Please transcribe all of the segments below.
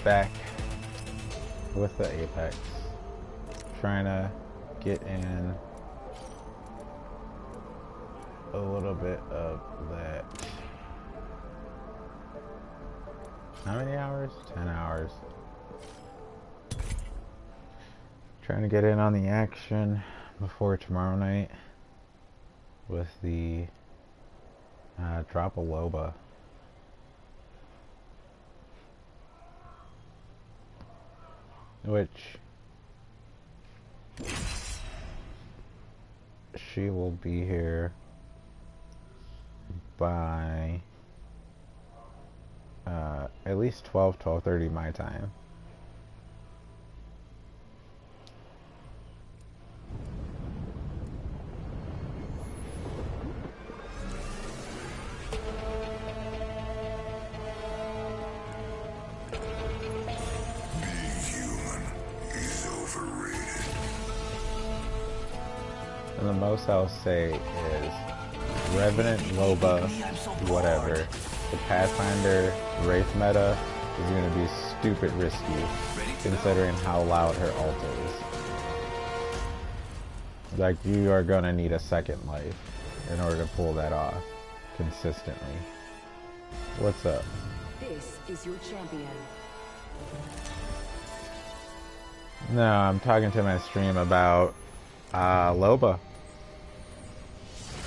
back with the Apex. Trying to get in a little bit of that. How many hours? 10 hours. Trying to get in on the action before tomorrow night with the drop a Loba. Which she will be here by at least 12:30 my time. And the most I'll say is Revenant, Loba, whatever. The Pathfinder Wraith meta is going to be stupid risky considering how loud her ult is. Like, you are going to need a second life in order to pull that off consistently. What's up? This is your champion. No, I'm talking to my stream about Loba.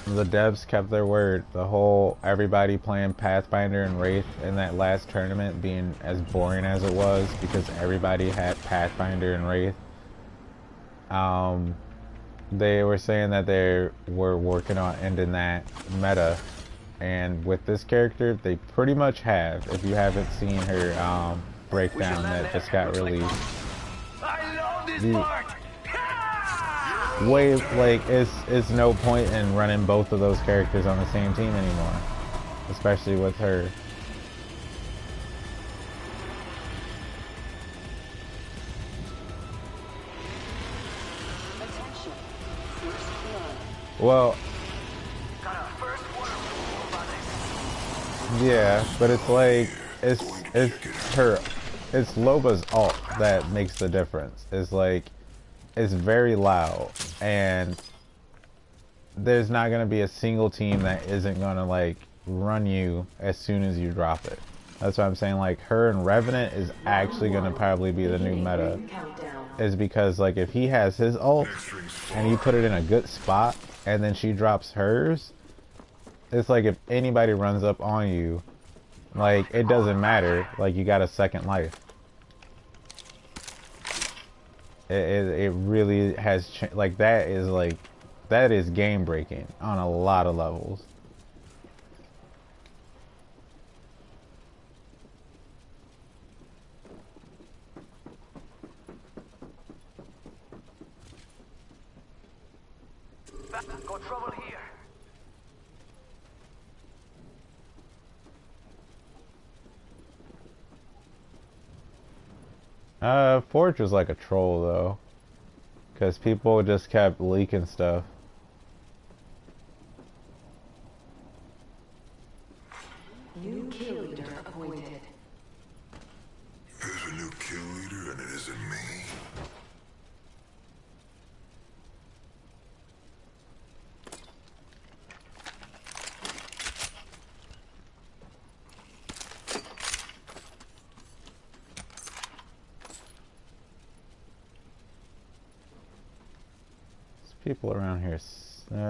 The devs kept their word. The whole everybody playing Pathfinder and Wraith in that last tournament being as boring as it was because everybody had Pathfinder and Wraith. They were saying that they were working on ending that meta, and with this character, they pretty much have. If you haven't seen her breakdown that just got released, I love this part. way like it's no point in running both of those characters on the same team anymore, especially with her. Well, yeah, but it's like it's Loba's ult that makes the difference. It's like it's very loud, and there's not gonna be a single team that isn't gonna like run you as soon as you drop it. That's why I'm saying like her and Revenant is actually gonna probably be the new meta. Is because like if he has his ult and you put it in a good spot and then she drops hers, it's like if anybody runs up on you, like it doesn't matter, like you got a second life. It really has like that is game breaking on a lot of levels. Got trouble here. Forge was like a troll though, because people just kept leaking stuff. New kill leader appointed. There's a new kill leader and it isn't me. People around here,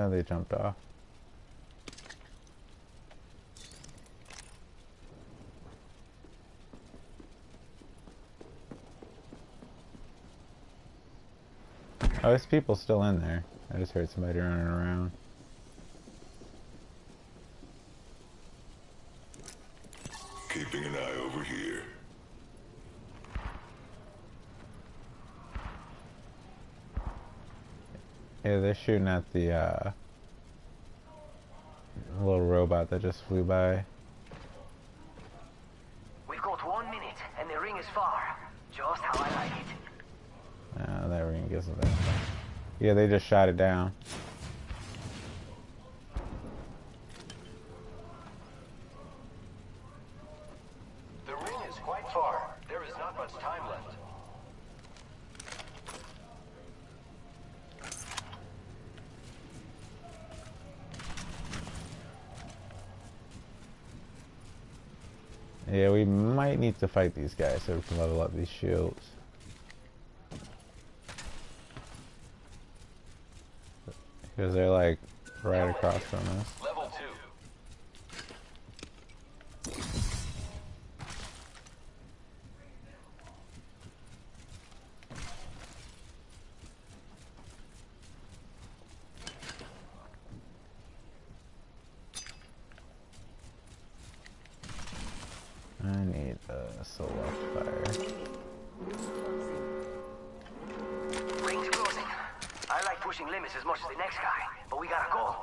they jumped off. Oh, there's people still in there. I just heard somebody running around. Keeping an eye over here. Yeah, they're shooting at the little robot that just flew by. We've got 1 minute and the ring is far. Just how I like it. That ring gives it that. Yeah, they just shot it down. The ring is quite far. There is not much much time left. Yeah, we might need to fight these guys so we can level up these shields. Because they're like right across from us. Level 2. I need a select fire. Ring's closing. I like pushing limits as much as the next guy, but we gotta go.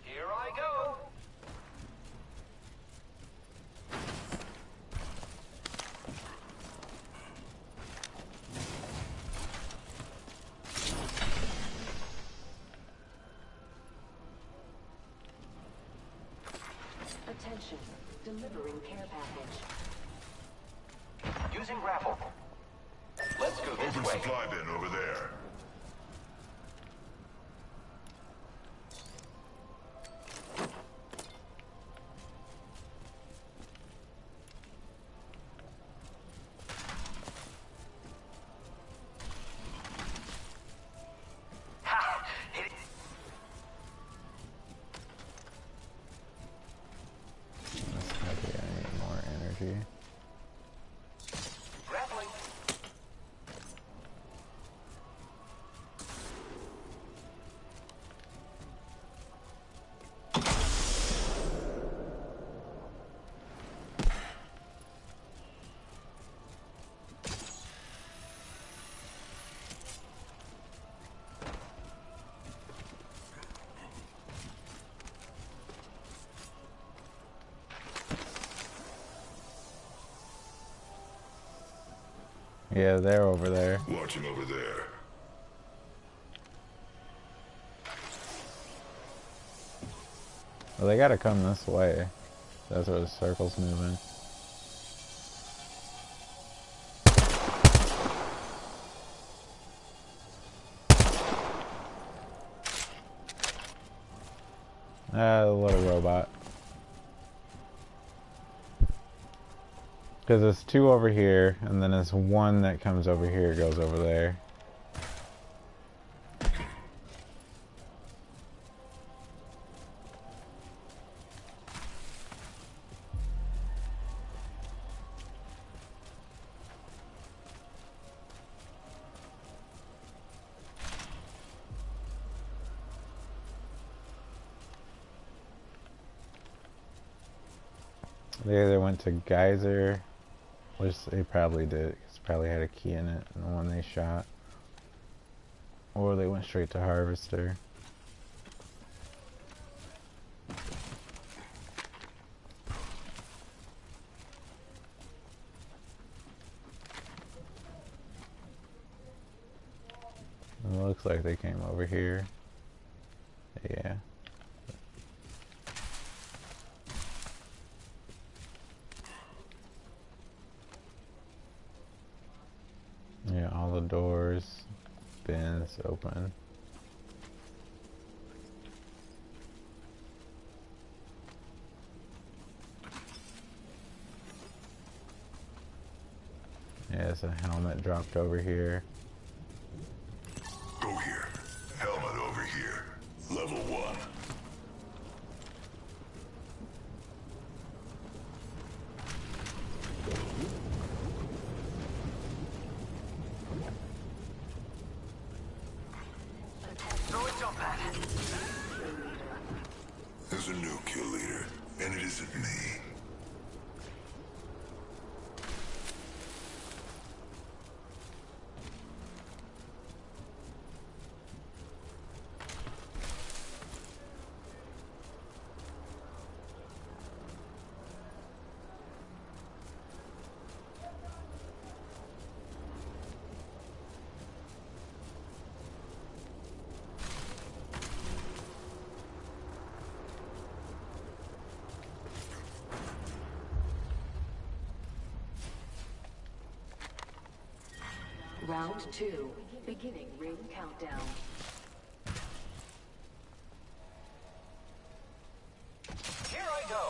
Here I go. Attention, delivering care package. Using grapple. Let's go this Open way. supply bin over there. Ha! Hit it. That's heavy, I need more energy. Grappling. Yeah, they're over there. Watch him over there. Well, they gotta come this way. That's where the circle's moving. Ah, the little robot. Because there's two over here, and then there's one that comes over here, goes over there. They either went to Geyser, which they probably did, because it probably had a key in it, and the one they shot. Or they went straight to Harvester. It looks like they came over here. Yeah. Yeah, all the doors, bins open. Yeah, there's a helmet dropped over here. Go here. Helmet over here. Level 1. Throw a jump pad. There's a new kill leader, and it isn't me. Round 2. Beginning ring countdown. Here I go.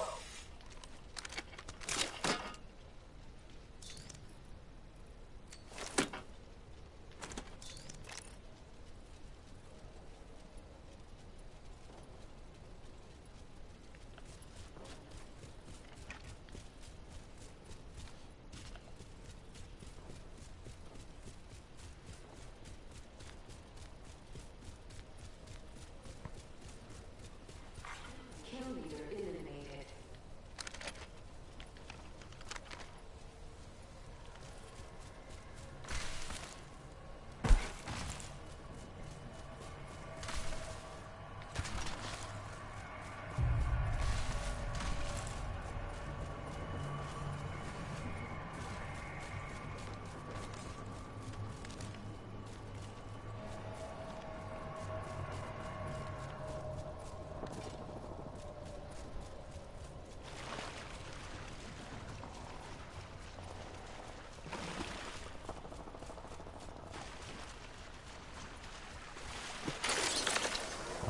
Kill leader eliminated.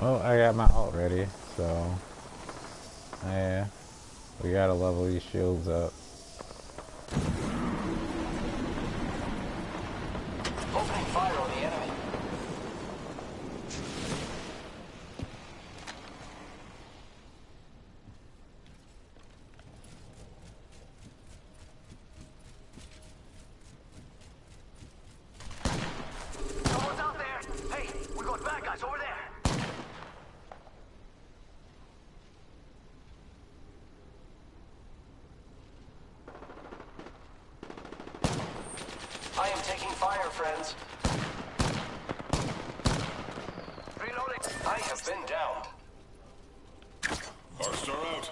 Oh, I got my ult ready, so yeah, we gotta level these shields up. Opening fire on the enemy. Someone's out there. Hey, we got bad guys over there. I am taking fire, friends. Reloading. I have been downed. Arcstar out.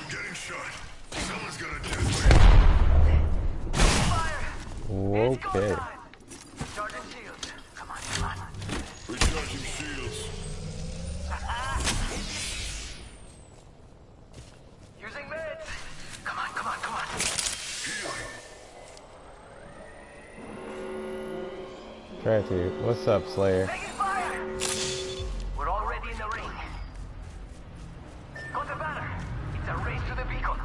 Getting shot. Someone's gonna do Fire. It's go Okay. time. Charging shields. Come on, come on. recharging shields. Using meds. Come on, come on, come on. Healing. Try to. What's up, Slayer? Taking fire. We're already in the ring. Got the banner. It's a race to the beacon.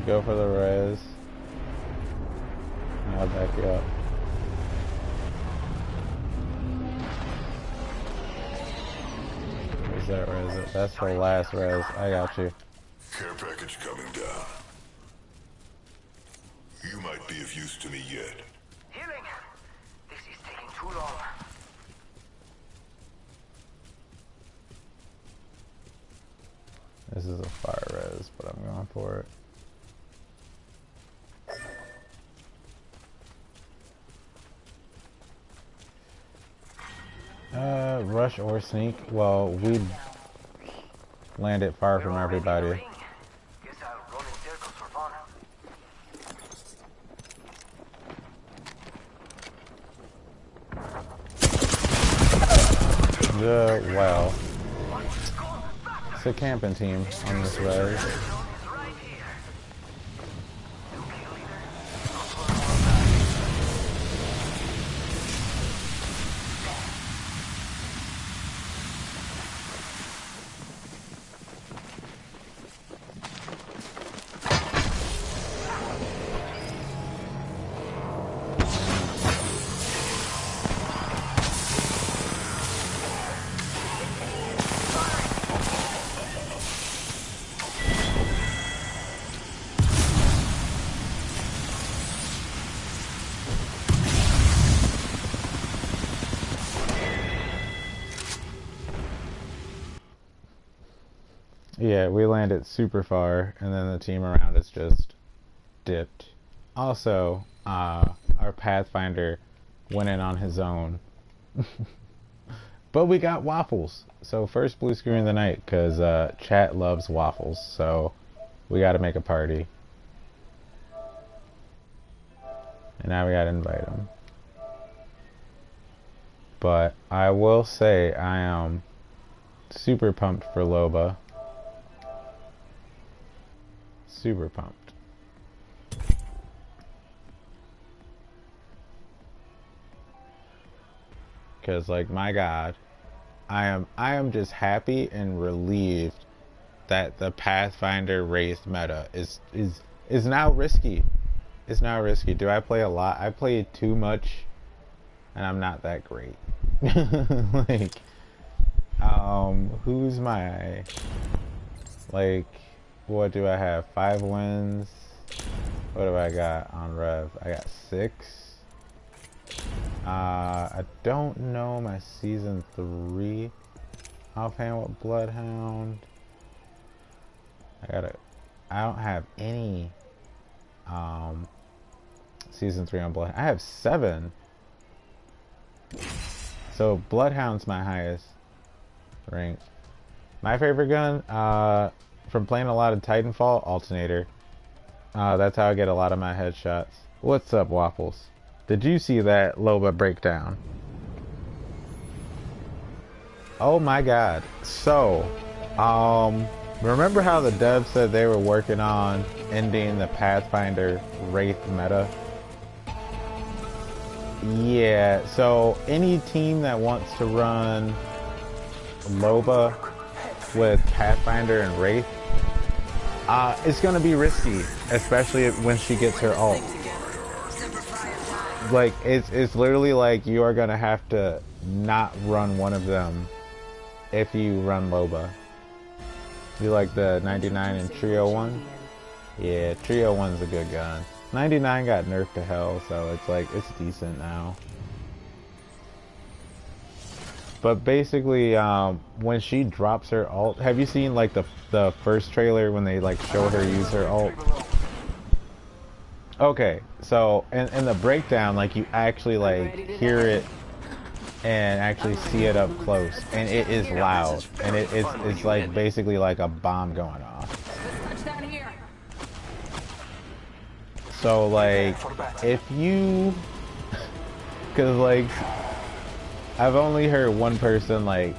Go for the res. I'll back you up. Where's that res? That's the last res. I got you. Care package coming down. You might be of use to me yet. Healing. This is taking too long. This is a fire res, but I'm going for it. Rush or sneak? Well, we landed far from We're already in the everybody. ring. Guess I'll run in circles for fun. Wow. It's a camping team on this res. Yeah, we landed super far, and then the team around us just dipped. Also, our Pathfinder went in on his own. But we got waffles. So first blue screen of the night, because chat loves waffles, so we got to make a party. And now we got to invite him. But I will say I am super pumped for Loba. Super pumped. because like my God, I am just happy and relieved that the Pathfinder Wraith meta is now risky. It's now risky. Do I play a lot? I play too much, and I'm not that great. Like, who's my, like, what do I have? 5 wins. What do I got on Rev? I got 6. I don't know my season 3 offhand with Bloodhound. I don't have any season 3 on Bloodhound. I have 7. So Bloodhound's my highest rank. My favorite gun, from playing a lot of Titanfall, Alternator. That's how I get a lot of my headshots. What's up, Waffles? Did you see that Loba breakdown? Oh my God. So, remember how the devs said they were working on ending the Pathfinder Wraith meta? Yeah, so any team that wants to run Loba with Pathfinder and Wraith, it's gonna be risky, especially when she gets her ult. Like, it's literally like you are gonna have to not run one of them if you run Loba. You like the 99 and Trio 1? Yeah, Trio 1's a good gun. 99 got nerfed to hell, so it's like, it's decent now. But basically, when she drops her ult, have you seen like the first trailer when they like show her use her ult? Okay, so in the breakdown, like you actually like hear it and actually see it up close, and it is loud, and it's like basically like a bomb going off. So like if you, cause like I've only heard one person like,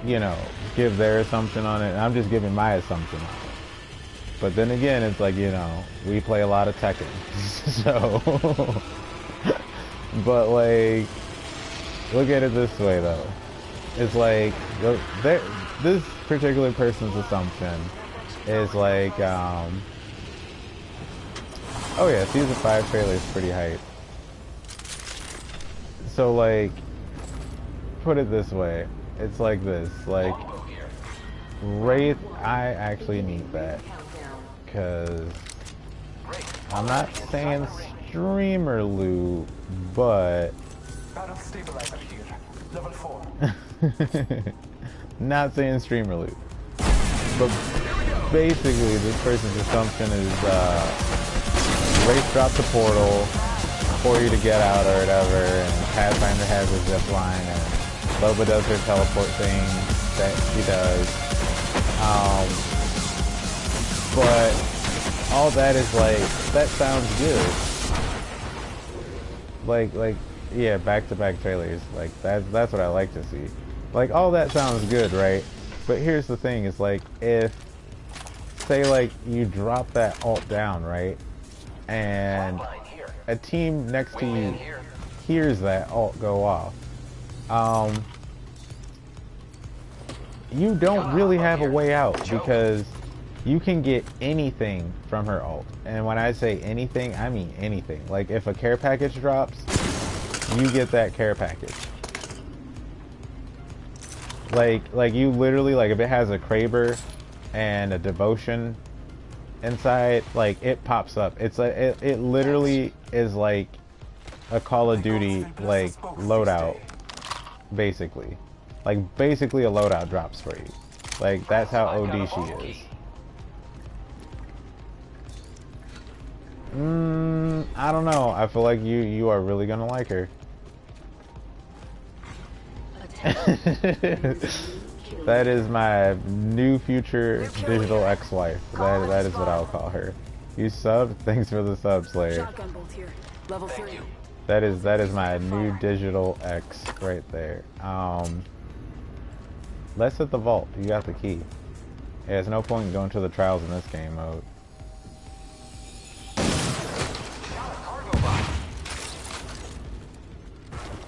you know, give their assumption on it, and I'm just giving my assumption on it. But then again, it's like, you know, we play a lot of Tekken, so. But like, look at it this way though. It's like, this particular person's assumption is like, oh yeah, season 5 trailer is pretty hype. So like, put it this way, it's like this, like, Wraith, I actually need that, because I'm not saying streamer loot, but not saying streamer loot, but basically this person's assumption is Wraith drops a portal for you to get out or whatever, and Pathfinder has a zip line, and Loba does her teleport thing that she does. But all that is like, that sounds good. Like yeah, back-to-back trailers, like that's what I like to see. Like, all that sounds good, right? But here's the thing, is like, if say like you drop that ult down, right, and a team next to you hears that ult go off, you don't really have a way out, because you can get anything from her ult. And when I say anything, I mean anything. Like, if a care package drops, you get that care package. Like you literally, like, if it has a Kraber and a Devotion inside, like, it pops up. It's like, it literally is like a Call of Duty, like, loadout, basically. Like, basically a loadout drops for you. Like, that's how OD she is. I don't know. I feel like you are really gonna like her. That is my new future digital ex-wife. That is what I'll call her. You subbed? Thanks for the sub, Slayer. Shotgun bolt here. Level 3. That is my new digital ex right there. Let's hit the vault. You got the key. Yeah, there's no point in going to the trials in this game mode.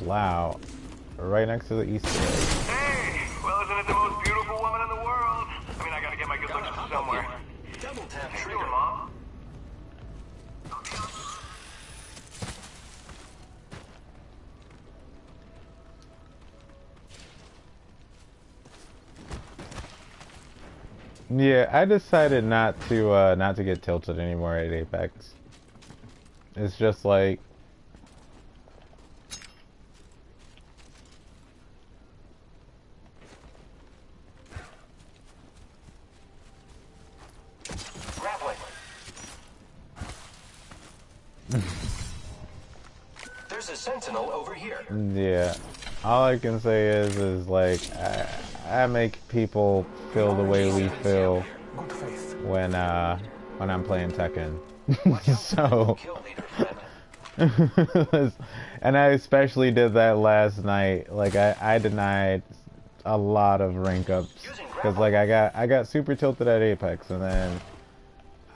Wow. right next to the Easter egg. Hey, well, isn't it the most beautiful woman in the world? I mean, I gotta get my good looks from somewhere. Double tap Hey, trigger. Mom. Yeah, I decided not to get tilted anymore at Apex. It's just like Grappling. There's a sentinel over here. yeah. All I can say is like I make people feel the way we feel Good faith. when I'm playing Tekken. So Kill leader friend. and I especially did that last night. Like I denied a lot of rank ups because like I got super tilted at Apex, and then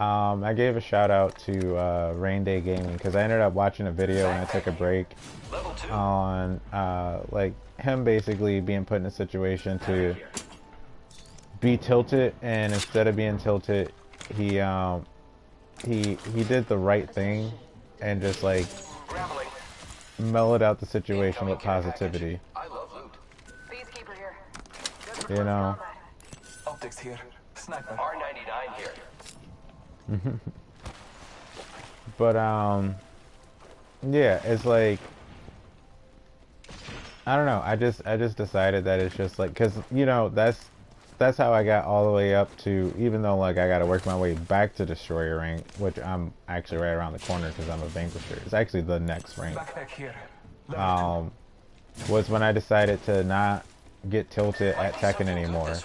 I gave a shout out to Rain Day Gaming because I ended up watching a video when I took a break Level 2. on like him basically being put in a situation to be tilted, and instead of being tilted, he did the right thing and just like Grappling. mellowed out the situation with positivity. I love loot. Peacekeeper here. You know. Optics here. Sniper. R99 here. But yeah, it's like I don't know. I just decided that it's just like, cause you know that's how I got all the way up to, even though like I got to work my way back to destroyer rank, which I'm actually right around the corner because I'm a vanquisher. It's actually the next rank. Backpack here. Was when I decided to not get tilted at Tekken anymore.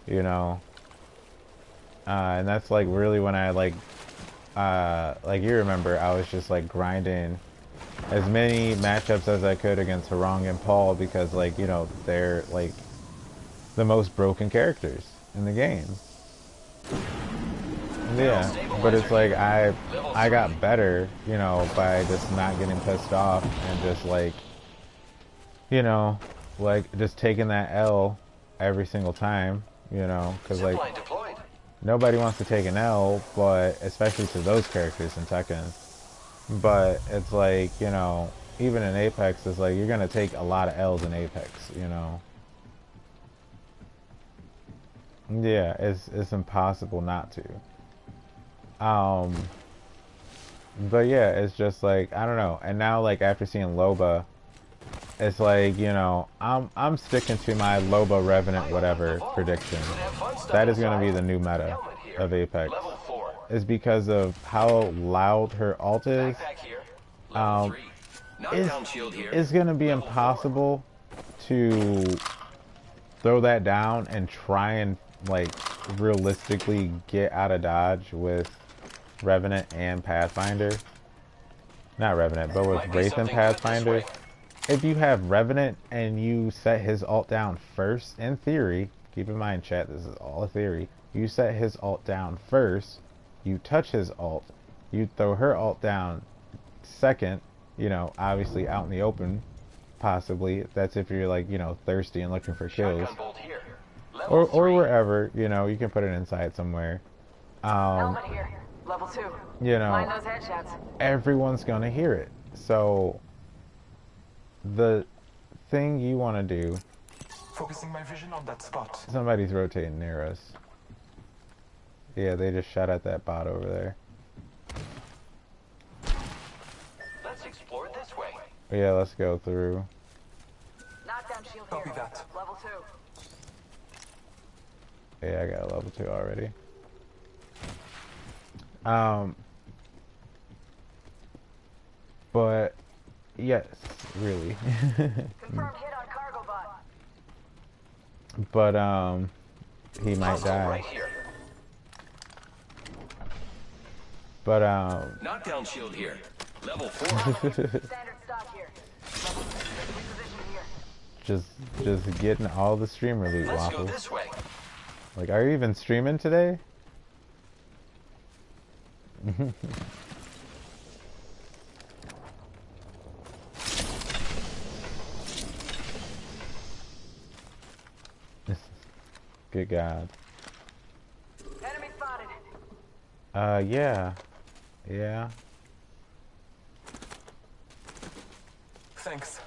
You know. And that's like really when I like you remember, I was just like grinding as many matchups as I could against Harong and Paul because like, you know, they're like the most broken characters in the game. Yeah, but it's like I got better, you know, by just not getting pissed off and just like, you know, like just taking that L every single time, you know, because like nobody wants to take an L, but especially to those characters in Tekken. But it's like, you know, even in Apex, it's like you're gonna take a lot of L's in Apex, you know. Yeah, it's impossible not to. But yeah, it's just like I don't know. And now like after seeing Loba, it's like, you know, I'm sticking to my Loba Revenant whatever prediction. That is gonna be the new meta of Apex. Is because of how loud her ult is. It's gonna be impossible to throw that down and try and like realistically get out of dodge with Revenant and Pathfinder. Not Revenant, but with Wraith and Pathfinder. If you have Revenant and you set his ult down first, in theory, keep in mind chat, this is all a theory, you set his ult down first, you touch his ult, you throw her ult down second, you know, obviously out in the open, possibly. That's if you're like, you know, thirsty and looking for kills. Or wherever, you know, you can put it inside somewhere. Helmet here. Level 2. You know, Mind those headshots. everyone's gonna hear it. So the thing you want to do, focusing my vision on that spot. Somebody's rotating near us. Yeah, they just shot at that bot over there. Let's explore this way. Yeah, let's go through. Knockdown shield Copy here. that. Level 2. Yeah, I got a level 2 already. But yes, really. Confirmed hit on cargo bot. But he might die. Right here. But Knockdown shield here. Level 4. Standard stock here. Level 2. Reposition here. just getting all the streamer loot, Let's go Waffles. this way. Like, are you even streaming today? Good God. Enemy spotted. Yeah. Yeah. Thanks.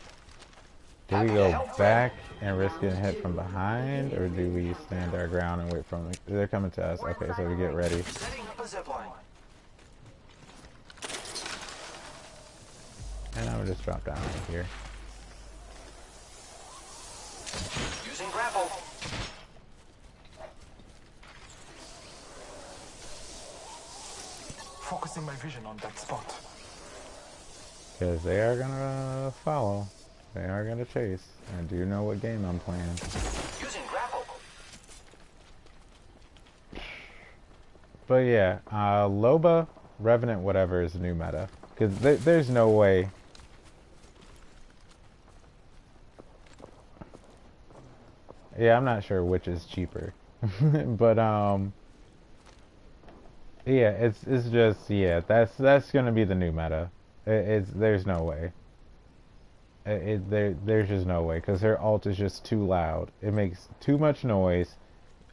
Do we go back and risk getting hit from behind, or do we stand our ground and wait for them? They're coming to us. Okay, so we get ready. Setting up a zipline. And I would just drop down right here. Using grapple. Focusing my vision on that spot. Because they are gonna follow. They are gonna chase. I do know what game I'm playing. Using grapple. But yeah, Loba, Revenant, whatever is the new meta. Because there's no way. Yeah, I'm not sure which is cheaper. But yeah, it's just, yeah, that's gonna be the new meta. There's no way. There's just no way, because her ult is just too loud. It makes too much noise.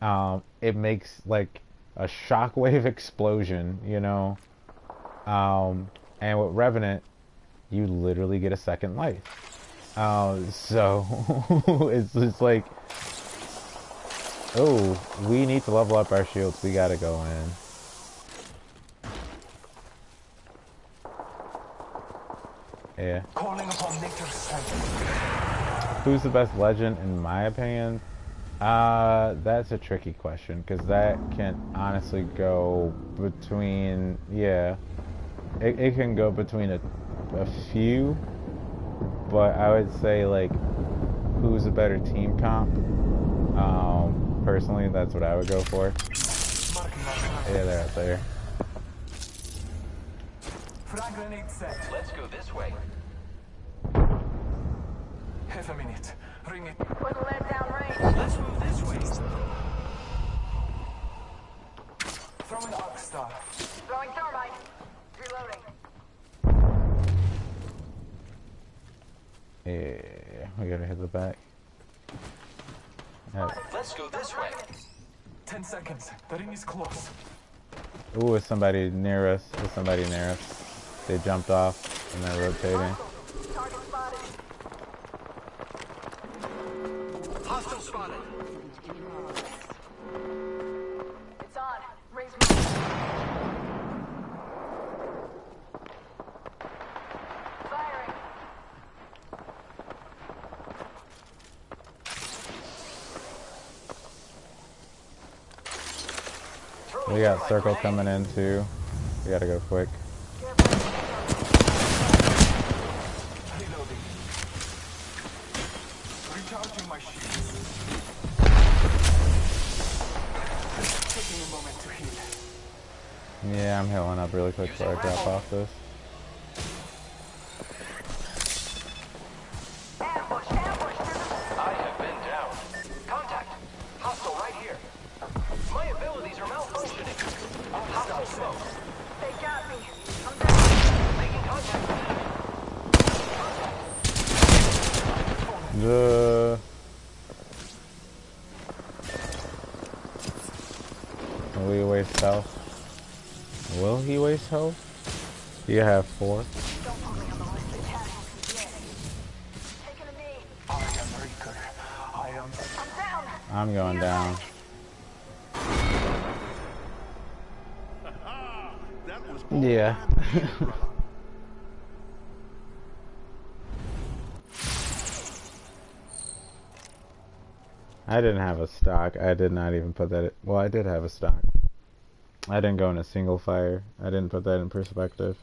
It makes like a shockwave explosion, you know. And with Revenant, you literally get a second life. So it's just like, oh, we need to level up our shields. We gotta go in. Yeah. Calling upon nature's strength. Who's the best legend in my opinion? That's a tricky question, because that can honestly go between, yeah, it can go between a few, but I would say like, who's a better team comp? Personally, that's what I would go for. Yeah, they're out there. Frag grenade set. Let's go this way. Half a minute. Ring it. Put the lead down range. Let's move this way. Throwing arc star. Throwing thermite. Reloading. Yeah, we gotta hit the back. Let's go this way. 10 seconds. The ring is close. Ooh, it's somebody near us. There's somebody near us. They jumped off and they're rotating. Target spotted. Hostile spotted. It's on. Raise move. Firing. We got circle coming in too. We gotta go quick. Reloading. Recharging my shields. Taking a moment to heal. Yeah, I'm healing up really quick before I drop off this. Ambush. Ambush. I have been down. Contact. Hostile right here. My abilities are malfunctioning. Hostile smoke. They got me. I'm down. Making contact. Will he waste health? Will he waste health? You have 4. Don't put me on the list of casualties yet. Taking a knee. I am Reaker. I am. I'm down. I'm going down. Yeah. I didn't have a stock. I did not even put that. Well, I did have a stock. I didn't go in a single fire. I didn't put that in perspective.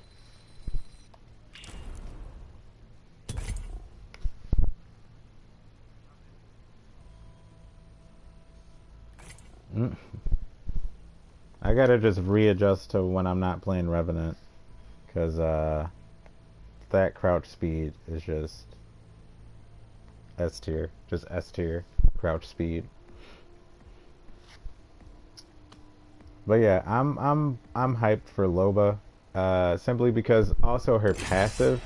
I gotta just readjust to when I'm not playing Revenant, because that crouch speed is just S tier, just S tier crouch speed. But yeah, I'm hyped for Loba, simply because also her passive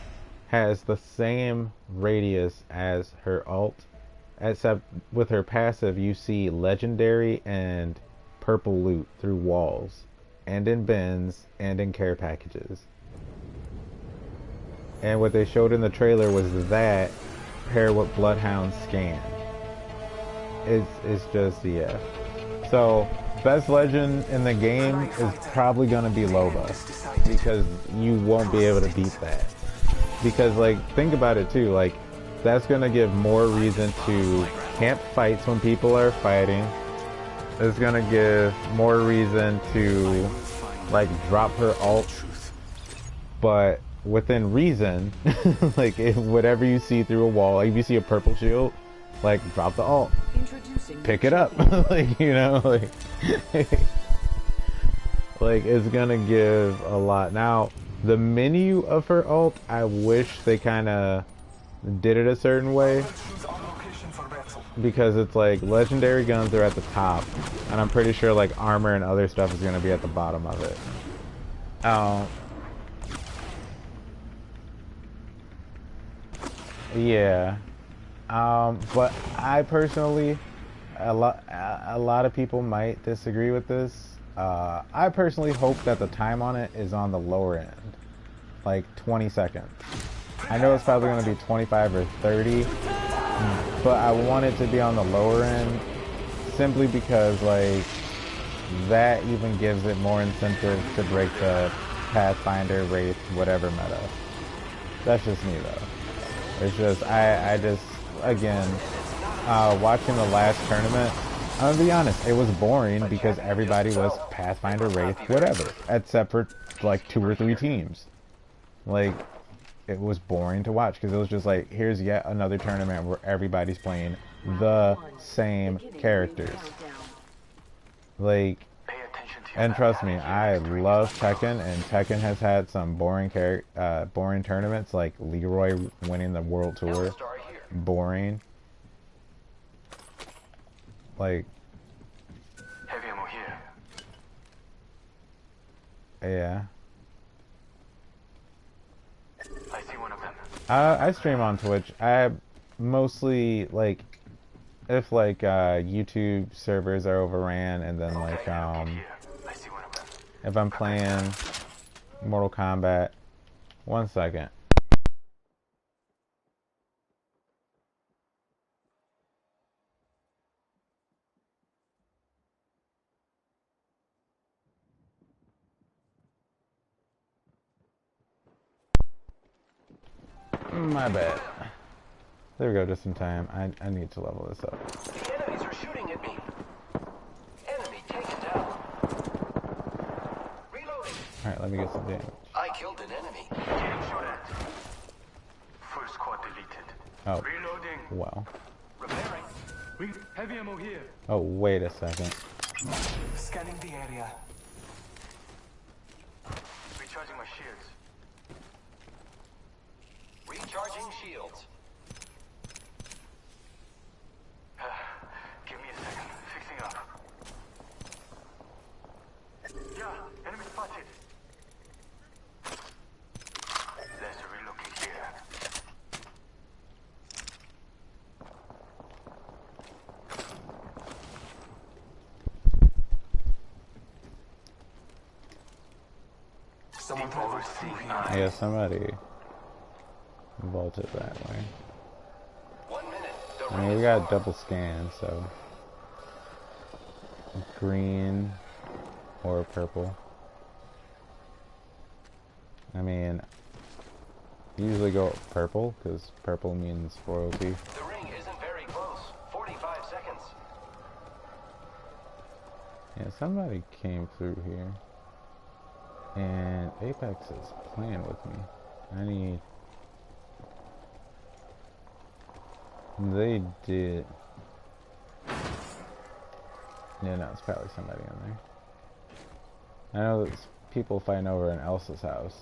has the same radius as her ult, Except with her passive, you see legendary and purple loot through walls, and in bins, and in care packages. And what they showed in the trailer was that paired with Bloodhound's scan. It's just, yeah. So, best legend in the game is probably going to be Loba, because you won't be able to beat that. Because, like, think about it too, like, that's going to give more reason to camp fights when people are fighting. It's going to give more reason to, like, drop her ult. But within reason, like, whatever you see through a wall, like, if you see a purple shield, like, drop the ult. Pick it up. Like, you know, like, like, it's gonna give a lot. Now, the menu of her ult, I wish they kind of did it a certain way. Because it's like, legendary guns are at the top. And I'm pretty sure, like, armor and other stuff is gonna be at the bottom of it. Yeah. But I personally, a lot of people might disagree with this. I personally hope that the time on it is on the lower end, like 20 seconds. I know it's probably going to be 25 or 30, but I want it to be on the lower end simply because, like, that even gives it more incentive to break the Pathfinder, Wraith, whatever meta. That's just me though. It's just, I just, again, watching the last tournament, I'm gonna be honest, it was boring because everybody was Pathfinder, Wraith, whatever, except for like 2 or 3 teams. Like, it was boring to watch because it was just like, here's yet another tournament where everybody's playing the same characters. Like, and trust me, I love Tekken, and Tekken has had some boring tournaments, like Leroy winning the World Tour. Boring. Like, Heavy ammo here. yeah. I see one of them. I stream on Twitch. I mostly, like, if like YouTube servers are overran, and then like I see one of them. if I'm playing Mortal Kombat. 1 second. My bad. There we go, just in time. I need to level this up. The enemies are shooting at me. Enemy taken down. Reloading. Alright, let me get some damage. I killed an enemy. Full squad deleted. Oh, Reloading. well. Repairing. Heavy ammo here. Oh, wait a second. Scanning the area. Recharging my shields. Recharging shields. Give me a second. Fixing up. Yeah, enemy spotted. Let's relocate here. Someone overseeing. Yeah, somebody vaulted that way. 1 minute. The I mean, we got double scan, so green or purple. I mean, usually go purple because purple means royalty. The ring isn't very close. 45 seconds. Yeah, somebody came through here, and Apex is playing with me. I need. They did. Yeah, no, it's probably somebody in there. I know there's people fighting over in Elsa's house.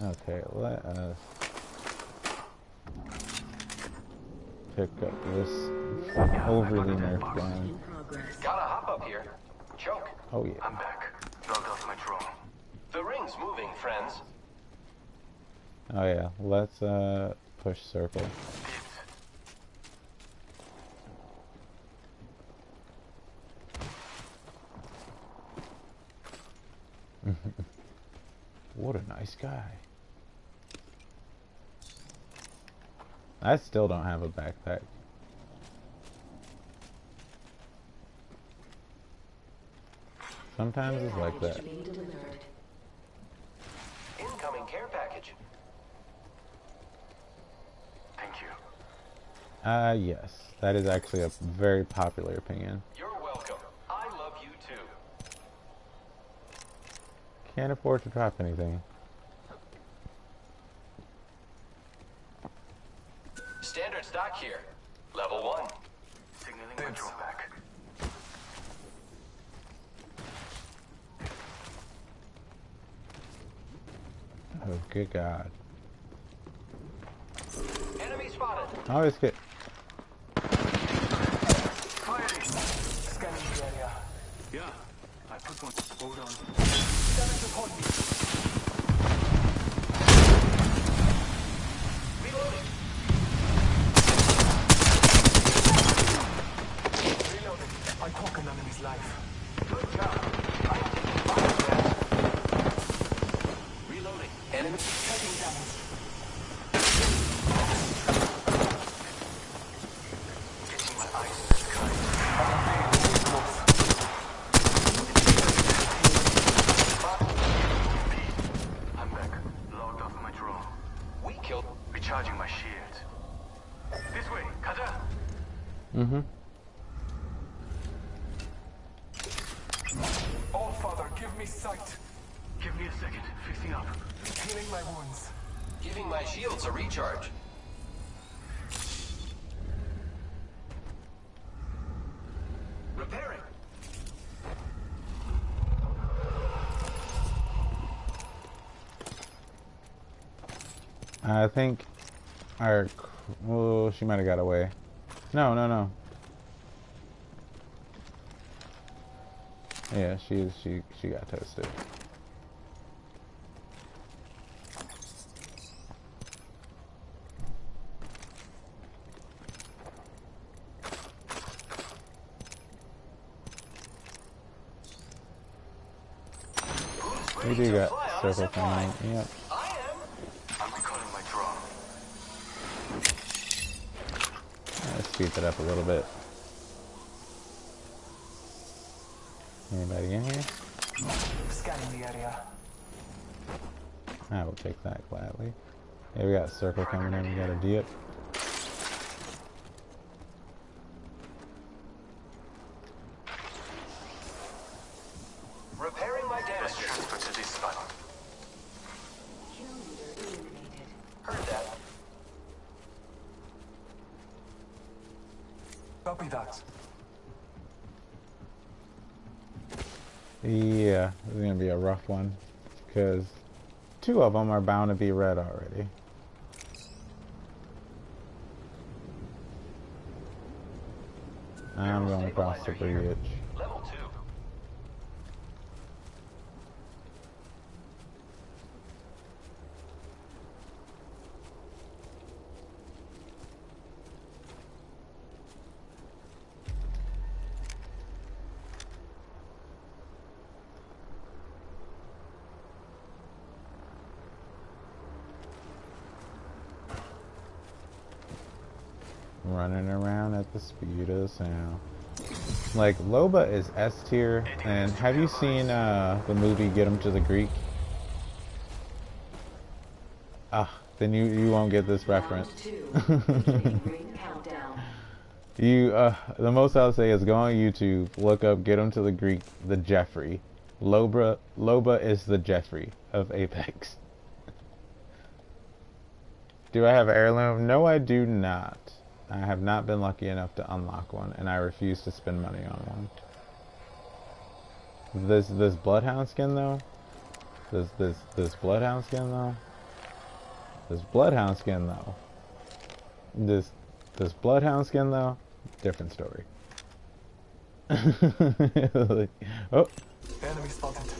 Okay, let us pick up this overly nerfed gun. In progress. Gotta hop up here. Choke. Oh yeah. I'm back. Logged off my drone. The ring's moving, friends. Oh yeah. Let's push circle. What a nice guy. I still don't have a backpack. Sometimes it's like that. Being delivered. Incoming care package. Thank you. Yes. That is actually a very popular opinion. You're welcome. I love you too. Can't afford to drop anything. Standard stock here. Level 1. Signaling my drone back. Oh, good God. Enemy spotted. I always get... Firing! Scanning the area. Yeah. I put one. Hold on. Damage upon me. Reloading. Reloading. I took an enemy's life. Good job. I am taking fire. Reloading. Enemy. Taking damage. Getting my eyes in the sky. I'm back. Logged off my drone. We killed. Recharging my shield. This way, 가자. Oh, Father, give me sight. Give me a second. Fixing up. Healing my wounds. Giving my shields a recharge. Repairing. I think our... Oh, she might have got away. No, no, no. Yeah, she got toasted. We do got circle coming. Yep. I am. I'm recalling my drone. Let's speed that up a little bit. Anybody in here? Scanning the area. I will take that gladly. Yeah, we got circle coming in. We got a dip. Repairing my Let's damage. transfer to this spot. Kill leader eliminated. Heard that. Copy that. Yeah, it's gonna be a rough one, because 2 of them are bound to be red already. I'm going across the bridge. Level 2. Running around at the speed of sound. Like, Loba is S tier, and have you seen the movie Get 'Em to the Greek? Ah, then you won't get this reference. Ring countdown. The most I'll say is go on YouTube, look up Get 'Em to the Greek, the Jeffrey. Loba is the Jeffrey of Apex. Do I have an heirloom? No, I do not. I have not been lucky enough to unlock one, and I refuse to spend money on one. This Bloodhound skin though, this Bloodhound skin though, this This Bloodhound skin, though, different story. Like, oh, Enemy spotted.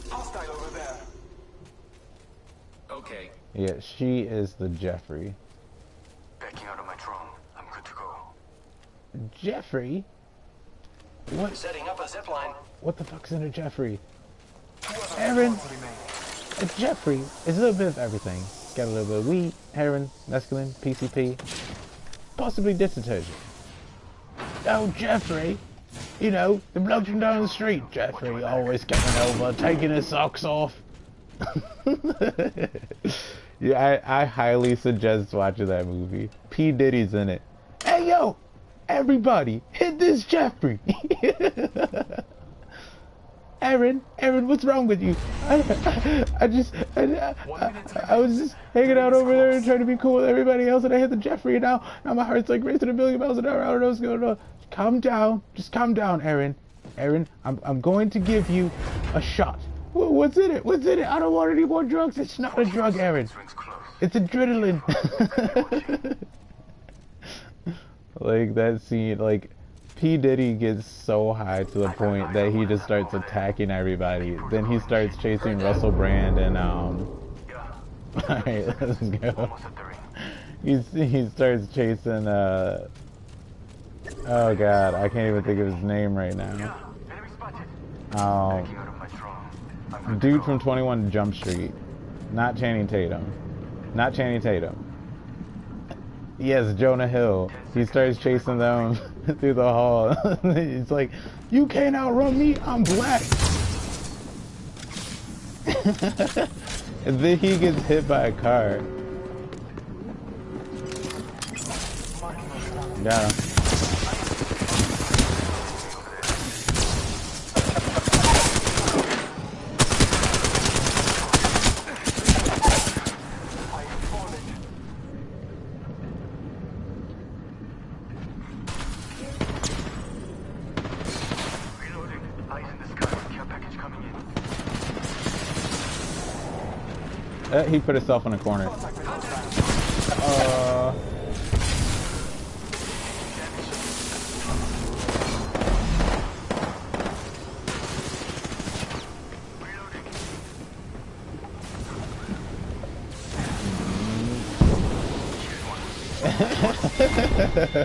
Hostile over there. Okay. yeah, she is the Jeffrey. Backing out of my drone. I'm good to go. Jeffrey? What? Setting up a zipline. What the fuck's in a Jeffrey? Whoever Aaron. responds remain. A Jeffrey is a little bit of everything. Got a little bit of weed, heroin, mescaline, PCP, possibly dish detergent. Oh, Jeffrey. You know, the bloke from down the street, Jeffrey, always coming over, taking his socks off. Yeah, I highly suggest watching that movie. P. Diddy's in it. Hey, yo, everybody, hit this Jeffrey. Aaron, what's wrong with you? I was just hanging out over there and trying to be cool with everybody else, and I hit the Jeffrey, and now my heart's like racing 1,000,000 miles an hour. I don't know what's going on. Calm down. Just calm down, Aaron. Aaron, I'm going to give you a shot. What's in it? What's in it? I don't want any more drugs. It's not a drug, Aaron. It's adrenaline. Like that scene, like P. Diddy gets so high to the point that he just starts attacking everybody. Then he starts chasing Russell Brand and alright, let's go. He starts chasing oh god, I can't even think of his name right now. Dude from 21 Jump Street. Not Channing Tatum. Not Channing Tatum. Yes, Jonah Hill. He starts chasing them through the hall. He's like, you can't outrun me, I'm black. And then he gets hit by a car. Got him. He put himself in a corner.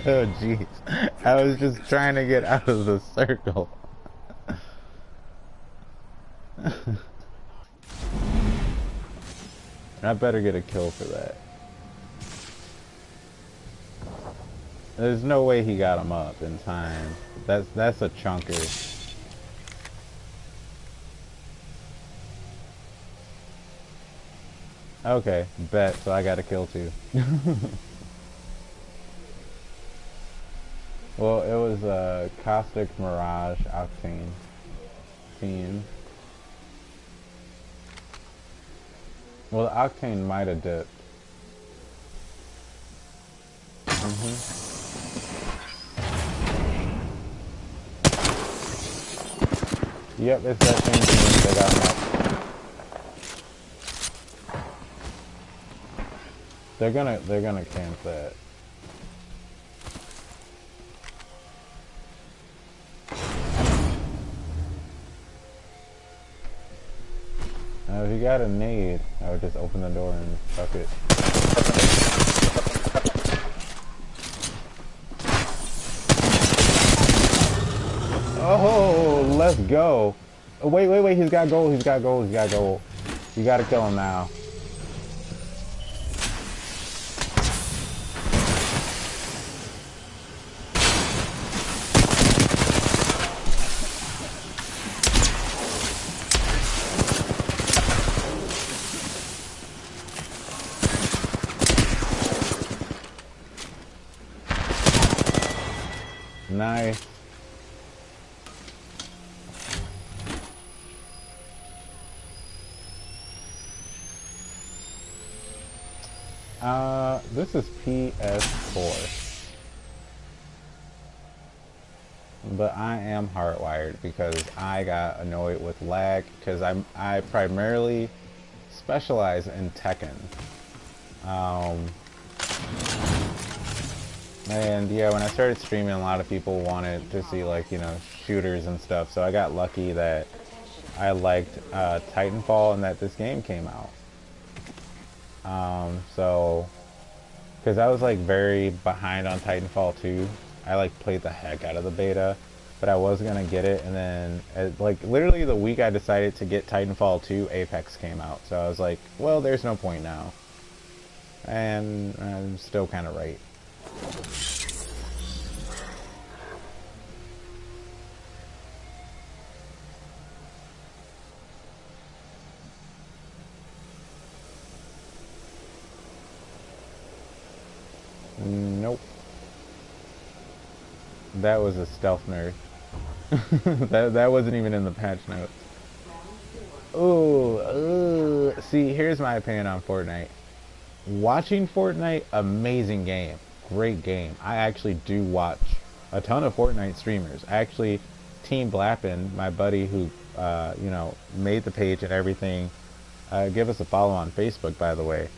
Oh jeez, I was just trying to get out of the circle. I better get a kill for that. There's no way he got him up in time. That's a chunker. Okay, bet. So I got a kill too. Well, it was a Caustic Mirage Octane team. Well, the Octane might have dipped. Yep, it's that same team that got him up. They're gonna camp that. If you got a nade, I would just open the door and fuck it. Oh, let's go. Oh, wait, he's got gold, he's got gold. You gotta kill him now. Nice. This is PS4. But I am hardwired because I got annoyed with lag because I primarily specialize in Tekken. And yeah, when I started streaming, a lot of people wanted to see like, you know, shooters and stuff. So I got lucky that I liked Titanfall and that this game came out. So, because I was like very behind on Titanfall 2. I like played the heck out of the beta, but I was gonna get it, and then like literally the week I decided to get Titanfall 2, Apex came out. So I was like, well, there's no point now. And I'm still kind of right. Nope. That was a stealth nerf. that wasn't even in the patch notes. Ooh, see, here's my opinion on Fortnite. Watching Fortnite, amazing game. Great game. I actually do watch a ton of Fortnite streamers. Actually, Team BLAPPIN, my buddy who, you know, made the page and everything, give us a follow on Facebook, by the way.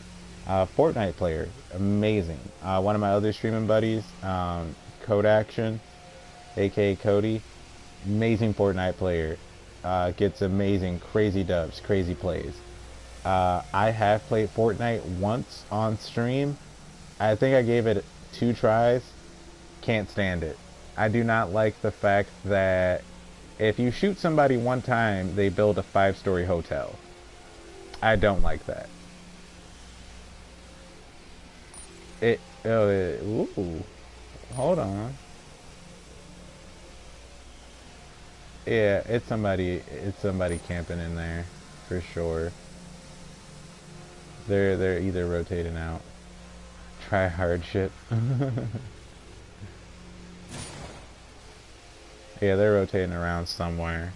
Fortnite player, amazing. One of my other streaming buddies, Code Action, aka Cody, amazing Fortnite player. Gets amazing, crazy dubs, crazy plays. I have played Fortnite once on stream. I think I gave it 2 tries. Can't stand it. I do not like the fact that if you shoot somebody one time, they build a 5-story hotel. I don't like that. Ooh, hold on. Yeah, it's somebody camping in there for sure. They're either rotating out. Try hard shit. Yeah, they're rotating around somewhere.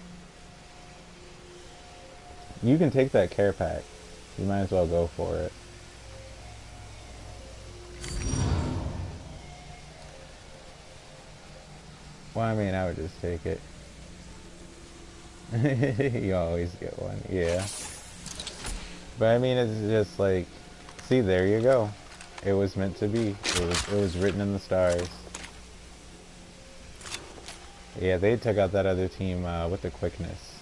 You can take that care pack. You might as well go for it. Well, I mean, I would just take it. You always get one, yeah. But I mean, it's just like, see, there you go. It was meant to be. It was written in the stars. Yeah, they took out that other team with the quickness.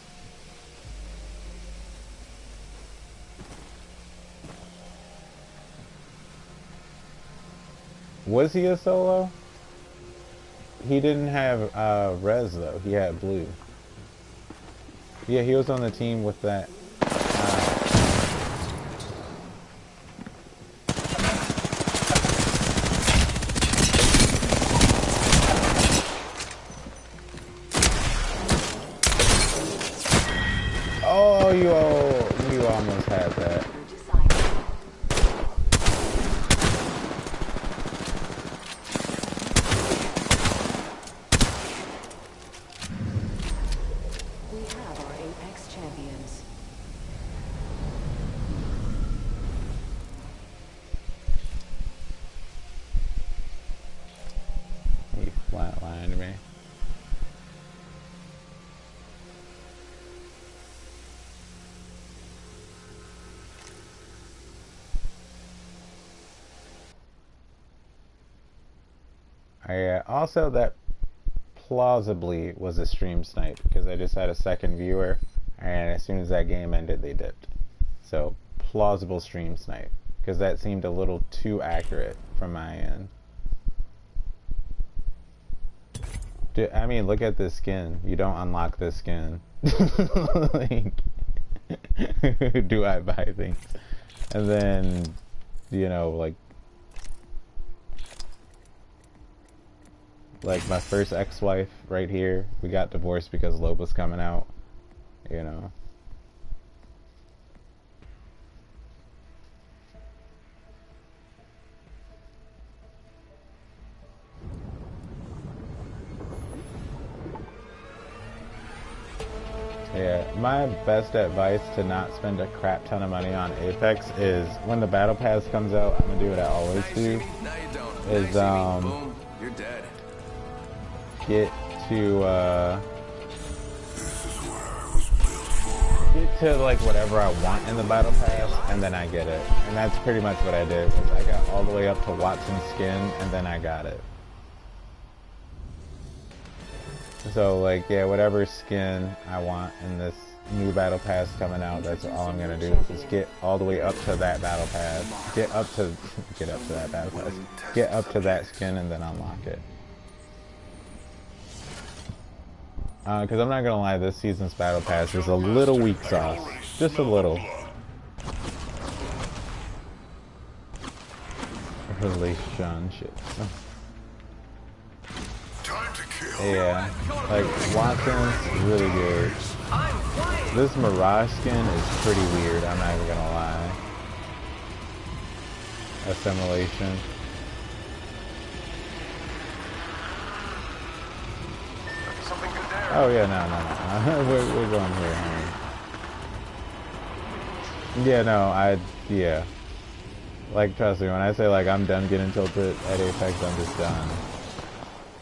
Was he a solo? He didn't have res though. He had blue. Yeah, he was on the team with that. Oh, you almost had that. We have our Apex champions. He flatlined me. Also, that plausibly was a stream snipe because I just had a second viewer, and as soon as that game ended, they dipped. So, plausible stream snipe because that seemed a little too accurate from my end. Dude, I mean, look at this skin. You don't unlock this skin. Like, do I buy things? And then, you know, like my first ex-wife right here, we got divorced because Loeb was coming out, you know. Yeah, my best advice to not spend a crap ton of money on Apex is when the battle pass comes out, I'm gonna do what I always do, is You're dead. get to like whatever I want in the battle pass, and then I get it. And that's pretty much what I did. Was I got all the way up to Watson's skin, and then I got it. So like, yeah, whatever skin I want in this new battle pass coming out, that's all I'm gonna do is just get all the way up to that battle pass, get up to that battle pass, get up to that skin, and then unlock it. Because I'm not gonna lie, this season's battle pass is a little weak sauce, just a little. Relationships. Yeah, like Watson's really good. This Mirage skin is pretty weird, I'm not even gonna lie. Assimilation. Something good there. Oh yeah, no. we're going here, honey. Yeah, no, yeah. Like, trust me, when I say, like, I'm done getting tilted at Apex, I'm just done.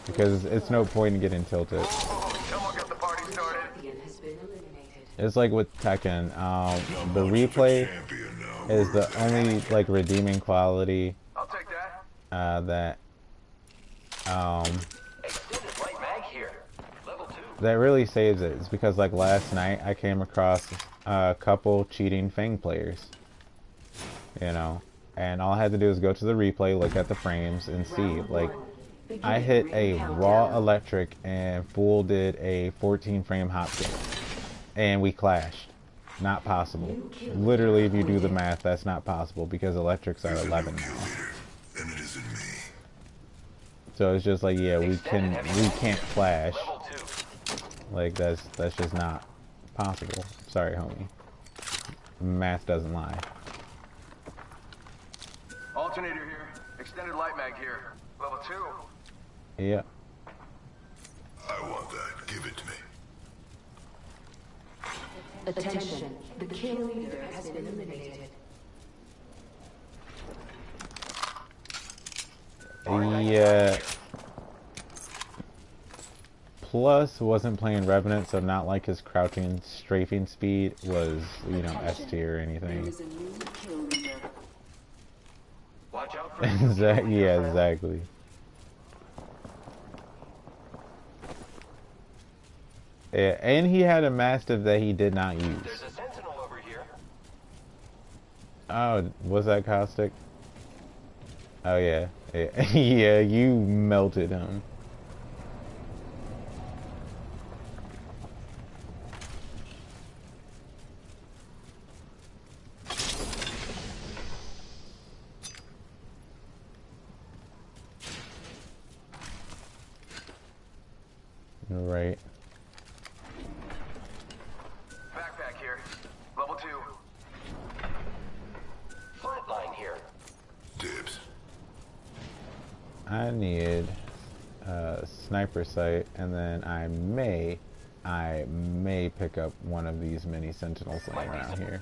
Because it's no point in getting tilted. Someone got the party started. Champion has been eliminated. It's like with Tekken, the replay is the only, like, redeeming quality, I'll take that. that, Extended light mag here. Level 2. that really saves it. It's because, like, last night I came across a couple cheating Fang players. You know? And all I had to do is go to the replay, look at the frames, and see, like, I hit a raw electric and Fool did a 14 frame hopkick. And we clashed. Not possible. Literally, if you do the math, that's not possible because electrics are 11 now. And it isn't me. So it's just like, yeah, we can't clash. Level 2. Like, that's just not possible. Sorry, homie. Math doesn't lie. Alternator here. Extended light mag here. Level 2. Yeah. I want that. Give it to me. Attention, the kill leader has been eliminated. Yeah. Plus, wasn't playing Revenant, so not like his crouching strafing speed was, you know, S tier or anything. There is a new kill leader. Watch out for Exactly. Yeah, exactly. Yeah, and he had a Mastiff that he did not use. There's a sentinel over here. Oh, was that Caustic? Oh yeah. Yeah, yeah, you melted him. Right. Backpack here. Level 2. Flatline here. Dibs. I need a sniper sight, and then I may pick up one of these mini sentinels laying around here.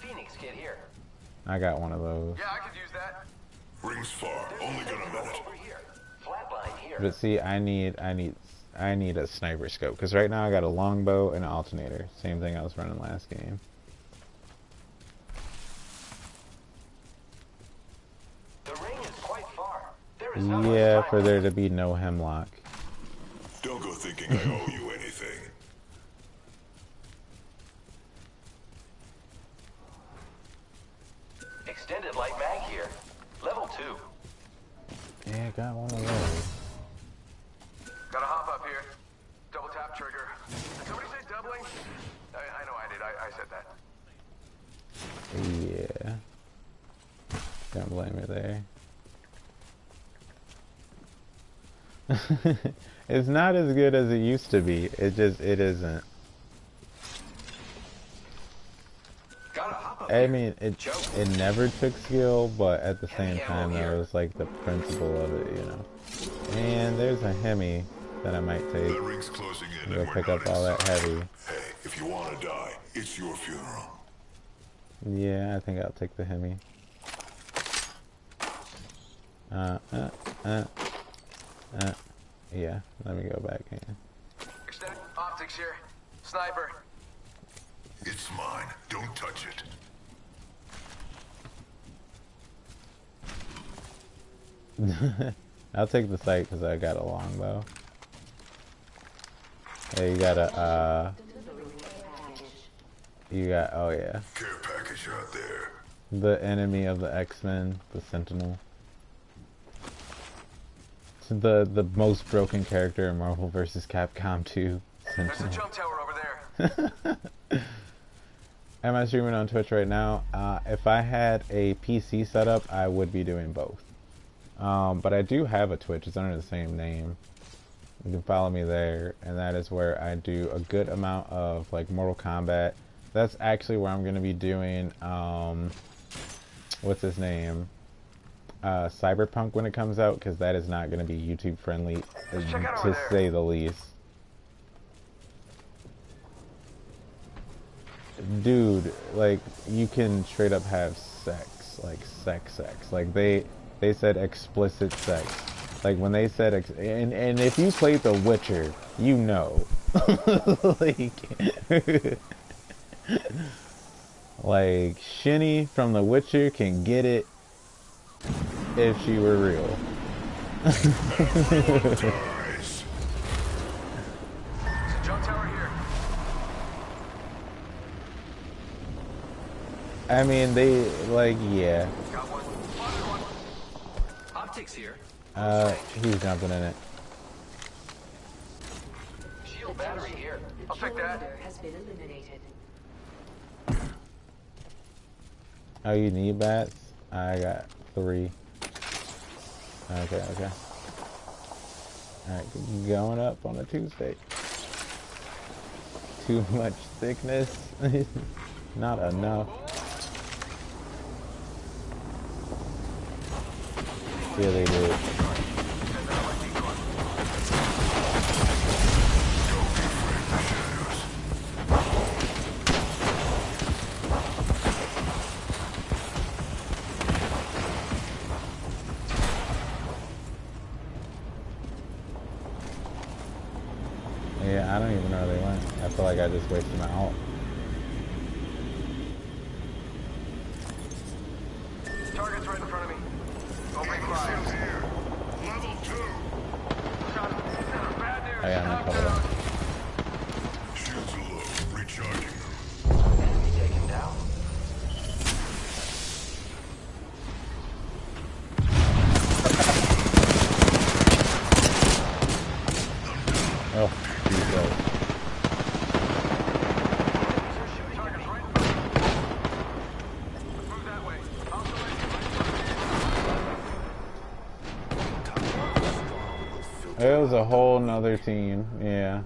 Phoenix kit here. I got one of those. Yeah, I could use that. Rings far. Only got a minute. Over here. Flatline here. But see, I need a sniper scope because right now I got a longbow and an alternator. Same thing I was running last game. The ring is quite far. There is not much Yeah, time for there left. to be no hemlock. Don't go thinking I owe you anything. Extended light mag here. Level 2. Yeah, got one of those. Gotta hop up here. Double tap trigger. Did somebody say doubling? I know I did. I said that. Yeah. Don't blame me there. It's not as good as it used to be. It isn't. Gotta hop up I here. mean, it never took skill, but at the same time, that was like the principle of it, you know. And there's a Hemi that I might take. That ring's closing in. Go And we're pick not up all that inside. heavy. Hey, if you want to die, it's your funeral. Yeah, I think I'll take the Hemi. Yeah, let me go back in. Extended optics here. Sniper. It's mine. Don't touch it. I'll take the sight because I got a longbow. Yeah, you gotta, you got, oh yeah. Care package out there. The enemy of the X-Men, the Sentinel. It's the most broken character in Marvel vs. Capcom 2. There's a Sentinel. jump tower over there. Am I streaming on Twitch right now? If I had a PC setup, I would be doing both. But I do have a Twitch. It's under the same name. You can follow me there, and that is where I do a good amount of like Mortal Kombat. That's actually where I'm going to be doing, what's his name? Cyberpunk when it comes out, because that is not going to be YouTube friendly, check out over to there. say the least. Dude, like, you can straight up have sex, like sex. Like they said explicit sex. Like when they said and if you played The Witcher, you know. Like Shinny from The Witcher can get it if she were real. Dies. There's a jump tower here. I mean, they like, yeah. Got one. Spotted one. Optics here. He's jumping in it. Shield battery here. The I'll kill take that. leader has been eliminated. Oh, you need bats? I got 3. Okay. Alright, going up on a Tuesday. Too much thickness. Not enough. Yeah, they did. Yeah, I don't even know where they went. I feel like I just wasted my ult. Target's right in front of me. Opening fire. Level 2. Bad news. I got no cover though. Shields are low. Recharging them. Enemy taken down. Oh, geez, Target's right in front of me. Let's move that way. it was a whole nother team, yeah.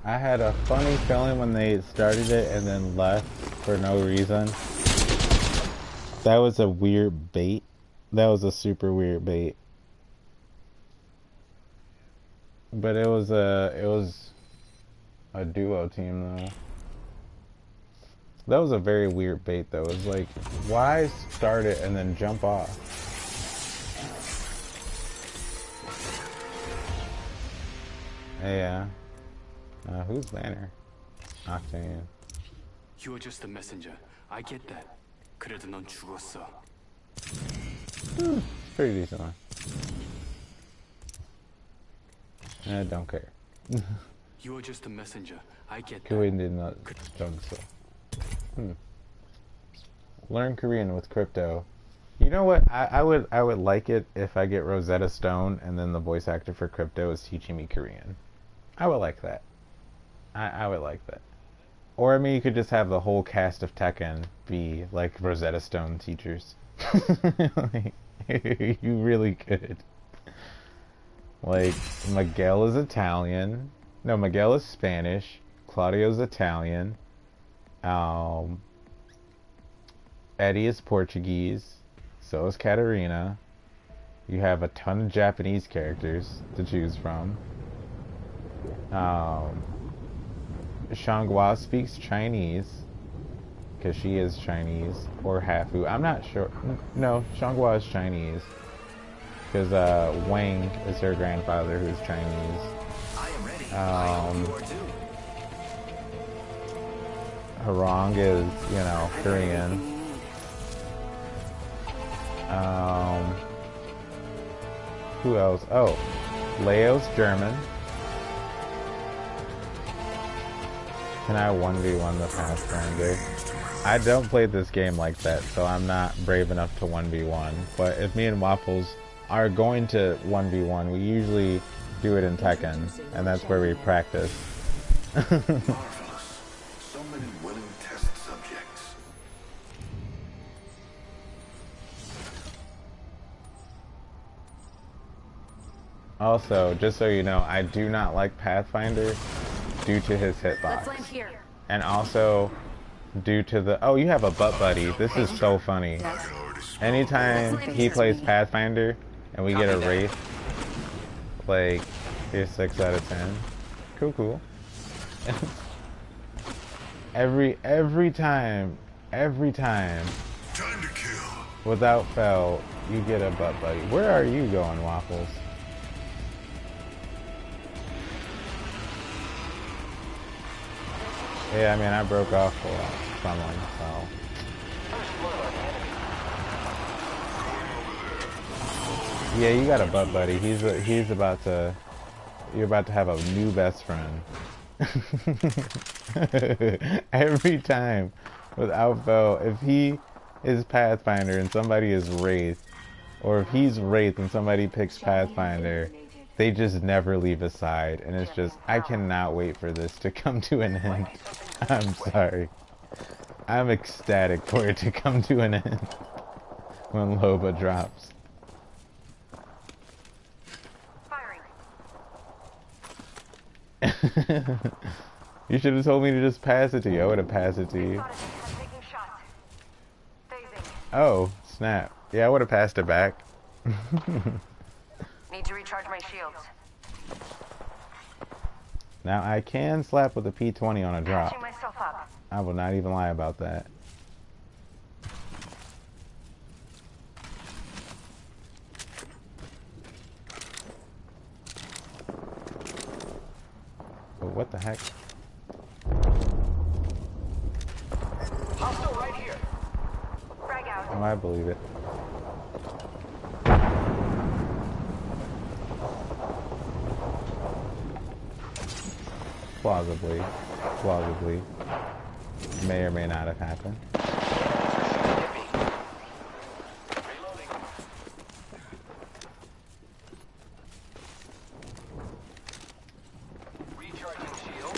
I had a funny feeling when they started it and then left for no reason. That was a weird bait. That was a super weird bait. But it was a duo team though. That was a very weird bait though. It was like, why start it and then jump off? Yeah. Who's Banner? Octane. You were just a messenger. I get that. 그래도 넌 죽었어. Pretty decent one. I don't care. You were just a messenger. I get that. Korean did not jump so. Learn Korean with crypto. You know what? I would like it if I get Rosetta Stone and then the voice actor for crypto is teaching me Korean. I would like that. I would like that. Or I mean, you could just have the whole cast of Tekken be like Rosetta Stone teachers. Like, you really could. Like, Miguel is Italian. No, Miguel is Spanish. Claudio's Italian. Eddie is Portuguese. So is Katarina. You have a ton of Japanese characters to choose from. Xianghua speaks Chinese. Because she is Chinese. Or Hafu. I'm not sure. No, Xianghua is Chinese. Because Wang is her grandfather who's Chinese. I am ready. I hope you are too. Harong is, you know, Korean. Who else? Oh, Leo's German. Can I 1v1 the Pathfinder? I don't play this game like that, so I'm not brave enough to 1v1. But if me and Waffles are going to 1v1, we usually do it in Tekken, and that's where we practice. Marvelous. So many willing test subjects. Also, just so you know, I do not like Pathfinder due to his Let's hitbox. land here. And also due to the... Oh, you have a butt buddy. This is so funny. I can already smell Anytime he plays Pathfinder and we get a wraith, like, here's 6 out of 10. Cool, cool. every time, time to kill. without fail, you get a butt buddy. Where are you going, Waffles? Yeah, I mean, I broke off from him, so... Yeah, you got a butt buddy. He's about to... You're about to have a new best friend. Every time, without fail, if he is Pathfinder and somebody is Wraith, or if he's Wraith and somebody picks Pathfinder, they just never leave a side, and it's just, I cannot wait for this to come to an end. I'm sorry. I'm ecstatic for it to come to an end when Loba drops. Firing. You should have told me to just pass it to you. I would have passed it to you. Spotted it. I'm taking shots. Phasing. Oh, snap. Yeah, I would have passed it back. Need to recharge my shields. Now, I can slap with a P20 on a drop. Patching myself up. I will not even lie about that. But what the heck? Hostile right here. Frag out. Oh, I believe it. Plausibly, may or may not have happened. Reloading. Recharging shield.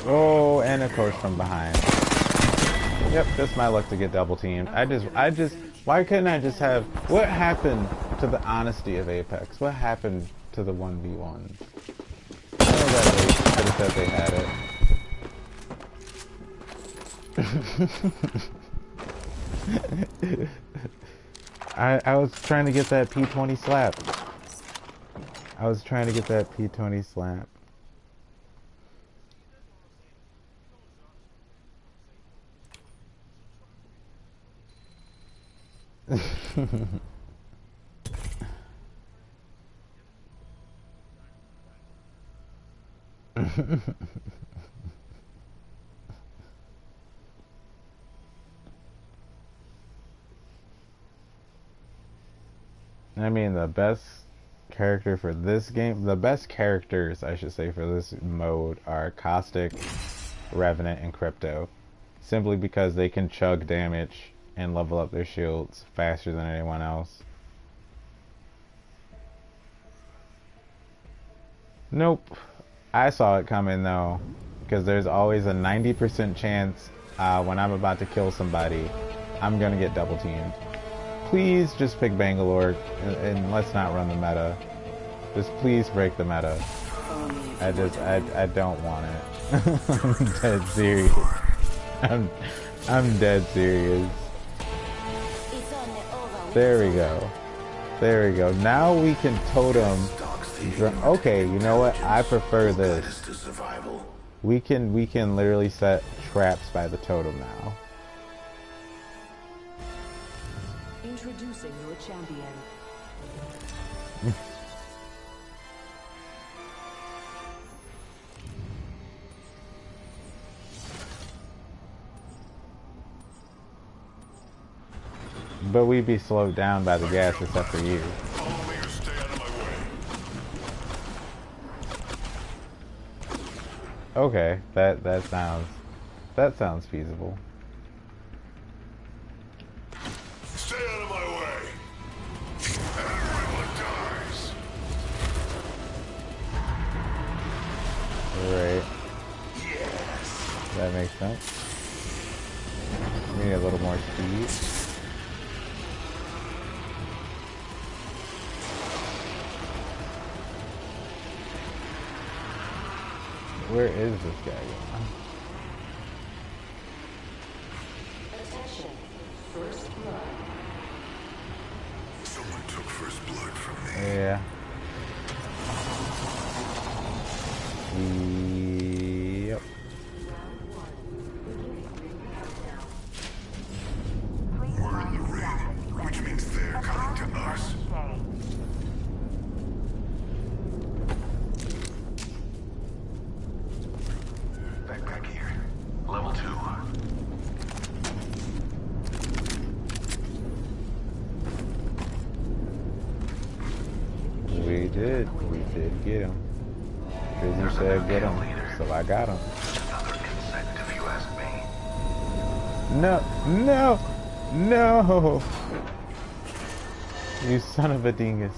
Oh, and of course from behind. Yep, that's my luck to get double teamed. I just, why couldn't I just have, what happened to the honesty of Apex? What happened to the 1v1? I know that they could have said they had it. I was trying to get that P20 slap. I was trying to get that P20 slap. I mean, the best character for this game, the best characters, I should say, for this mode are Caustic, Revenant, and Crypto. Simply because they can chug damage and level up their shields faster than anyone else. Nope. I saw it coming though, because there's always a 90% chance when I'm about to kill somebody, I'm gonna get double teamed. Please just pick Bangalore and let's not run the meta. Just please break the meta. I don't want it. I'm dead serious. I'm dead serious. There we go. There we go. Now we can totem. Okay, you know what? I prefer this. We can literally set traps by the totem now. Introducing your champion. But we'd be slowed down by the gas except for you. Follow me or stay out of my way. Okay, that sounds feasible. Stay out of my way. Everyone dies. Right. Yes. That makes sense. We need a little more speed. Where is this guy going? Attention. First blood. Someone took first blood from me. Yeah. Yep. We're in the ring, which means they're coming to us. Backpack here. Level 2. We did get him. Because you said get him, so I got him. Another insect, if you ask me. No, no, no! You son of a dingus.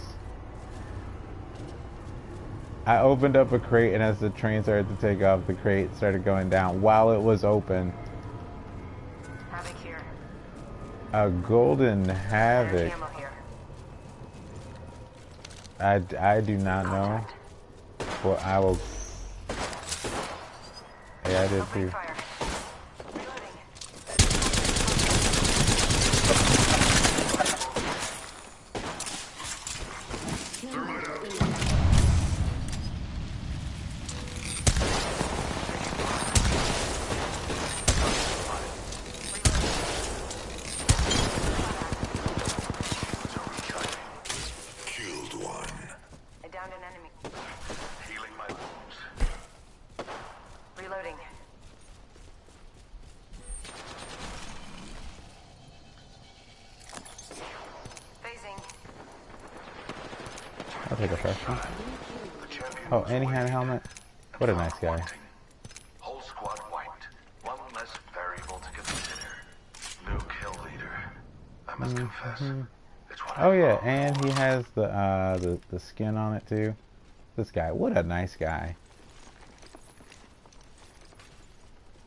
I opened up a crate, and as the train started to take off, the crate started going down while it was open. Havoc here. A golden havoc. Ammo here. I do not know. Well, I will. Yeah, I did Opening too. fire. Reloading. Thermite out. Killed one. I downed an enemy. Healing my wounds. Reloading. Phasing. I'll take a fresh one. The champion Oh, was and he had a waiting. helmet. What a nice guy. Wanting. Whole squad wiped. One less variable to consider. New kill leader. I must confess. It's what Oh I yeah, love. and he has the skin on it too. This guy, what a nice guy.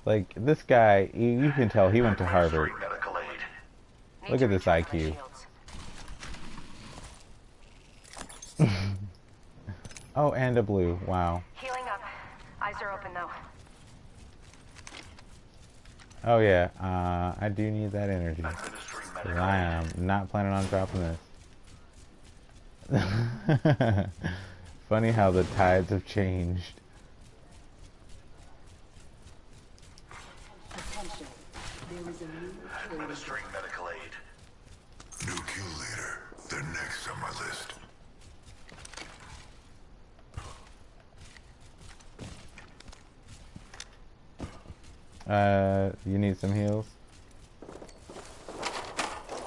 Like this guy, you can tell he went to Harvard. Administering medical aid. Need Look to at this recharge my IQ. shields. Oh, and a blue. Wow. Healing up. Eyes are open though. Oh yeah, I do need that energy. Administering 'Cause medical I aid. am not planning on dropping this. Funny how the tides have changed. Attention. There is a new kill. Administering medical aid. New kill leader. They're next on my list. You need some heals?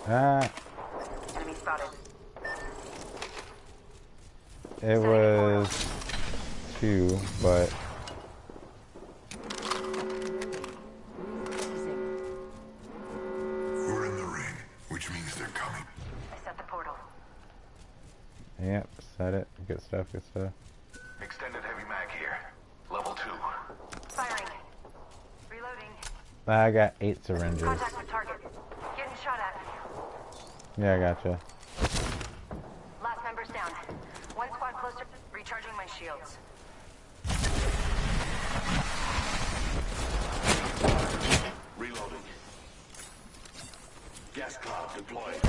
Enemy spotted. It was 2, but We're in the ring, which means they're coming. I set the portal. yep, set it. Good stuff, good stuff. Extended heavy mag here. Level 2. Firing. Reloading. I got 8 syringes. Contact with target. Getting shot at. Yeah, I gotcha. Last member's down. One squad closer. Recharging my shields. Reloading. Gas cloud deployed.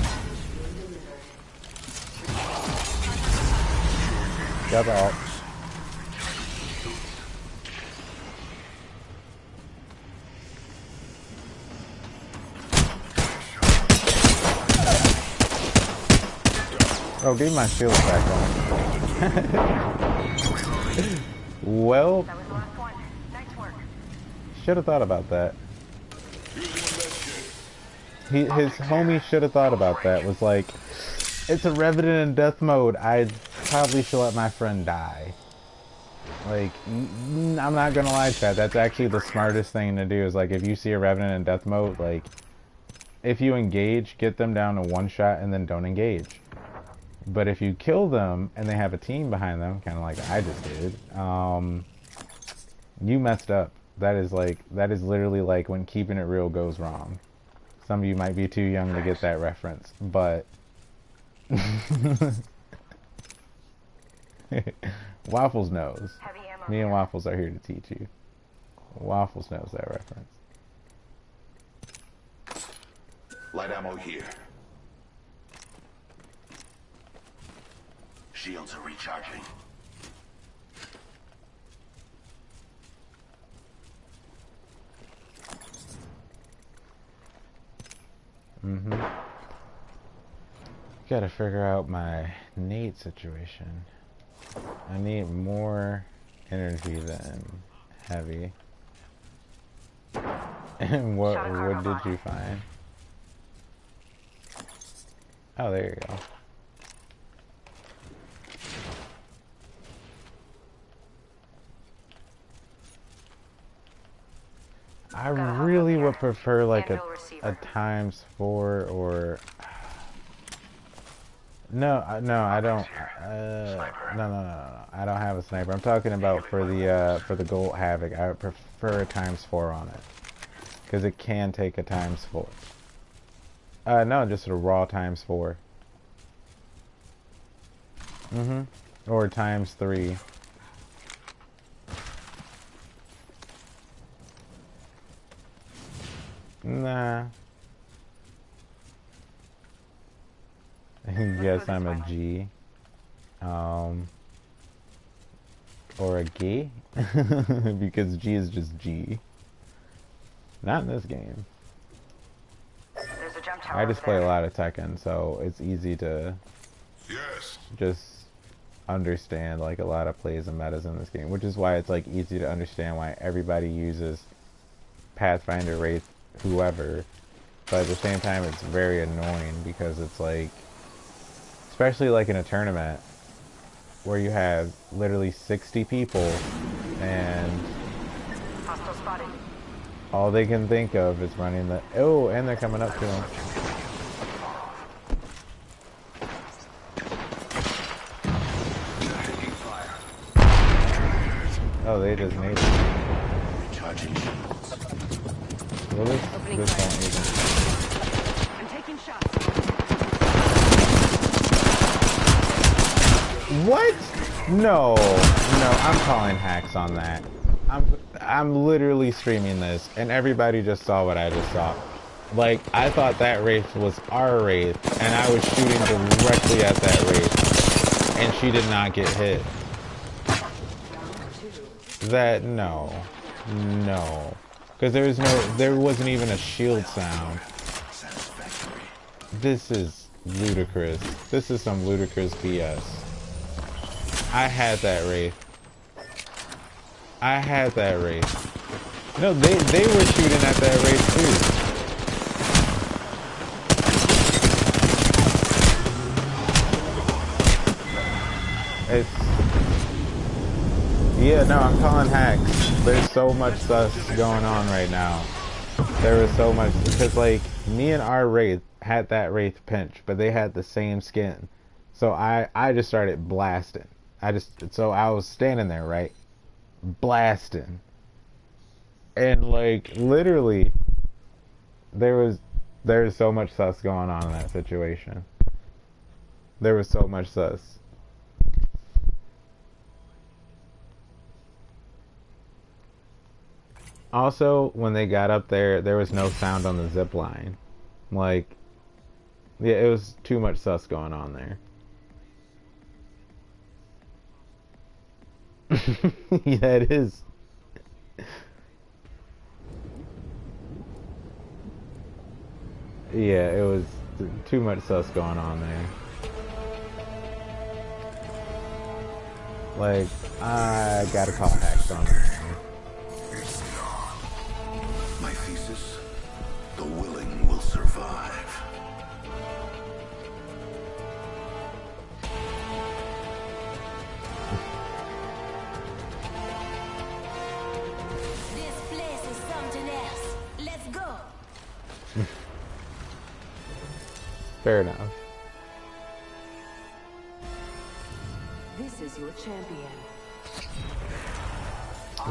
Got the ult. Oh, give my shields back on. Well, That was the last one. Nice work. should have thought about that. His homie should have thought about that. Was like, it's a Revenant in death mode. I probably should let my friend die. Like, I'm not gonna lie, Chad. That's actually the smartest thing to do. Is like, if you see a Revenant in death mode, like, if you engage, get them down to one shot and then don't engage. But if you kill them and they have a team behind them, kind of like I just did, you messed up. That is literally like when keeping it real goes wrong. Some of you might be too young to get that reference, but Waffles knows. Me and Waffles are here to teach you. Waffles knows that reference. Light ammo here. Shields are recharging. Gotta figure out my nade situation. I need more energy than heavy. And what did you find? Oh, there you go. I really would prefer like a ×4 or no, I don't. No. I don't have a sniper. I'm talking about for the Gold Havoc. I would prefer a ×4 on it because it can take a ×4. No, just a raw ×4. Or ×3. Nah. Yes, I'm a G. Or a G. Because G is just G. Not in this game. I just play a lot of Tekken, so it's easy to just understand like a lot of plays and metas in this game, which is why it's like easy to understand why everybody uses Pathfinder, Wraith, whoever. But at the same time, it's very annoying because it's like, especially like in a tournament where you have literally 60 people and all they can think of is running the... Oh, and they're coming up to him. Oh, they just made it. Well, this don't even... I'm taking shots. What? No, I'm calling hacks on that. I'm literally streaming this, and everybody just saw what I just saw. Like, I thought that Wraith was our Wraith, and I was shooting directly at that Wraith, and she did not get hit. That, no. Because there wasn't even a shield sound. This is ludicrous. This is some ludicrous BS. I had that Wraith. No, they were shooting at that Wraith too. Yeah, no, I'm calling hacks. There's so much sus going on right now. There was so much, because like, me and our Wraith had that Wraith pinch, but they had the same skin. So I just started blasting. So I was standing there, right? Blasting. And like, literally, there's so much sus going on in that situation. There was so much sus. Also, when they got up there, there was no sound on the zip line. Like, yeah, it was too much sus going on there. Yeah, it is. Yeah, it was too much sus going on there. Like, I gotta call hacks on this. My thesis, the willing will survive. Fair enough. This is your champion.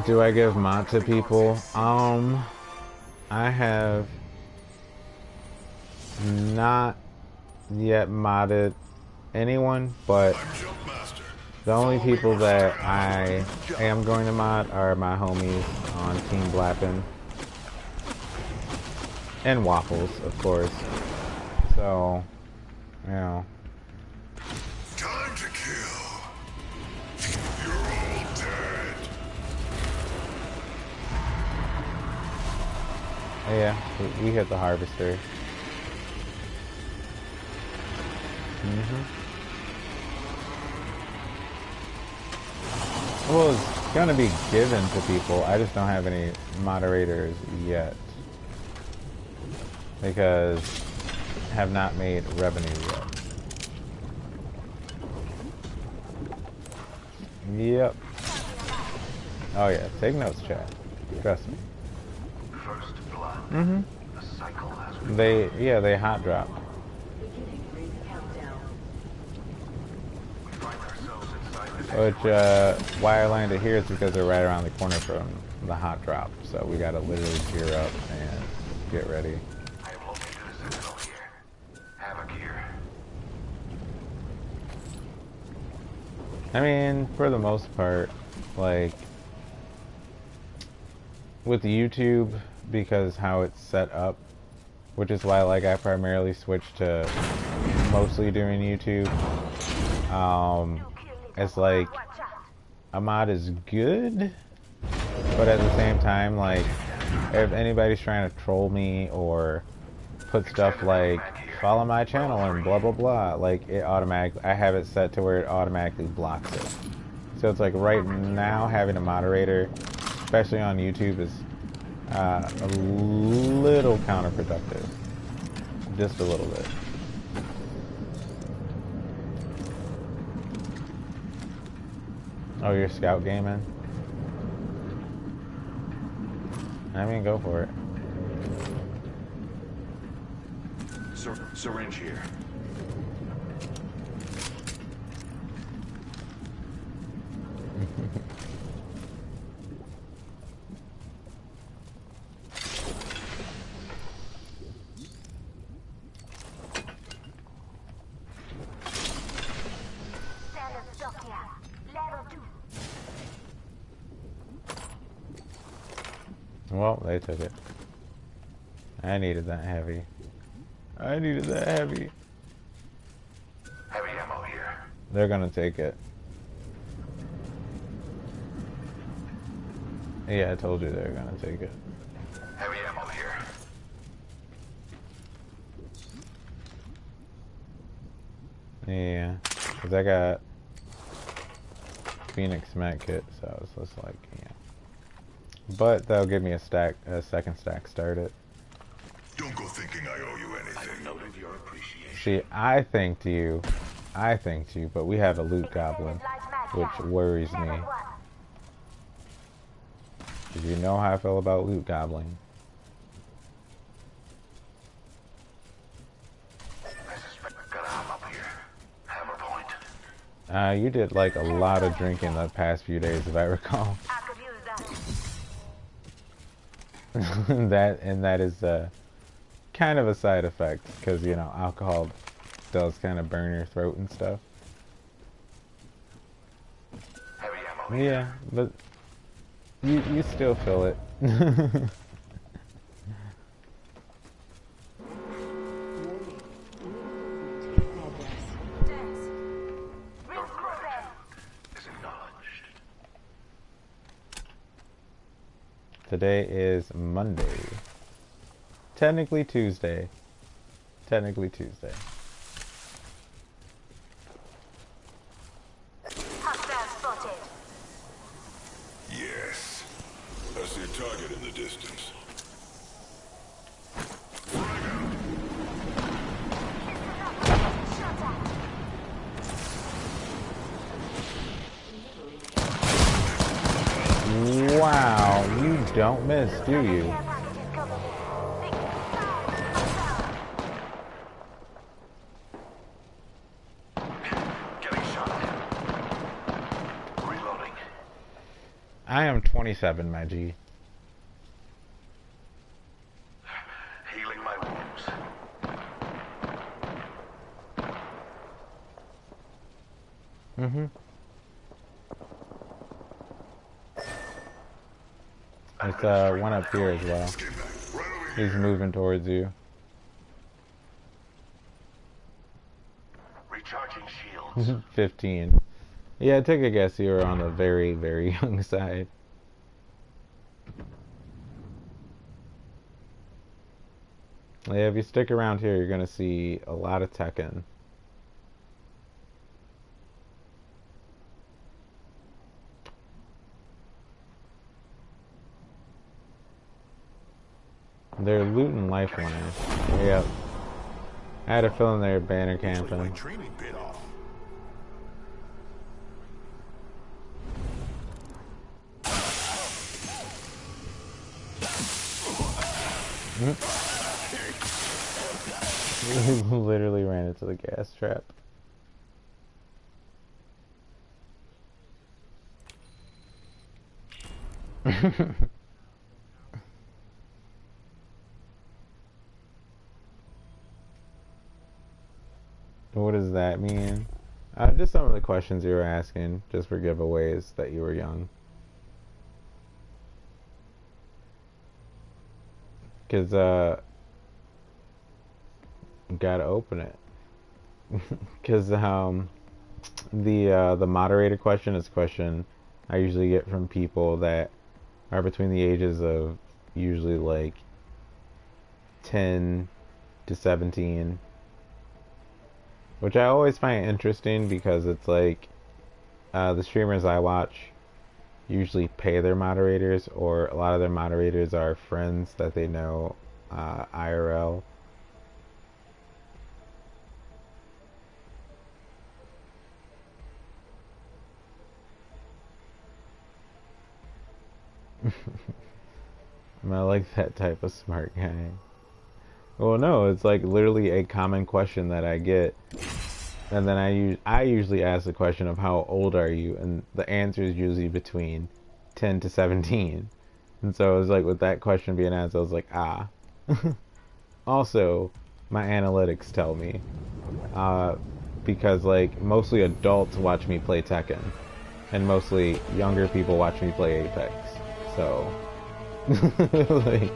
Do I give mod to people? I have not yet modded anyone, but the only people that I am going to mod are my homies on Team BLAPPIN. And Waffles, of course. So, you know. Time to kill. You're all dead. Yeah, we hit the harvester. Well, it's gonna be given to people. I just don't have any moderators yet. Because I have not made revenue yet. Yep. Oh yeah, take notes, chat. Trust me. First blood. The cycle has They hot drop. Beginning ring countdown. We find ourselves inside this Which, why I landed here is because they're right around the corner from the hot drop. So we gotta literally gear up and get ready. I have located a sentinel here. Havoc here. I mean, for the most part, like, with YouTube, because how it's set up, which is why, like, I primarily switched to mostly doing YouTube, it's like, a mod is good, but at the same time, like, if anybody's trying to troll me or put stuff like, follow my channel and blah blah blah, like, it automatically, I have it set to where it automatically blocks it. So it's like, right now, having a moderator, especially on YouTube, is a little counterproductive. Just a little bit. Oh, you're scout gaming? I mean, go for it. Syringe here. Well, they took it. I needed that heavy. I needed that heavy. Heavy ammo here. They're gonna take it. Yeah, I told you they were gonna take it. Heavy ammo here. Yeah, cause I got Phoenix med kit, so it's just like, yeah. But that'll give me a second stack started. Don't go thinking I owe you anything. Noted your appreciation. See, I thanked you, but we have a loot goblin, which worries me. Cause you know how I feel about loot goblin. I suspect we've got to hop up here. Hammer point. You did like a lot of drinking the past few days, if I recall. I could use that. that is kind of a side effect, because you know alcohol does kind of burn your throat and stuff. Heavy ammo. Yeah, but you still feel it. Is acknowledged. Today is Monday. Technically Tuesday. Technically Tuesday. Hostile spotted. Yes. I see a target in the distance. Wow, you don't miss, do you? I am 27, my G. Healing my wounds. Mm-hmm. It's one up here as well. He's moving towards you. Recharging shields. 15. Yeah, take a guess. You were on the very, very young side. Yeah, if you stick around here, you're gonna see a lot of Tekken. They're looting lifelines. Yep. I had a feeling they were banner camping. He literally ran into the gas trap. What does that mean? Just some of the questions you were asking, just for giveaways that you were young. Cause gotta open it. Cause the moderator question is a question I usually get from people that are between the ages of usually like 10 to 17. Which I always find interesting because it's like the streamers I watch usually pay their moderators, or a lot of their moderators are friends that they know IRL. I like that type of smart guy. Well, no, it's like literally a common question that I get, and then I usually ask the question of how old are you, and the answer is usually between 10 to 17. And so it was like with that question being asked, I was like, ah. Also, my analytics tell me, because like mostly adults watch me play Tekken, and mostly younger people watch me play Apex. So, like.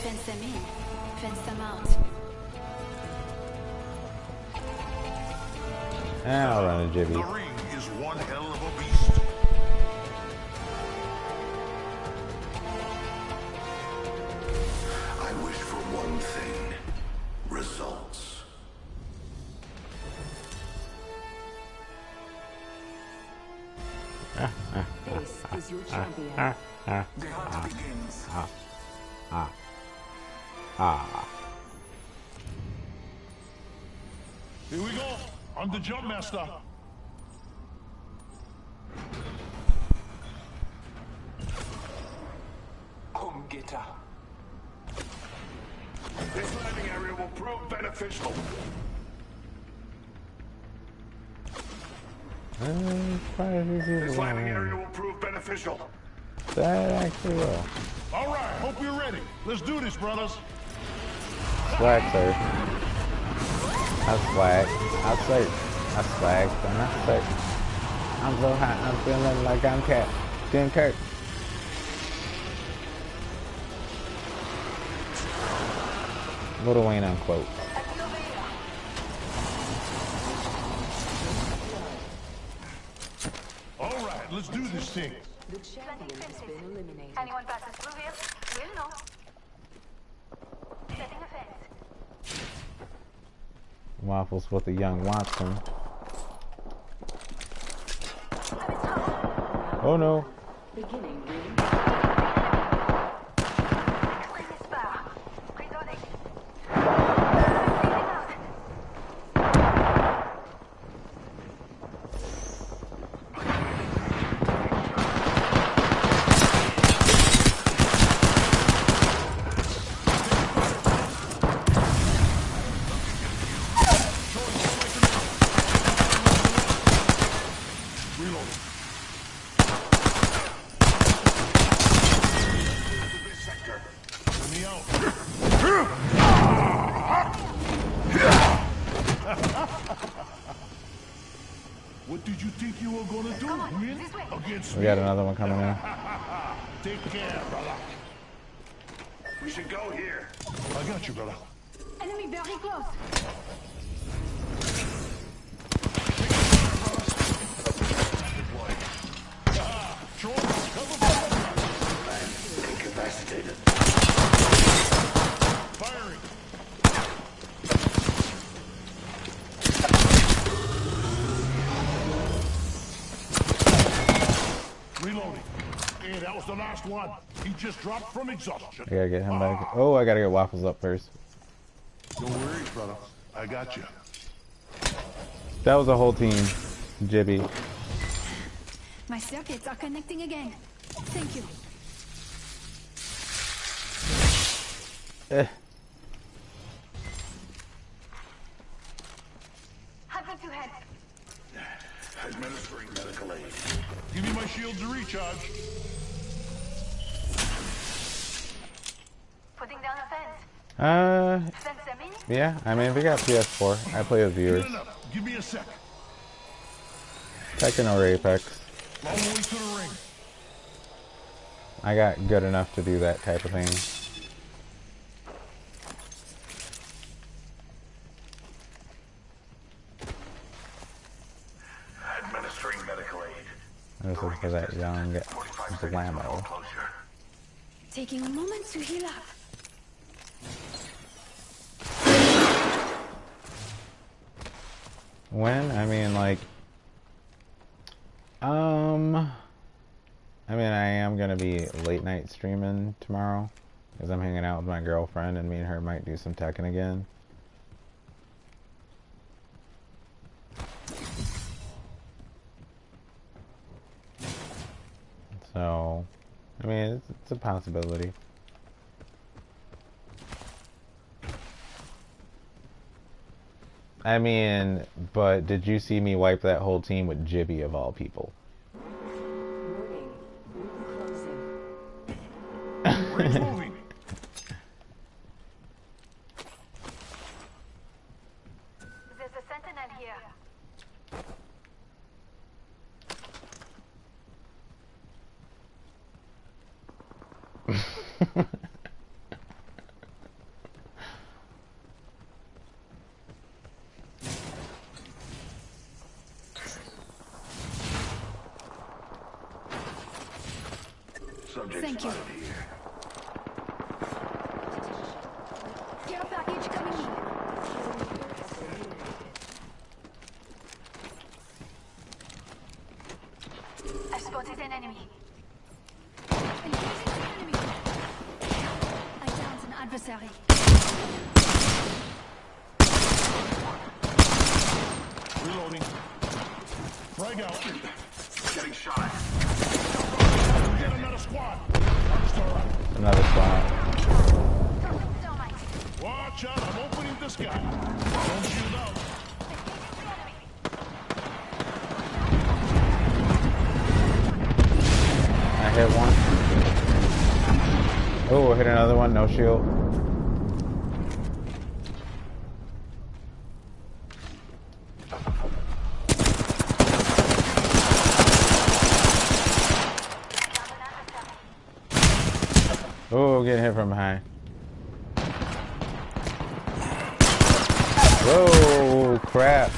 Fence them in, fence them out. I'll run a jibby. The ring is one hell of a beast. I wish for one thing. Results. This is your champion. The hunt begins. Here we go. I'm the jump master. Come get her. This landing area will prove beneficial. This landing area will prove beneficial. That actually will. All right, hope you're ready. Let's do this, brothers. Swag, sir. I swag. I swag. And I say, I'm so hot. I'm feeling like I'm Captain Kirk. Little Wayne unquote. All right, let's do this thing. The champion has been eliminated. Anyone passes through here, will know. Setting a fence. Waffles with the young Watson. Oh no. Beginning ring. Clean this bar. Reloading. Against We me. got another one coming in. Take care, brother. We should go here. I got you, brother. Enemy very close. Incapacitated. Firing. Reloading. Hey, that was the last one. He just dropped from exhaustion. I gotta get him back. Oh, I gotta get Waffles up first. Don't worry, brother. I got you. That was a whole team, Jibby. My circuits are connecting again. Thank you. Eh. Hunting to head. Administering medical aid. Give me my shields to recharge. Putting down a fence. Fence them in. Yeah, I mean, we got PS4. I play with viewers. Good enough. Give me a sec. Tekken or Apex. Long way to the ring. I got good enough to do that type of thing. Administering medical aid. I was looking for that young 45 seconds for Blammo. full closure. Taking a moment to heal up. When? I mean, like, I mean, I am gonna be late night streaming tomorrow because I'm hanging out with my girlfriend, and me and her might do some Tekken again. So, I mean, it's a possibility. I mean, but did you see me wipe that whole team with Jibby of all people? Warning. Closing. Ring's moving. There's a sentinel here. Subject Thank you. spotted here. Care package coming in. I've spotted an enemy. Engaging the enemy. I downed an adversary. Reloading. Frag out. Getting shot. Get another squad. I'm still up. Another spot. Watch out. I'm opening the sky. Don't shield out. I hit one. Oh, hit another one. No shield. Oh, getting hit from behind. Whoa, crap.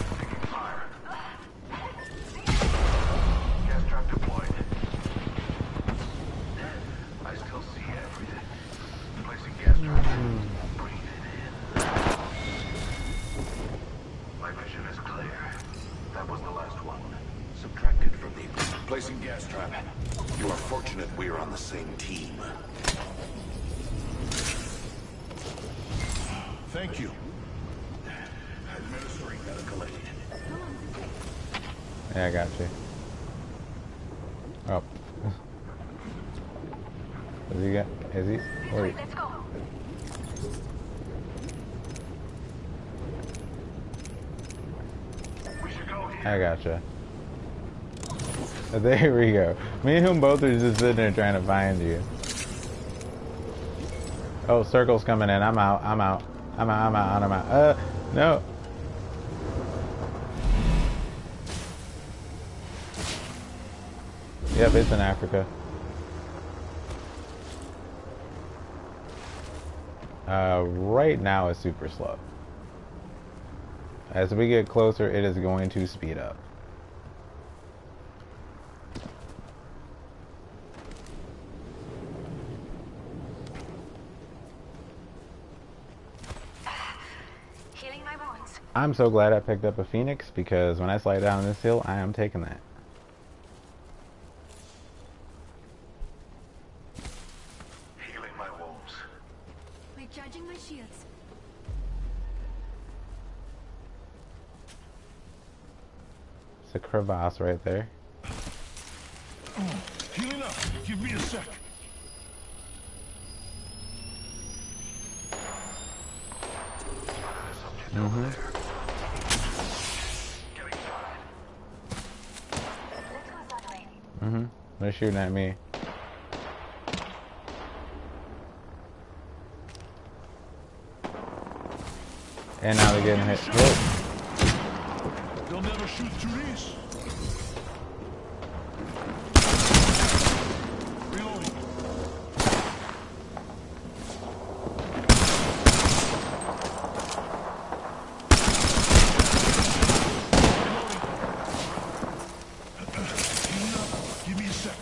Gas trap deployed. I still see everything. Placing gas trap. Breathe it in. My vision is clear. That was the last one. Subtracted from the... Placing gas trap. You are fortunate we are on the same team. Thank you. Administering medical aid. Yeah, I got you. Oh. Is he got? Is he? Wait. Let's go. We should go here. I gotcha. There we go. Me and him both are just sitting there trying to find you. Oh, circle's coming in. I'm out. I'm out. I'm out. I'm out. I'm out. No. Yep, it's in Africa. Right now it's super slow. As we get closer, it is going to speed up. Healing my wounds. I'm so glad I picked up a Phoenix, because when I slide down this hill, I am taking that. Healing my wounds. Recharging my shields. It's a crevasse right there. Healing up. Give me a sec. They're shooting at me. And now they're getting hit. Whoa. They'll never shoot through these. Reloading. Healing up. Give me a sec.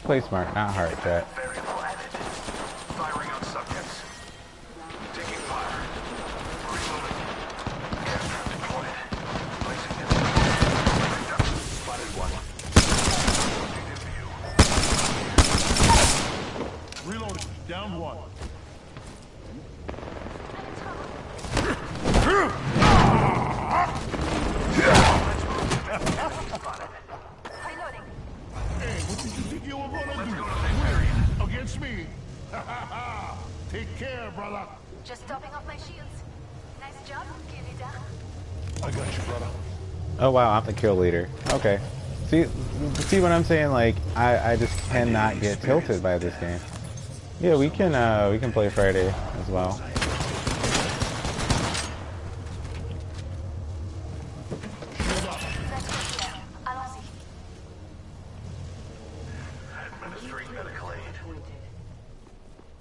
Play smart, not hard, chat. Variable added. Firing on subjects. Taking fire. Reloading. Gas trap deployed. Placing it. Spotted one. Looking in view. Reloading. Down one. Reloading. Hey, what did you think you were gonna do? Against me? Take care, brother. Just topping off my shields. Nice job, kill leader. I got you, brother. Oh wow, I'm the kill leader. Okay. See what I'm saying? Like, I just cannot get tilted by this game. Yeah, we can play Friday as well. Shield up. Let's go here. Allons-y. Administering medical aid.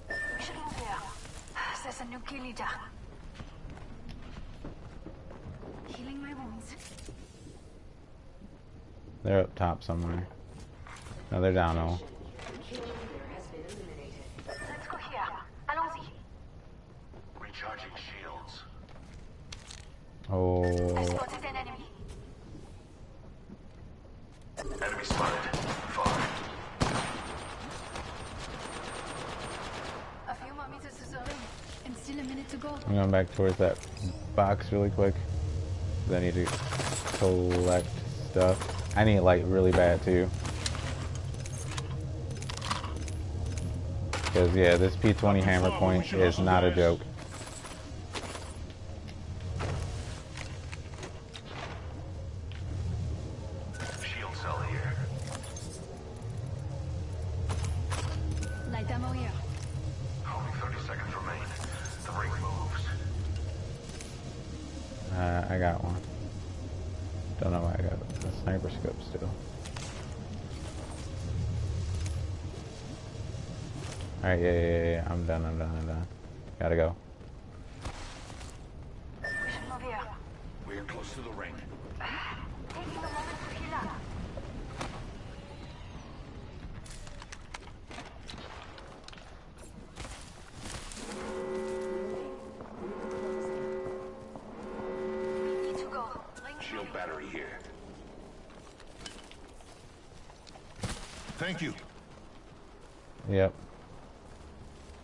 We should move here. There's a new kill leader. Healing my wounds. They're up top somewhere. No, they're down all. Let's go here. Allons-y. Recharging shields. I Oh, spotted an enemy. Enemy spotted. Far. A few more meters to the ring, and still a minute to go. I'm going back towards that box really quick. 'Cause I need to collect stuff. I need light really bad too. Because yeah, this P20 hammer point is not a joke. Shield cell here. Light ammo here. Only 30 seconds remain. The ring moves. I got one. Don't know why I got the sniper scope still. Alright, yeah. I'm done. Gotta go. We should move here. We're close to the ring. Taking a moment to heal up. We need to go. Ring Shield battery here. Thank you. Yep.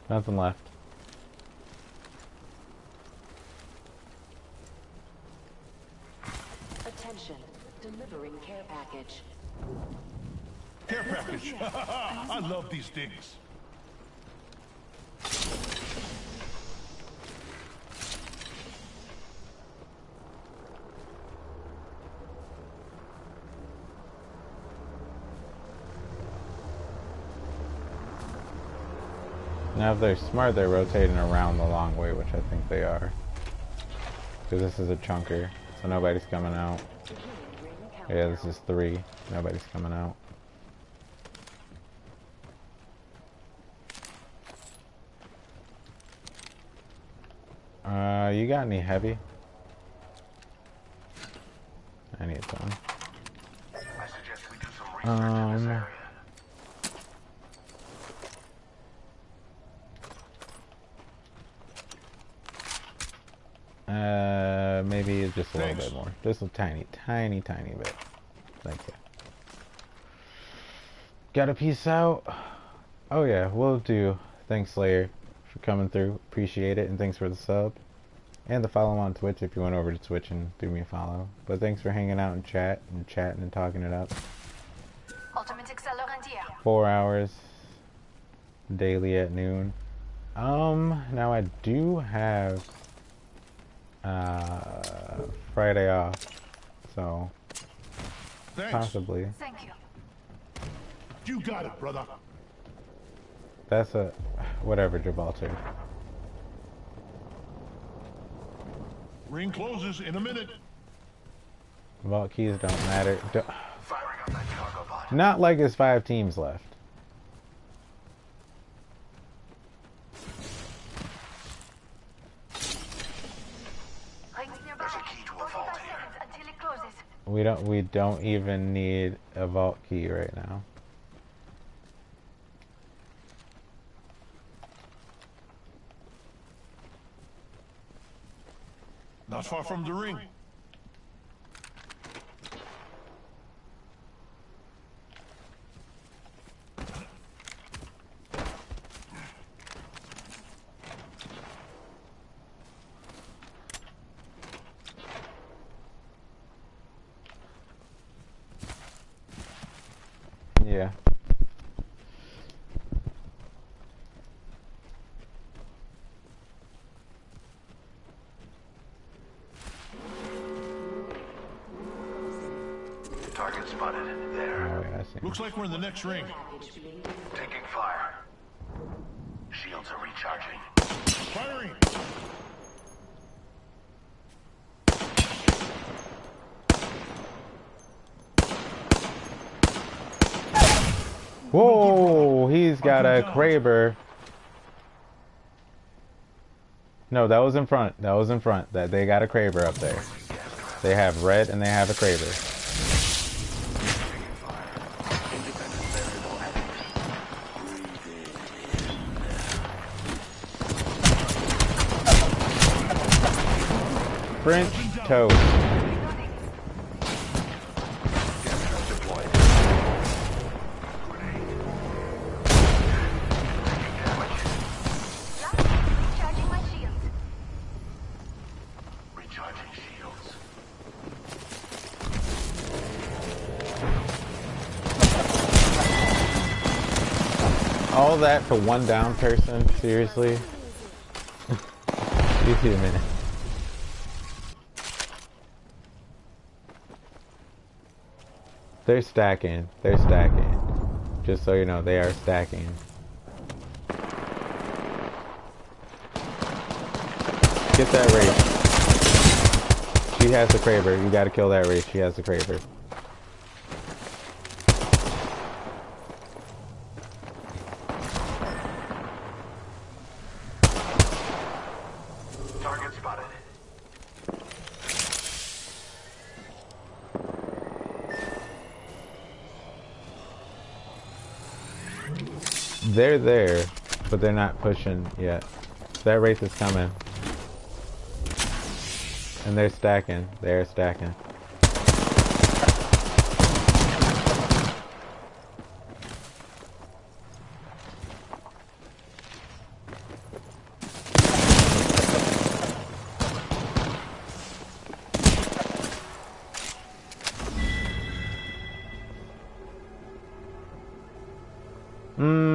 Nothing left. Attention. Delivering care package. Care package. I love these things. Now if they're smart, they're rotating around the long way, which I think they are. Because this is a chunker, so nobody's coming out. Yeah, this is 3. Nobody's coming out. You got any heavy? I need some. I suggest we do some research in this area. Maybe just a little bit more. Just a tiny bit. Thank you. Got a piece out? Oh yeah, will do. Thanks, Slayer, for coming through. Appreciate it, and thanks for the sub. And the follow on Twitch if you went over to Twitch and threw me a follow. But thanks for hanging out and chatting and talking it up. Ultimate accelerant here. 4 hours daily at noon. Now I do have Friday off, so Thanks. possibly. Thank you. You got it, brother. That's a whatever, Gibraltar. Ring closes in a minute. Vault keys don't matter. Firing up that cargo pod. Not like it's 5 teams left. Rings nearby. There's a key to a vault 45 here. seconds until it closes. We don't even need a vault key right now. Not far from the ring. Yeah. Target spotted. There. Oh, yeah, I see. Looks like we're in the next ring. Taking fire. Shields are recharging. Firing. Whoa, he's got a Kraber. No, that was in front. That was in front. That they got a Kraber up there. They have red and they have a Kraber. French toast. Recharging my shields. Recharging shields. All that for one down person? Seriously? Give me a minute. They're stacking. They're stacking. Just so you know, they are stacking. Get that Wraith. She has the Kraber. You gotta kill that Wraith. She has the Kraber. Target spotted. They're there, but they're not pushing yet. That Wraith is coming. And they're stacking. They're stacking.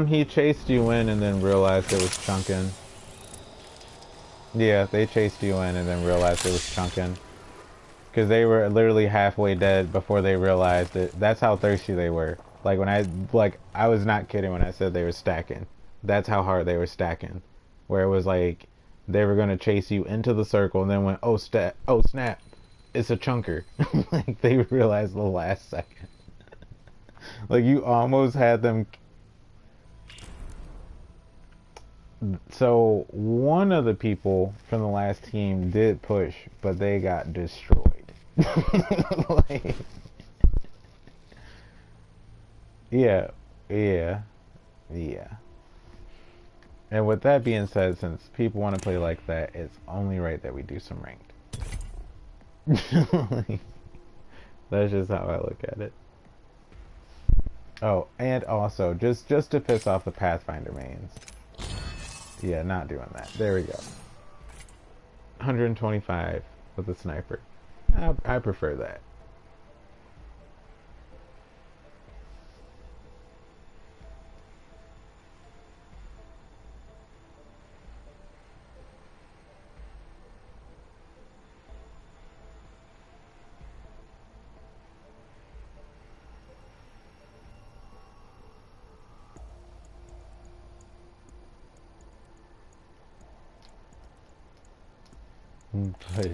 He chased you in and then realized it was chunking. Yeah, they chased you in and then realized it was chunking. Because they were literally halfway dead before they realized it. That's how thirsty they were. Like when I was not kidding when I said they were stacking. That's how hard they were stacking. Where it was like, they were gonna chase you into the circle, and then went, oh snap, it's a chunker. Like they realized the last second. Like you almost had them. So one of the people from the last team did push, but they got destroyed. Like, yeah, yeah, yeah. And with that being said, since people want to play like that, it's only right that we do some ranked. Like, that's just how I look at it. Oh, and also, just to piss off the Pathfinder mains. Yeah, not doing that. There we go. 125 with a sniper. I prefer that. But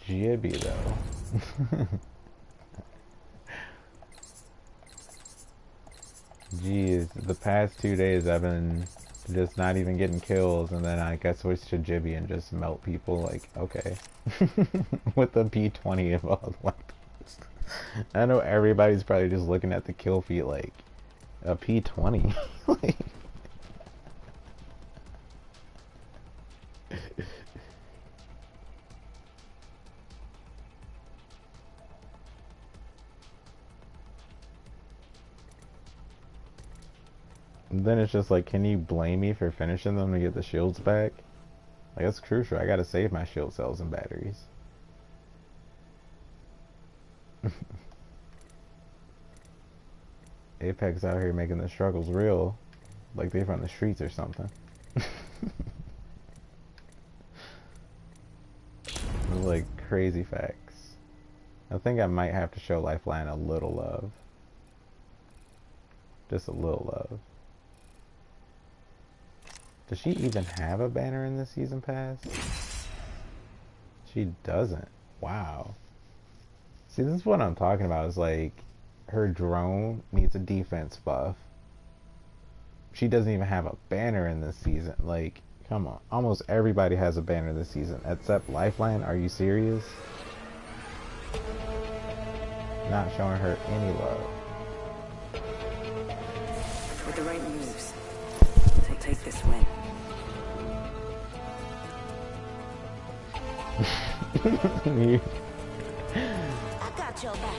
Jibby though. Jeez, the past 2 days I've been just not even getting kills, and then I got switched to Jibby and just melt people. Like, okay. With the P20 of all the weapons. I know everybody's probably just looking at the kill feed like, a P20? Like, then it's just like, can you blame me for finishing them to get the shields back? Like, that's crucial. I gotta save my shield cells and batteries. Apex out here making the struggles real. Like they from the streets or something. Like crazy facts. I think I might have to show Lifeline a little love. Just a little love. Does she even have a banner in the season pass? She doesn't. Wow. See, this is what I'm talking about. Is like her drone needs a defense buff. She doesn't even have a banner in this season. Like, come on. Almost everybody has a banner this season except Lifeline. Are you serious? Not showing her any love. With the right moves, take this win. I got your back.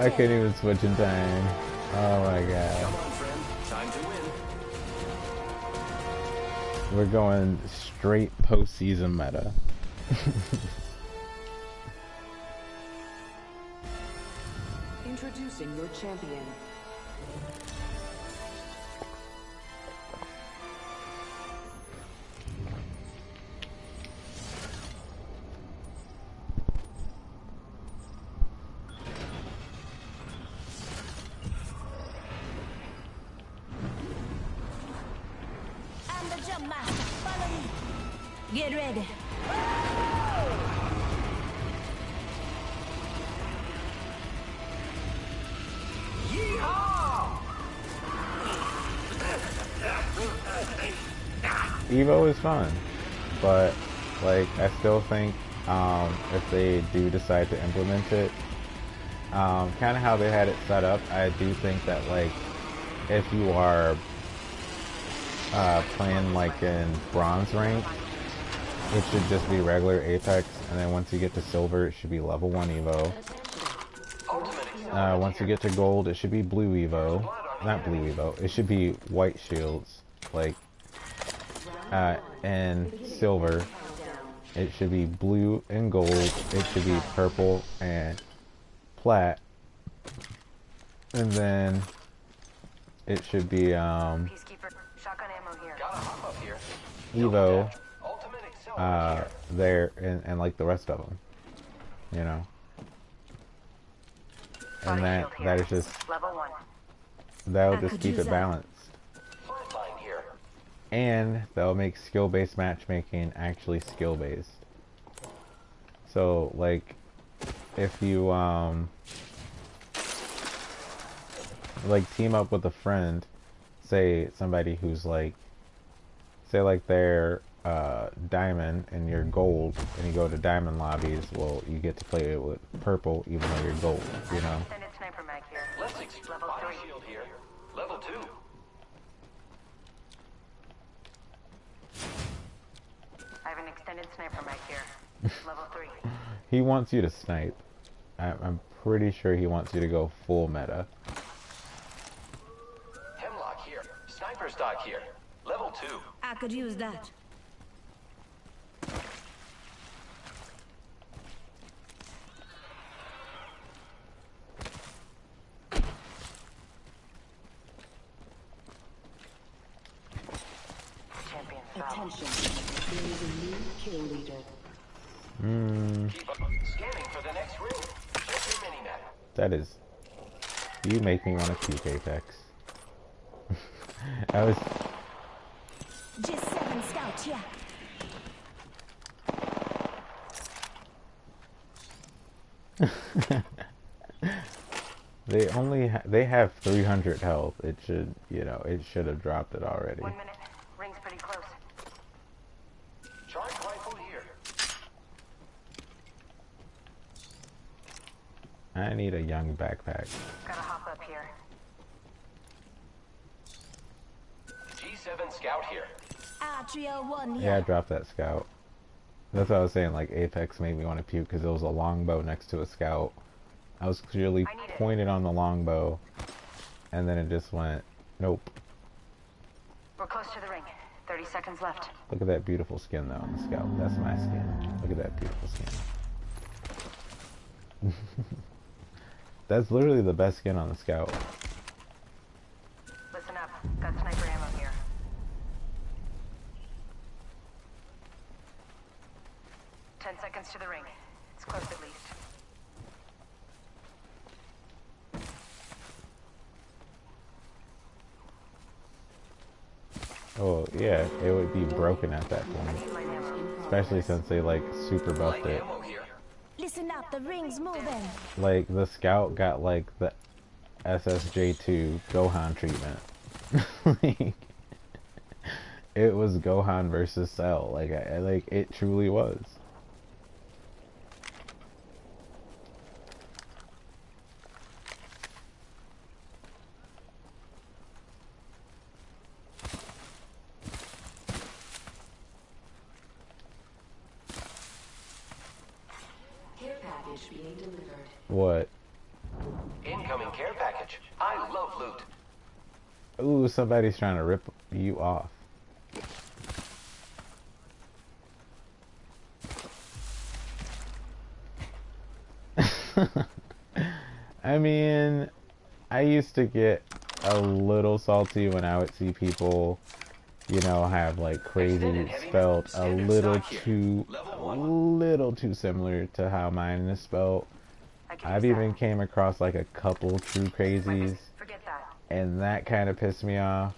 I couldn't even switch in time. Oh my god. Come on, friend. Time to win. We're going straight postseason meta. Introducing your champion. I'm the jump master. Follow me. Get ready. Evo is fun, but like I still think if they do decide to implement it, kind of how they had it set up, I do think that like if you are playing like in bronze rank, it should just be regular Apex, and then once you get to silver, it should be level 1 Evo. Once you get to gold, it should be blue Evo. Not blue Evo, it should be white shields. Like, and silver, it should be blue and gold. It should be purple and plat. And then it should be Peacekeeper, shotgun ammo here. Gotta hop up here. Evo Ultimate accelerator. there, and like the rest of them, you know. And that is just, Level 1. that'll I just could keep use it that. balanced. Flatline here. and they'll make skill-based matchmaking actually skill-based. So like if you like team up with a friend, say somebody who's like, say like they're diamond and you're gold, and you go to diamond lobbies, well, you get to play it with purple even though you're gold, you know? Extended sniper mag here. Let's Level body 3. shield here. Level 2. I have an extended sniper mag here. Level 3. He wants you to snipe. I'm pretty sure he wants you to go full meta. Hemlock here. Sniper stock here. Level 2. I could use that. Champion fell. Attention. There is a new kill leader. Keep up. Scanning for the next ring. Check your mini-map. That is... You make me want to puke, Apex. I was... G7 scout here. They have 300 health. It should, you know, it should have dropped it already. 1 minute. Ring's pretty close. Charge rifle here. I need a young backpack. Gotta hop up here. G7 scout here. Atrio 1 Yeah, I here. dropped that scout. That's what I was saying, like, Apex made me want to puke because there was a longbow next to a scout. I was clearly I need it. pointed on the longbow, and then it just went, nope. We're close to the ring. 30 seconds left. Look at that beautiful skin, though, on the scout. That's my skin. Look at that beautiful skin. That's literally the best skin on the scout. Listen up. Got sniper ammo here. Seconds to the ring. It's close at least. Oh, yeah, it would be broken at that point. Need my ammo. Especially since they, like, super buffed Light it. ammo here. Listen up, the ring's moving. Like, the scout got, like, the SSJ2 Gohan treatment. Like, it was Gohan versus Cell. Like, like, it truly was. Care package being delivered. What? Incoming care package. I love loot. Ooh, somebody's trying to rip you off. I mean, I used to get a little salty when I would see people, you know, have like crazy spelled a little too similar to how mine is spelled. I can I've use even that. came across like a couple true crazies, Forget that. and that kind of pissed me off.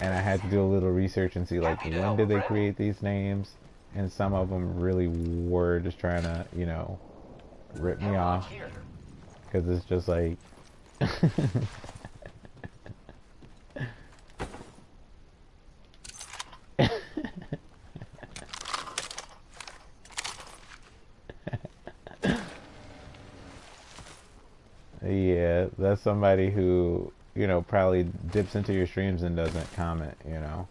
And I had to do a little research and see like when did they create these names, and some of them really were just trying to, you know, rip me off, Here. because it's just like yeah, that's somebody who, you know, probably dips into your streams and doesn't comment, you know.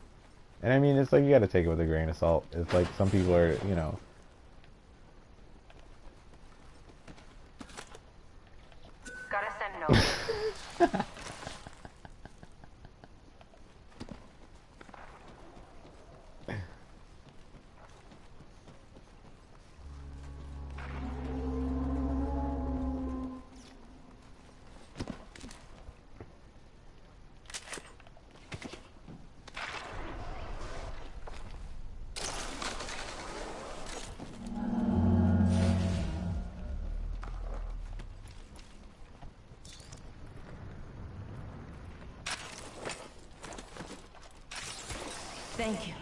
And I mean, it's like you gotta take it with a grain of salt. It's like some people are, you know. Gotta send note. Thank you.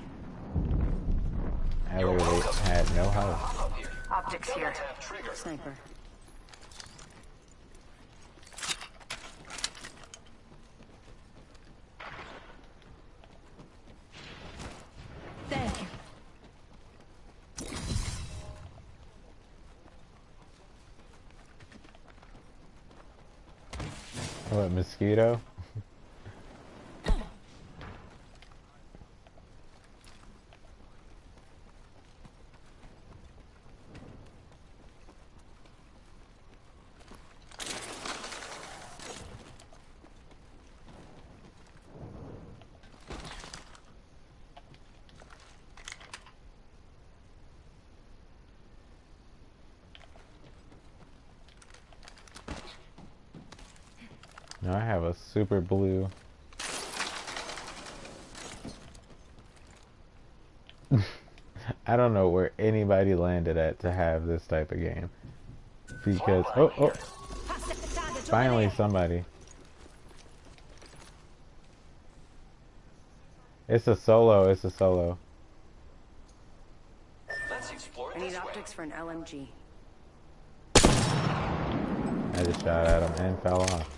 I literally had no health. Optics here. Sniper. Thank you. What, mosquito? No, I have a super blue. I don't know where anybody landed at to have this type of game. Because, oh, finally somebody. It's a solo, it's a solo. I need optics for an LMG. I just shot at him and fell off.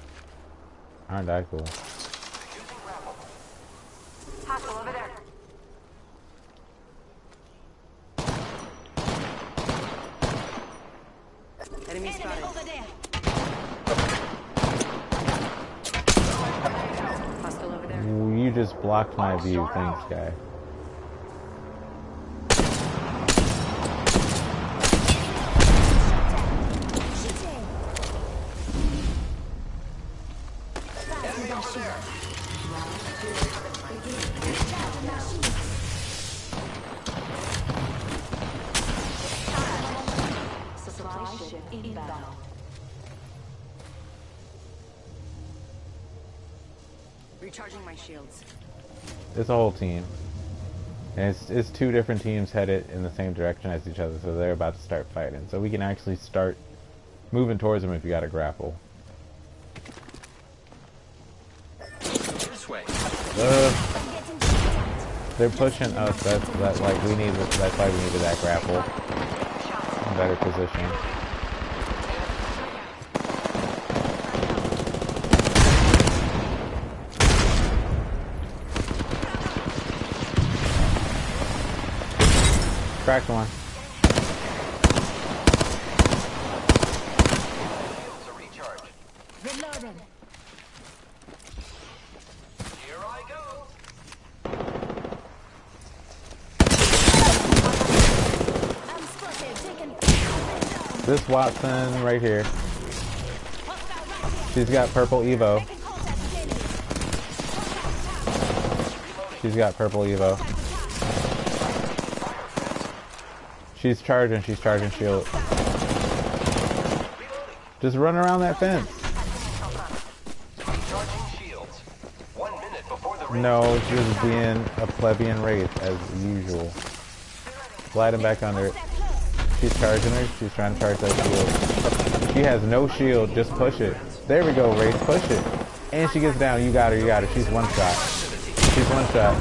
Aren't that cool? Hostile over there. Enemy spotted. Over there. Hostile over there. You just blocked my view, thanks, guy. Supply ship inbound. Recharging my shields. It's a whole team. And it's two different teams headed in the same direction as each other, so they're about to start fighting. So we can actually start moving towards them if you got a grapple. This way. They're pushing us. That's like we need. That's why we needed that grapple. Better position. Cracked one. Reloading. Here I go. I'm spotted. Taken. This Watson right here. She's got purple Evo. She's got purple Evo. She's charging shield. Just run around that fence. No, just being a plebeian wraith as usual. Gliding back under it. She's charging her. She's trying to charge that shield. She has no shield. Just push it. There we go, Wraith. Push it. And she gets down. You got her. You got her. She's one shot. She's one shot.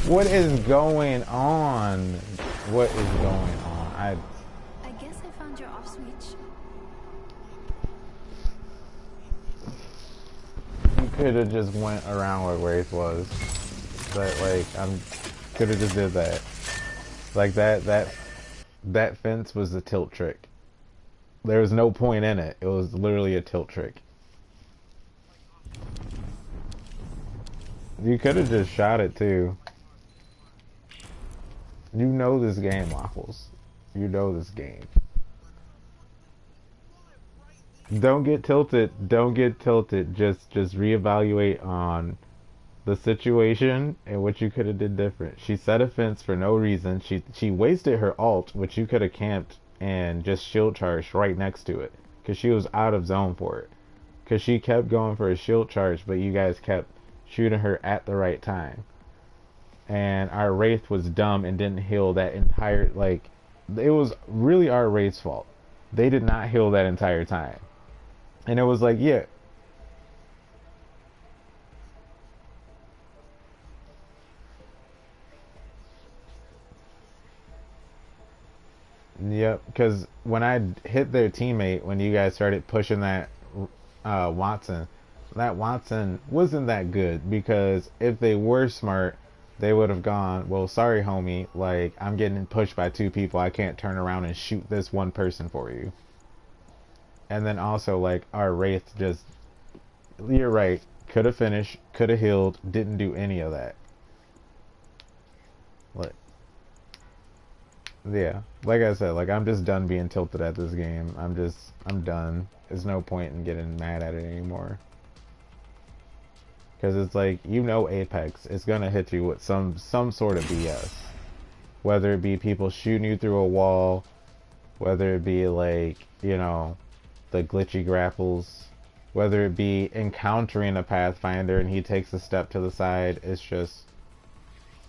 What is going on? What is going on? I guess I found your off switch. You could have just went around where Wraith was. But like, could have just did that. Like that fence was a tilt trick. There was no point in it. It was literally a tilt trick. You could have just shot it too. You know this game, Waffles. You know this game. Don't get tilted. Don't get tilted. Just reevaluate on the situation and what you could have did different. She set a fence for no reason. She wasted her ult, which you could have camped and just shield charged right next to it, because she was out of zone for it. Because she kept going for a shield charge, but you guys kept shooting her at the right time. And our Wraith was dumb and didn't heal that entire, like, it was really our Wraith's fault. They did not heal that entire time. And it was like, yeah. because when I hit their teammate, when you guys started pushing that Watson, that Watson wasn't that good, because if they were smart, they would have gone, well, sorry, homie, like, I'm getting pushed by two people. I can't turn around and shoot this one person for you. And then also, like, our Wraith just, you're right, could have finished, could have healed, didn't do any of that. Like, yeah, like I said, like, I'm just done being tilted at this game. I'm done. There's no point in getting mad at it anymore. Because it's like, you know, Apex is gonna hit you with some sort of BS. Whether it be people shooting you through a wall, whether it be, like, you know, the glitchy grapples, whether it be encountering a Pathfinder and he takes a step to the side. It's just,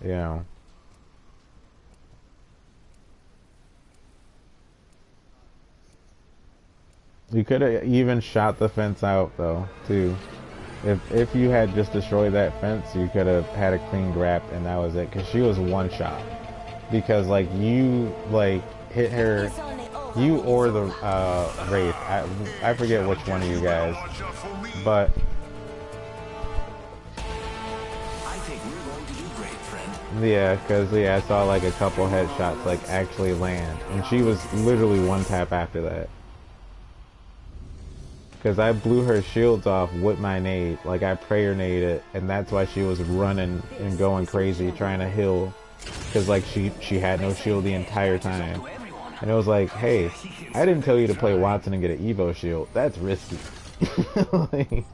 you know. You could have even shot the fence out, though, too. If you had just destroyed that fence, you could have had a clean grab, and that was it. Because she was one shot. Because, like, you, like, hit her, you or the Wraith. I forget which one of you guys. But I think we're going to do great, friend. yeah, because yeah, I saw like a couple headshots like actually land, and she was literally one tap after that. Because I blew her shields off with my nade, like I prayer naded, and that's why she was running and going crazy trying to heal. Because like she had no shield the entire time, and it was like, hey, I didn't tell you to play Watson and get an Evo shield. That's risky. like,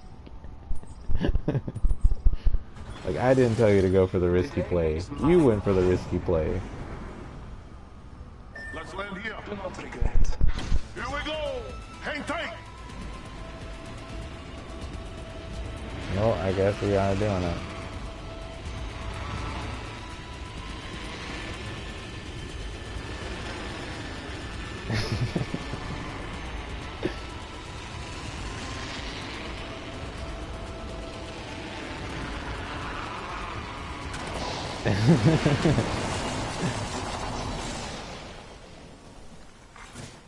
like I didn't tell you to go for the risky play. You went for the risky play. Let's land here. Do not regret. Here we go. Hang tight. Well, I guess we are doing it.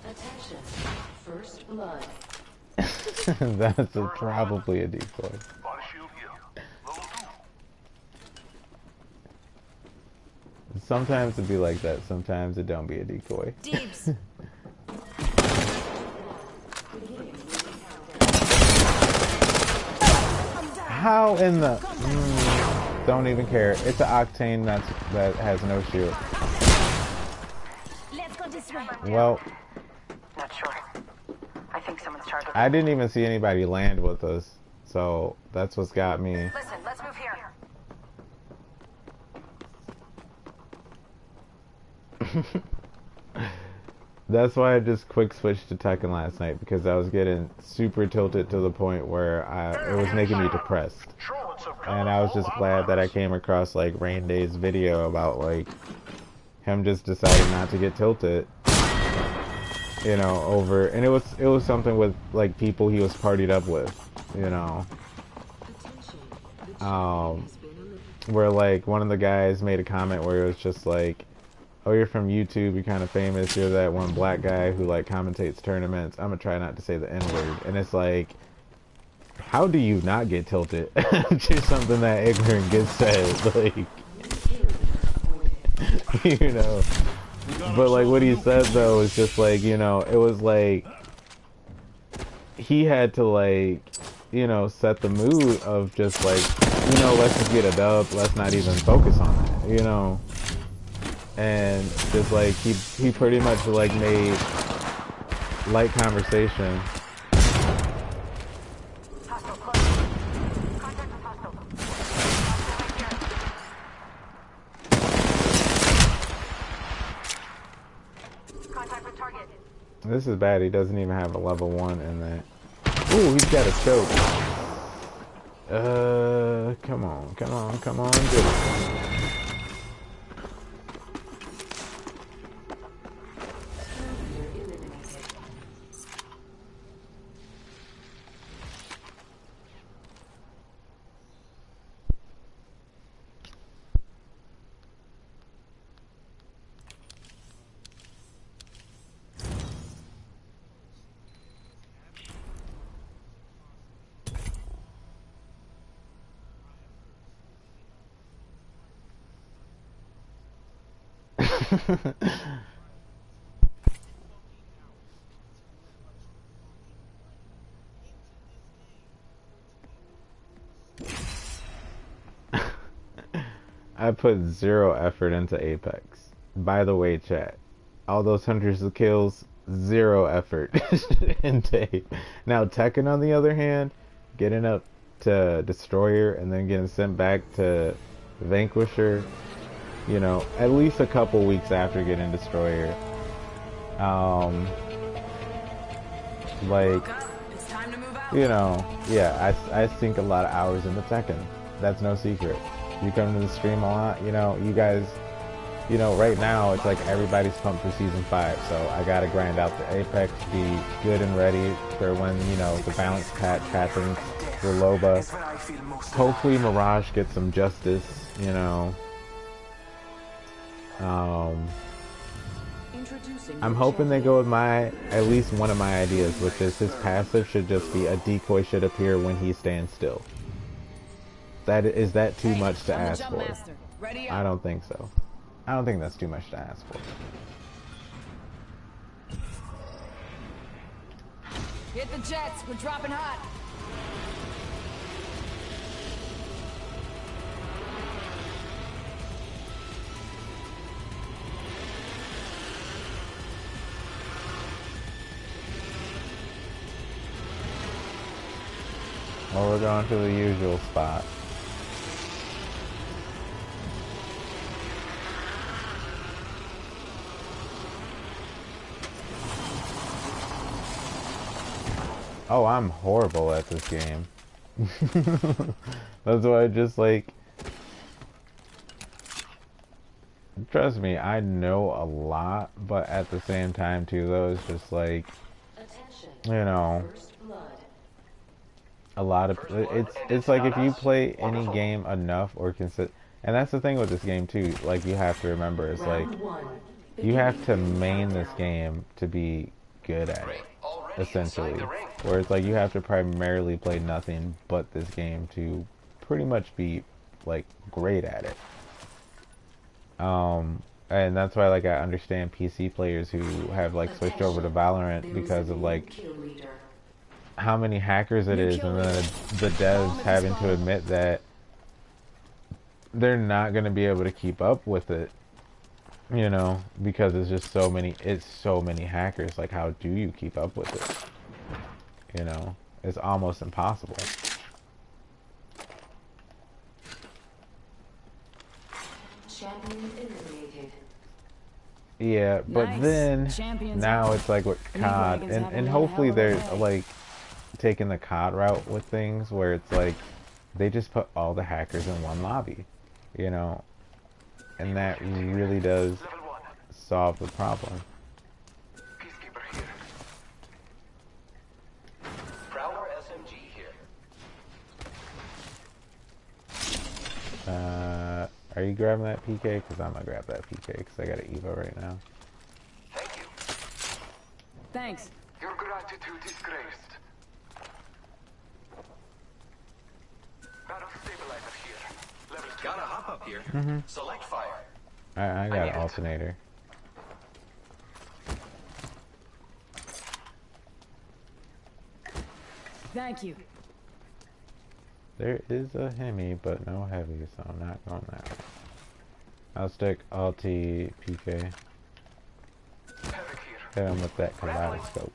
Attention. First blood. That's probably a decoy. Body shield here. Level 2. Sometimes it be like that. Sometimes it don't be a decoy. Dibs. How in the... don't even care. It's an Octane that has no shield. Let's go this way. Well, Not sure. I think someone's targeting. I didn't even see anybody land with us. So that's what's got me. Listen, let's move here. That's why I just quick switched to Tekken last night, because I was getting super tilted to the point where it was making me depressed. And I was just glad that I came across like Rain Day's video about like him just deciding not to get tilted, you know, over, and it was something with like people he was partied up with, you know, where like one of the guys made a comment where it was just like, oh, you're from YouTube, you're kind of famous, you're that one black guy who like commentates tournaments. I'm gonna try not to say the N-word. And it's like, how do you not get tilted to something that ignorant gets said? Like, you know. But like what he said though is just like, you know, it was like he had to like, you know, set the mood of just like, you know, let's just get a dub, let's not even focus on that, you know. And just like he pretty much like made light conversation. Hostile close. Contact with hostile. Contact with target. This is bad. He doesn't even have a level 1 in that. Ooh, he's got a choke. Come on, come on, come on, get it. I put 0 effort into Apex. By the way, chat, all those hundreds of kills, 0 effort into Apex. Now Tekken, on the other hand, getting up to Destroyer and then getting sent back to Vanquisher, you know, at least a couple weeks after getting Destroyer. Like, you know, yeah, I sink a lot of hours into Tekken. That's no secret. You come to the stream a lot, you know, you guys, you know, right now it's like everybody's pumped for Season 5, so I gotta grind out the Apex, be good and ready for when, you know, the balance patch happens for Loba. Hopefully Mirage gets some justice, you know. I'm hoping they go with at least one of my ideas, which is his passive should just be a decoy should appear when he stands still. Is that too much to ask for? I don't think so. I don't think that's too much to ask for. Hit the jets, we're dropping hot. Well, we're going to the usual spot. Oh, I'm horrible at this game. That's why I just like... Trust me, I know a lot, but at the same time too, though, it's just like... You know... A lot of... It's like if you play any game enough or and that's the thing with this game too, like you have to remember, it's like... You have to main this game to be good at it, essentially. Where it's like you have to primarily play nothing but this game to pretty much be like great at it. And that's why like I understand PC players who have like switched over to Valorant because of like how many hackers it is, and then the devs having to admit that they're not going to be able to keep up with it, you know, because it's so many hackers. Like, how do you keep up with it? You know, it's almost impossible. Yeah, but nice. Then now it's like with COD, and hopefully they're like taking the COD route with things where it's like they just put all the hackers in one lobby, you know, and that really does solve the problem. Are you grabbing that PK? Because I'm gonna grab that PK because I got an Evo right now. Thank you. Thanks. Your gratitude is graced. Battle stabilizer here. Level 2. Gotta hop up here. Select fire. I got an alternator. Thank you. There is a Hemi, but no heavy, so I'm not going that way. I'll stick Alti PK. Hit him with that kaleidoscope.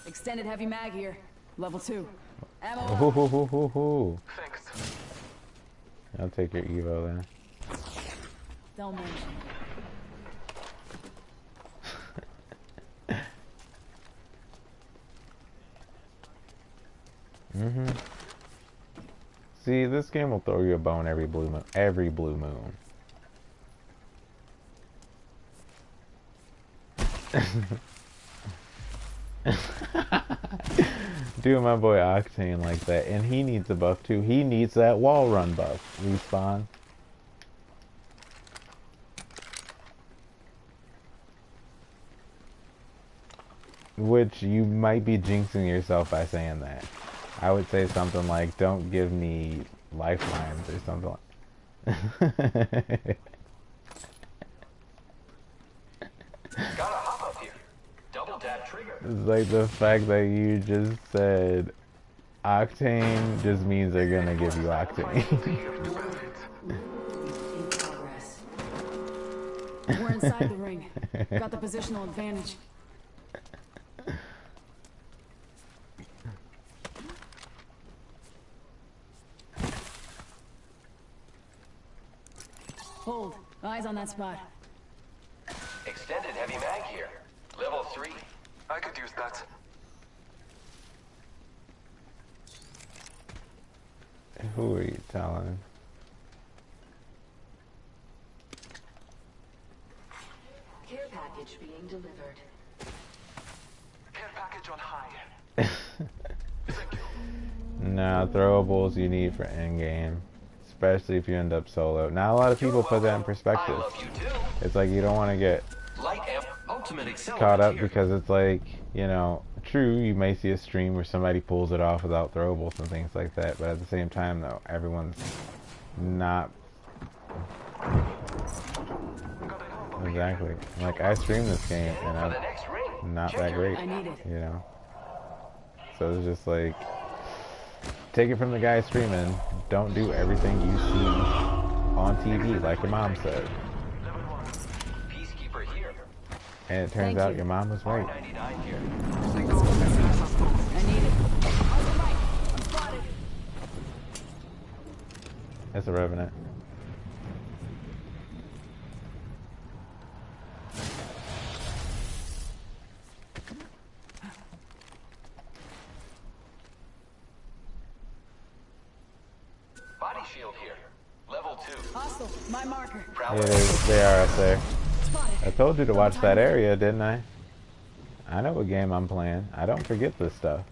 Extended heavy mag here. Level 2. Ammo. Thanks. I'll take your Evo then. Don't mention it. See, this game will throw you a bone every blue moon. Every blue moon. Dude, my boy Octane like that, and he needs a buff too. He needs that wall run buff. Respawn. Which you might be jinxing yourself by saying that. I would say something like, don't give me lifelines or something like Gotta hop up here. Double tap trigger. It's like the fact that you just said octane just means they're gonna give you octane. In progress. We're inside the ring. Got the positional advantage. Hold. Eyes on that spot. Extended heavy mag here. Level 3. I could use that. Who are you telling? Care package being delivered. Care package on high. Nah, throwables you need for endgame. Especially if you end up solo. Not a lot of people put that in perspective. I love you too. It's like you don't want to get Light amp ultimate accelerant caught up here. because it's like, you know, true, you may see a stream where somebody pulls it off without throwables and things like that, but at the same time though, everyone's not exactly. Like I stream this game and For the I'm next ring. not Check that your great, I need it. you know. So it's just like take it from the guy streaming, don't do everything you see on TV like your mom said. Peacekeeper here. And it turns out your mom was right. 99 here. I need it. On the right. I'm spotted. It's a Revenant. Body shield here. Level 2. Hostile. My marker. Yeah, they are up there. Spotted. I told you to watch that area, didn't I? I know what game I'm playing. I don't forget this stuff.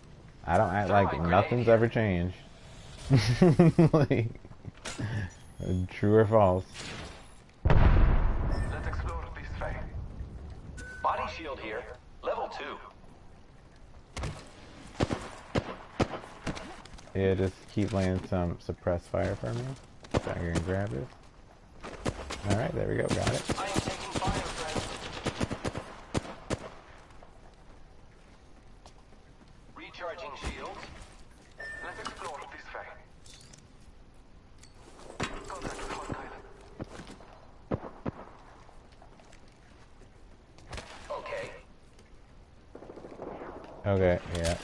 I don't act like nothing's ever changed. Like, true or false. Let's explore this way. Body shield here. Level 2. Yeah, just keep laying some suppressed fire for me. So I can grab this. Alright, there we go, got it. I am taking fire, friends. Recharging shields. Let's explore this way. Contact with hostile. Okay. Okay, yeah.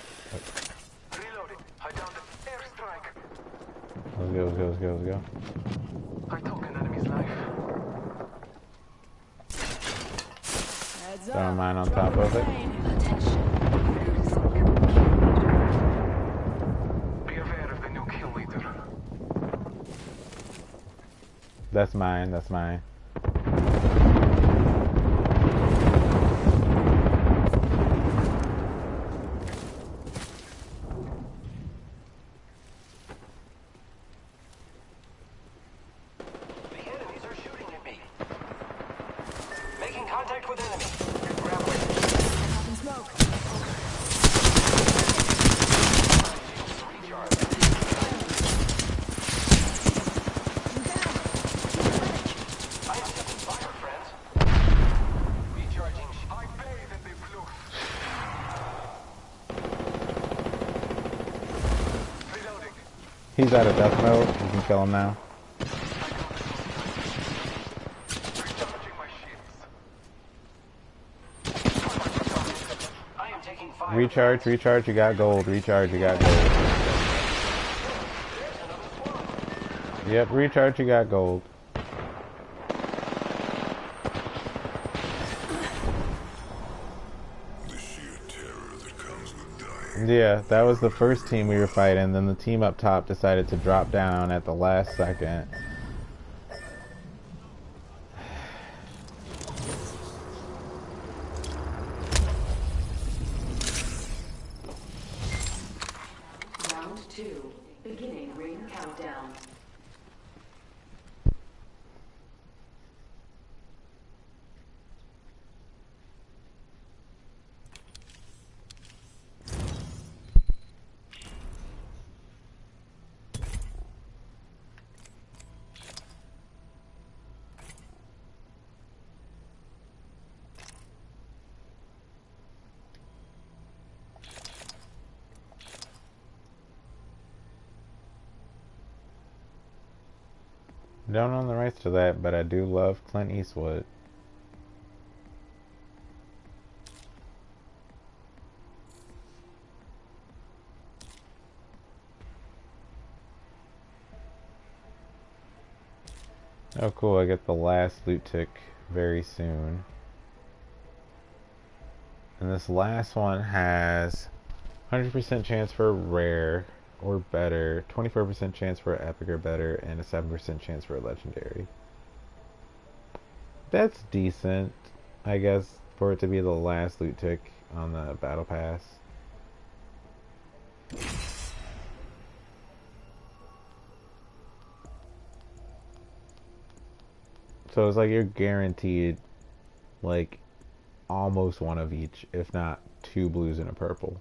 Reloading. I downed an airstrike. Let's go, let's go, let's go, let's go. I took an enemy's life. Heads Throwing up. mine on top of it. Attention. Be aware of the new kill leader. That's mine, that's mine. The enemies are shooting at me. Making contact with enemy. Grappling. Popping smoke. Recharge. I am taking fire, friends. Recharging. I bathe in the blue. Reloading. He's out of death mode. You can kill him now. Recharging my shields. I am taking fire. Recharge, recharge, you got gold. Recharge, you got gold. Yep, recharge, you got gold. The sheer terror that comes with dying. Yeah, that was the first team we were fighting. Then the team up top decided to drop down at the last second. Round 2. Beginning ring countdown. don't own the rights to that, but I do love Clint Eastwood. Oh cool, I get the last loot tick very soon. And this last one has 100% chance for rare or better, 24% chance for epic or better, and a 7% chance for a legendary. That's decent, I guess, for it to be the last loot tick on the battle pass. So it's like you're guaranteed like almost one of each, if not 2 blues and a purple.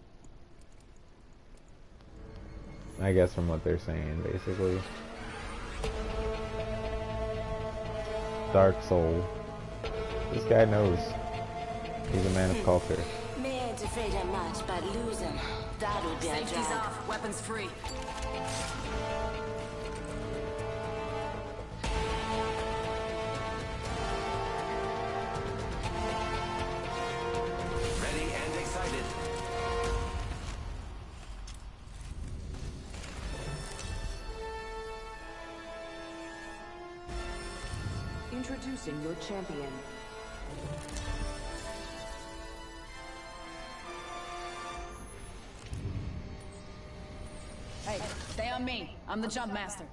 I guess from what they're saying, basically. Dark Soul. This guy knows. He's a man of culture. Me ain't afraid of much, but losing, that would be a Safety's drag. off. Weapons free. Ready and excited. Introducing your champion. Hey, stay on me. I'm the jump master.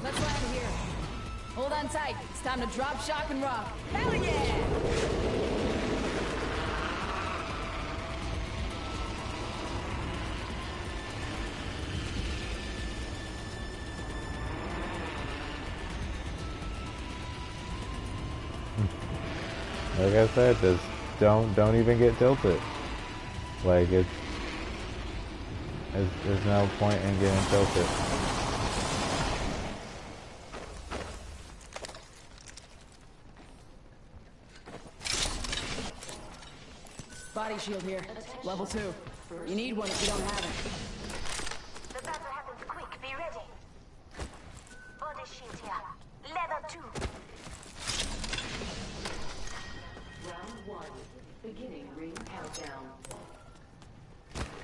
Let's land here. Hold on tight. It's time to drop, shock, and rock. Hell yeah! Like I said, just don't even get tilted. Like there's no point in getting tilted. Body shield here. Level 2. You need one if you don't have it. The battle happens quick. Be ready. Body shield here. Level 2. Round 1. Beginning ring countdown.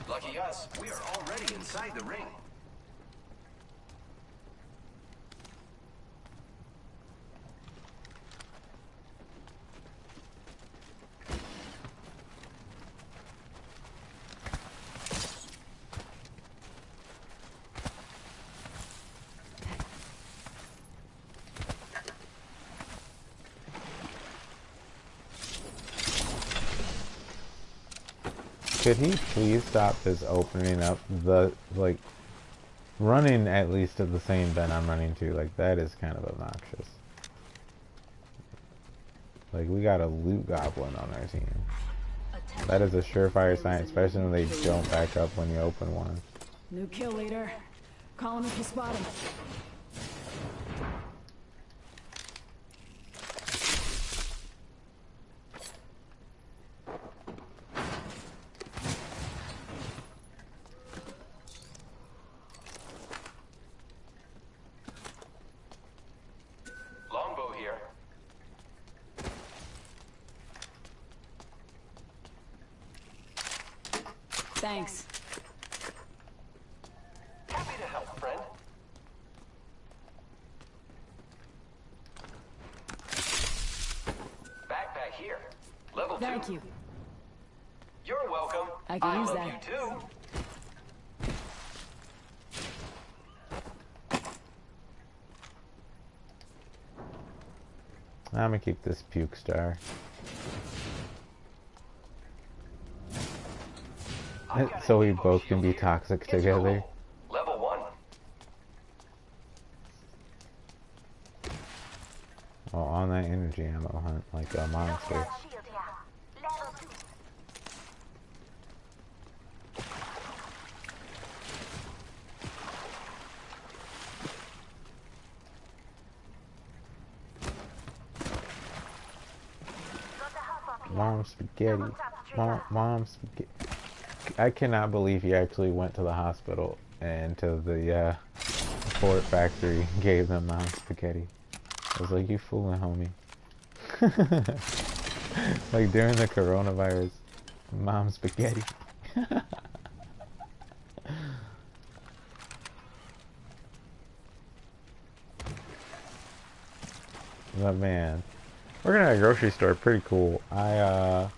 Lucky us, we are already inside the ring. Could he please stop just opening up the, like, running at least to the same vent I'm running to? Like, that is kind of obnoxious. Like, we got a loot goblin on our team. That is a surefire sign, especially when they don't back up when you open one. New kill leader. Call him if you spot him. Longbow here. Thanks. Happy to help, friend. Backpack here. Level 2. Thank you. You're welcome. I can use love that. you too. I'm gonna keep this puke star. So we both can be toxic It's together. cool. Level 1. Well, on that energy ammo hunt like a monster. Shield here. Level 2. Got the hop up here. Mom spaghetti. Mom spaghetti. I cannot believe he actually went to the hospital until the Ford factory gave them mom spaghetti. I was like, you fooling, homie. Like during the coronavirus, mom spaghetti. But man, working at a grocery store, pretty cool. I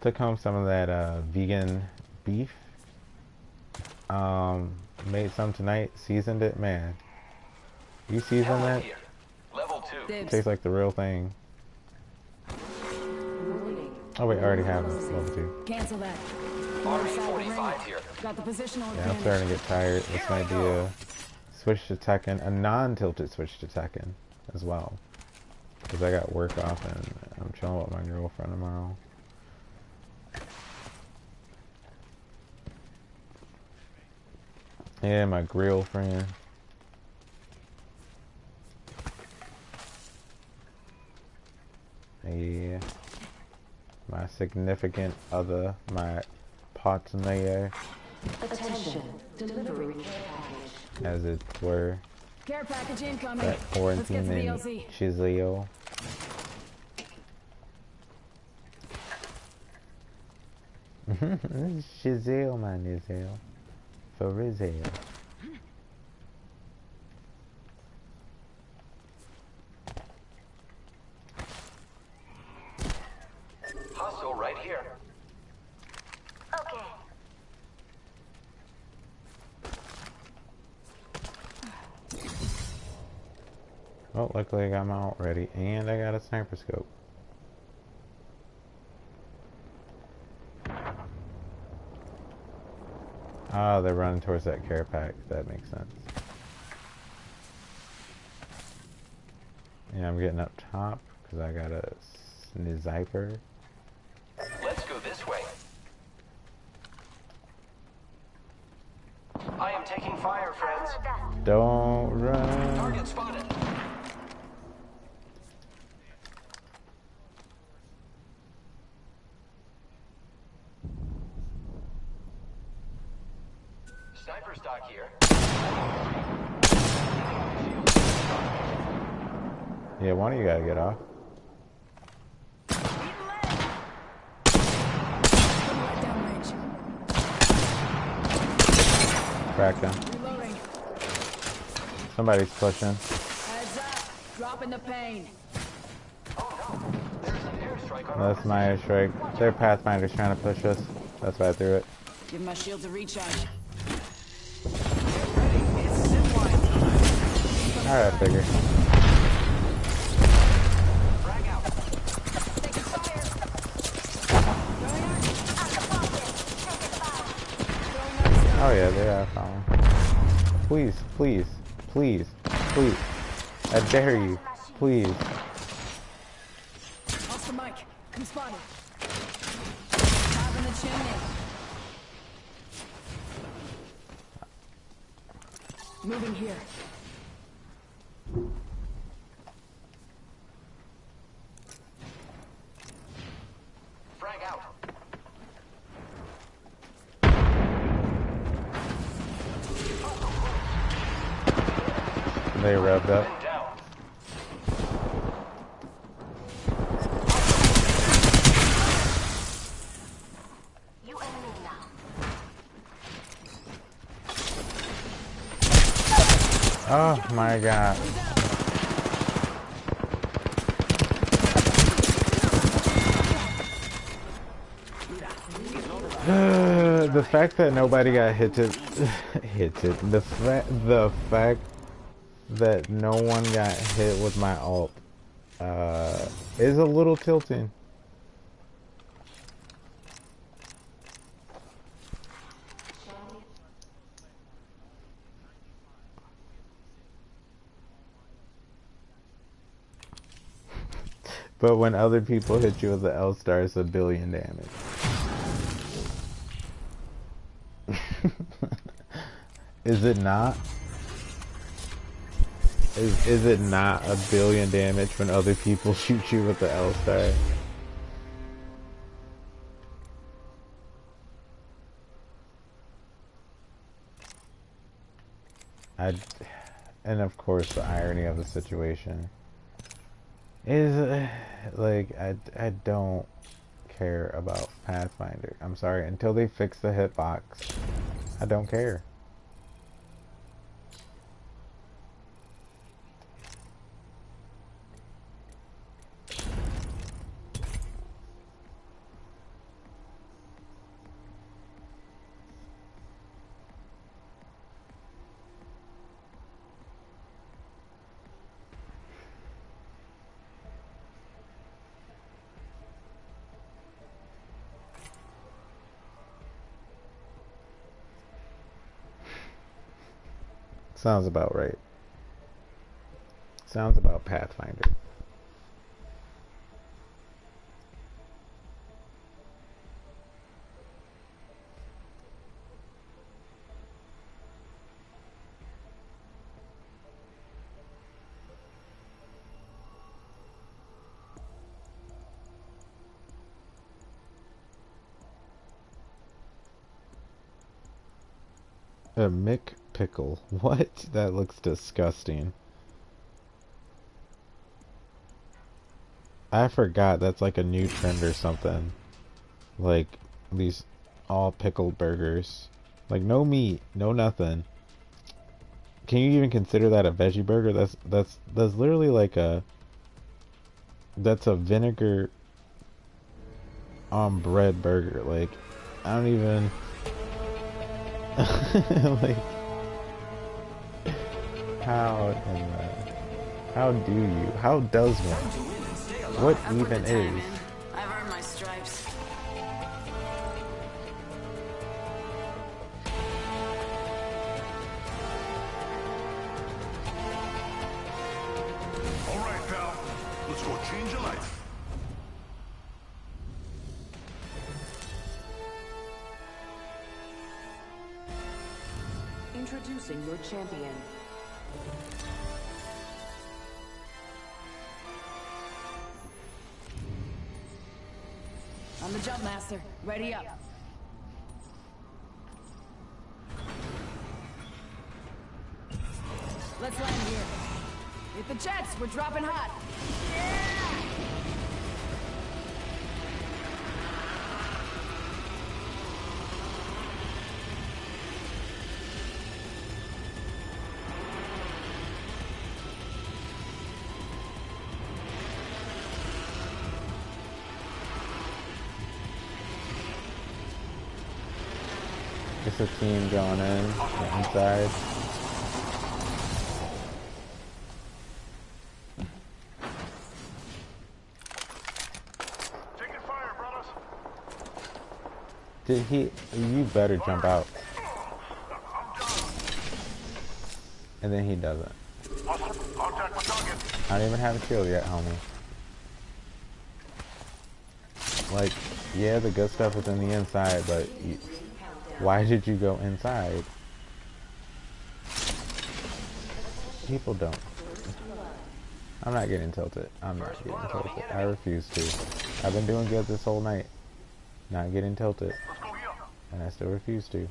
took home some of that vegan beef. Made some tonight, seasoned it. Man, you season that? Level 2. It tastes like the real thing. Oh wait, I already have level 2. Cancel that. RB45 here. Got the positional Yeah, I'm starting to get tired. This might be a switch to Tekken, a non-tilted switch to Tekken as well. Because I got work off and I'm chilling with my girlfriend tomorrow. Yeah, my grill friend. Yeah. My significant other, my partner, Attention, delivery care package. as it were. Care package incoming. That Let's get quarantine to the in LZ. Chizio. Chizio, my Nizio. For Rizio. Hostile right here. Okay. Oh, luckily I got my ult ready, and I got a sniper scope. Oh, they're running towards that care pack. That makes sense. Yeah, I'm getting up top because I got a sniper. Let's go this way. I am taking fire, friends. Don't run. Target spotted. Sniper stock here. Yeah, one of you gotta get off. Crack them. Reloading. Somebody's pushing. Heads up. Dropping the pain. Oh no, there's an airstrike on our That's my airstrike. Their Pathfinder's trying to push us. That's why I threw it. Give my shields a recharge. Alright, I figured. Frag out. Taking fire. Oh yeah, they are following. Please, please, please, please. I dare you. Please. Off the mic. Come spotted. Top in the chimney. Moving here. Frag out. They revved up. And down. You and me now. Oh my god. The fact that nobody got hit it, the fact that no one got hit with my ult is a little tilting. But when other people hit you with the L-star, it's a billion damage. Is it not? Is it not a billion damage when other people shoot you with the L-star? I, and of course the irony of the situation is, like, I don't care about Pathfinder. I'm sorry, until they fix the hitbox, I don't care. Sounds about right. Sounds about Pathfinder. A Mick pickle. What? That looks disgusting. I forgot that's like a new trend or something. Like these all pickled burgers. Like no meat, no nothing. Can you even consider that a veggie burger? That's literally like that's a vinegar on bread burger. Like I don't even like how do you? How does one? What even is? I've earned my stripes. All right, pal. Let's go change your life. Introducing your champion. I'm the jump master. Ready up. Let's land here. Hit the jets. We're dropping hot. It's a team going in, the inside. Taking fire, brothers. Did he? You better jump out. And then he doesn't. Contact with target. I don't even have a kill yet, homie. Like, yeah, the good stuff is in the inside, but why did you go inside? People don't. I'm not getting tilted. I'm not getting tilted. I refuse to. I've been doing good this whole night. Not getting tilted. And I still refuse to.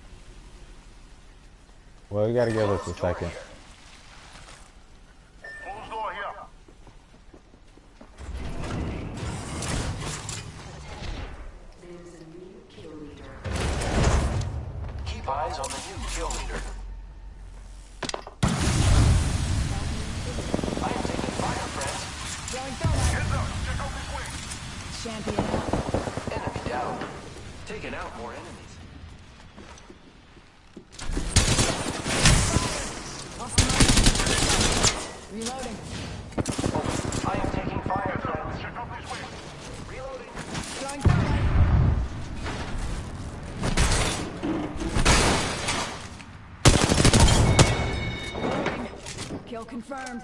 Well, you gotta give us a second. Closed door here. Keep eyes on the new kill leader. I am taking fire, friends. Throwing thermite. Heads up. Check out this way. Champion out. Enemy down. Taking out more enemies. Lost the mic. Reloading. I am taking fire, friends. Check out this way. Reloading. Throwing thermite. Reloading. Kill confirmed.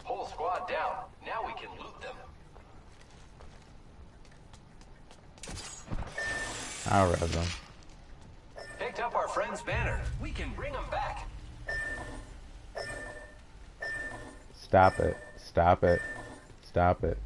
Whole squad down. Now we can loot them. I'll res them. Picked up our friend's banner. We can bring them back. Stop it. Stop it. Stop it.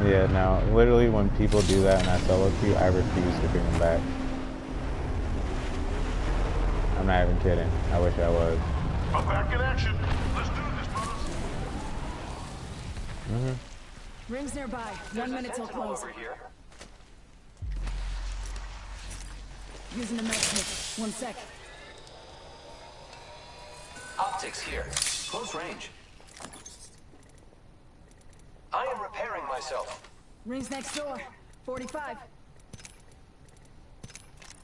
Yeah, no, literally when people do that and I solo queue, I refuse to bring them back. I'm not even kidding. I wish I was. I'm back in action. Let's do this, brothers. Rings nearby. 1 minute till Sentinel close. over here. Using the med kit. 1 sec. Optics here. Close range. I am repairing myself. Rings next door. 45.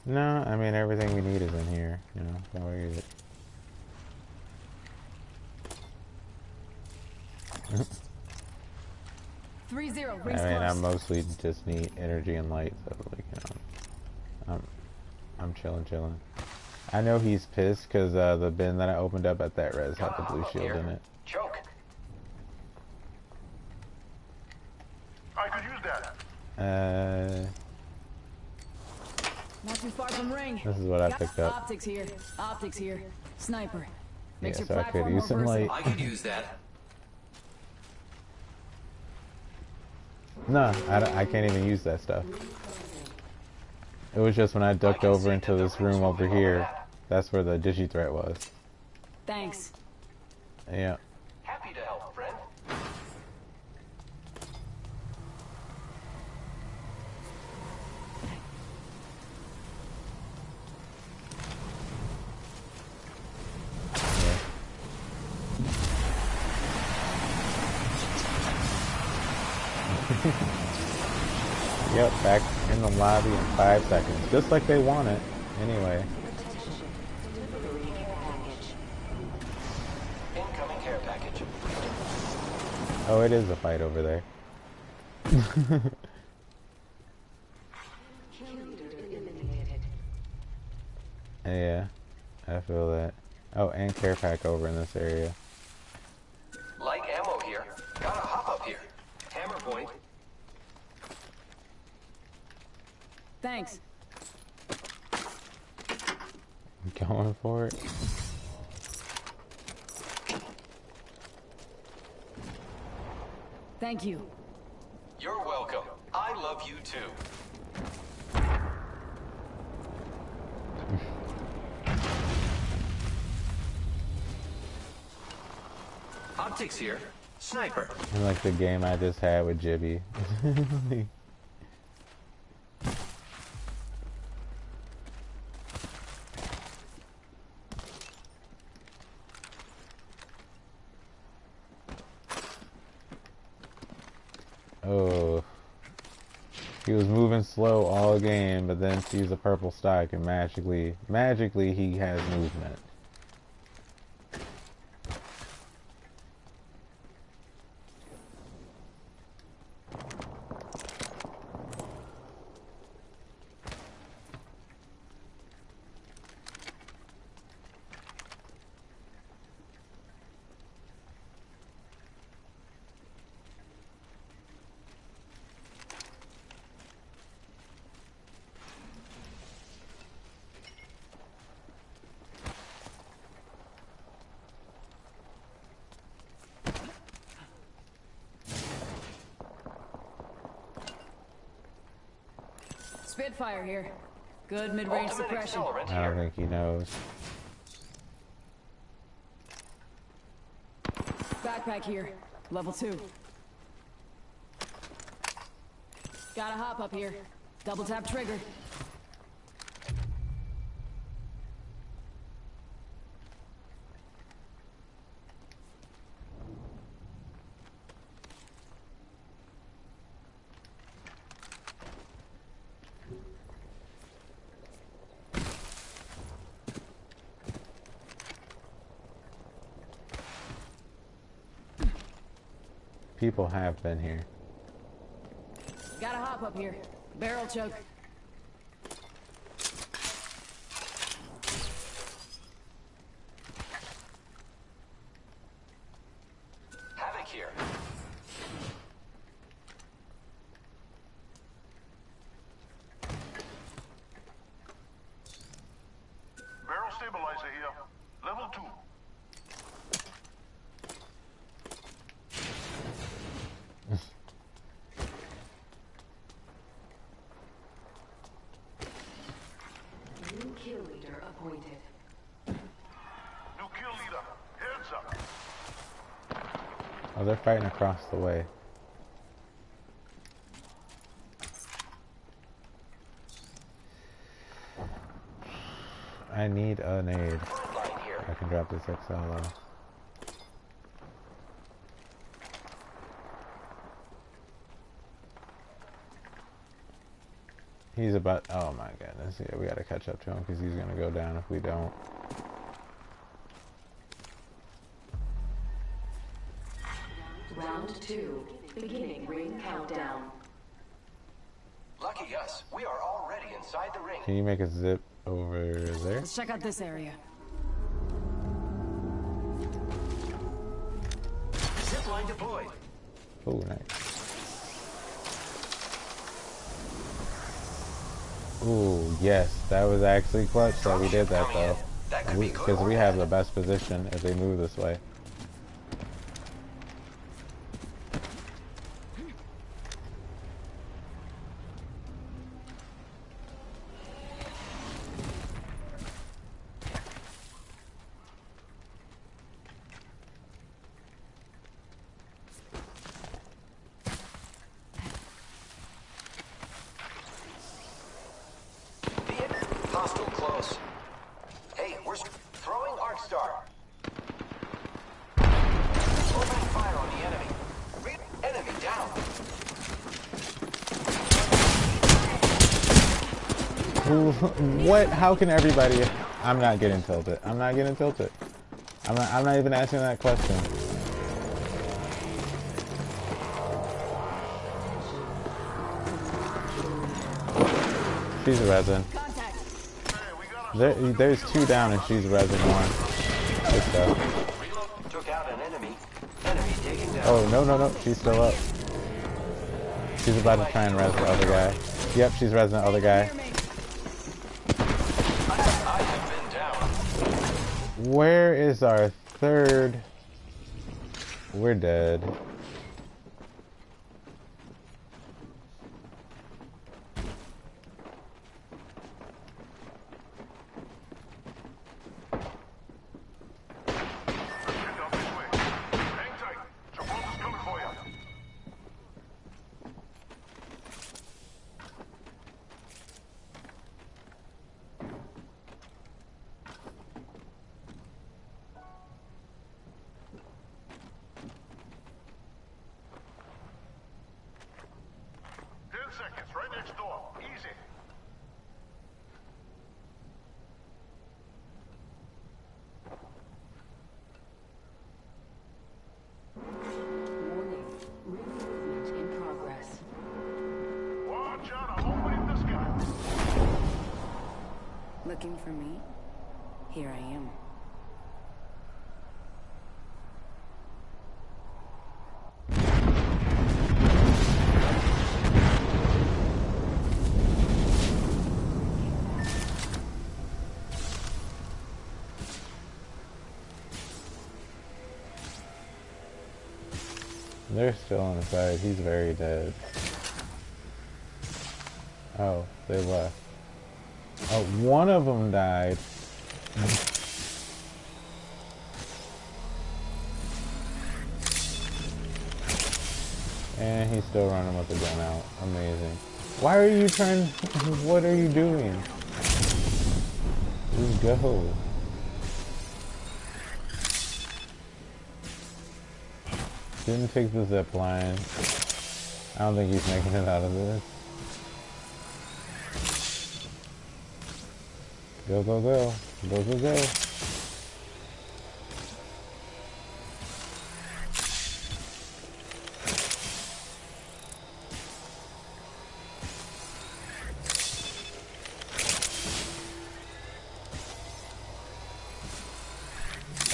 No, I mean everything we need is in here. You know, don't worry. 3-0. I Rings mean, I close. mostly just need energy and light, so like, you know, I'm chilling. I know he's pissed because the bin that I opened up at that res had the blue shield in it. Choke. I could use that. Not too far from ring. This is what I picked up. Optics here. Optics here. Sniper. Yeah, Makes your so I could platform use more some light. I could use that. No, I can't even use that stuff. It was just when I ducked over into this room over here. That's where the digi threat was. Thanks. Yeah. Happy to help, friend. Yep, back in the lobby in 5 seconds. Just like they want it. Anyway. Incoming care package. Oh, it is a fight over there. Yeah, I feel that. Oh, and care pack over in this area. Like ammo here. Gotta hop up here. Hammer point. Thanks. Going for it. Thank you. You're welcome. I love you too. Optics here. Sniper. And like the game I just had with Jibby. Oh. He was moving slow all game, but then sees a purple stock and magically he has movement. Spitfire here. Good mid-range Ultimate suppression. accelerant I don't here. think he knows. Backpack here. Level 2. Gotta hop up here. Double tap trigger. People have been here. Gotta hop up here. Barrel choke. Havoc here. Barrel stabilizer here. Level 2. appointed. New kill leader. Heads up. Oh, they're fighting across the way. I need an aid. Frontline here. I can drop this XLO. He's about, oh my goodness, yeah, we gotta catch up to him because he's gonna go down if we don't. Round 2. Beginning ring countdown. Lucky us. We are already inside the ring. Can you make a zip over there? Let's check out this area. Zipline deployed. Oh, nice. Ooh, yes, that was actually clutch that we did that though. Because we have the best position if they move this way. Hostile close. Hey, we're throwing Arc Star. Opening fire on the enemy. Enemy down. What? How can everybody? I'm not getting tilted. I'm not getting tilted. I'm not even asking that question. She's resin. There's 2 down and she's resin 1. Good stuff. Took out an enemy. Enemy taken down. Oh, no. She's still up. She's about to try and res the other guy. Yep, she's resing the other guy. I have been down. Where is our third? We're dead. Seconds, right next door. Easy. Warning. Ring movement in progress. Watch out, I'm opening the sky. Looking for me? Here I am. They're still on the side. He's very dead. Oh, they left. Oh, one of them died. And he's still running with the gun out. Amazing. Why are you trying? What are you doing? Just go. Didn't take the zip line. I don't think he's making it out of this. Go, go, go. Go, go, go.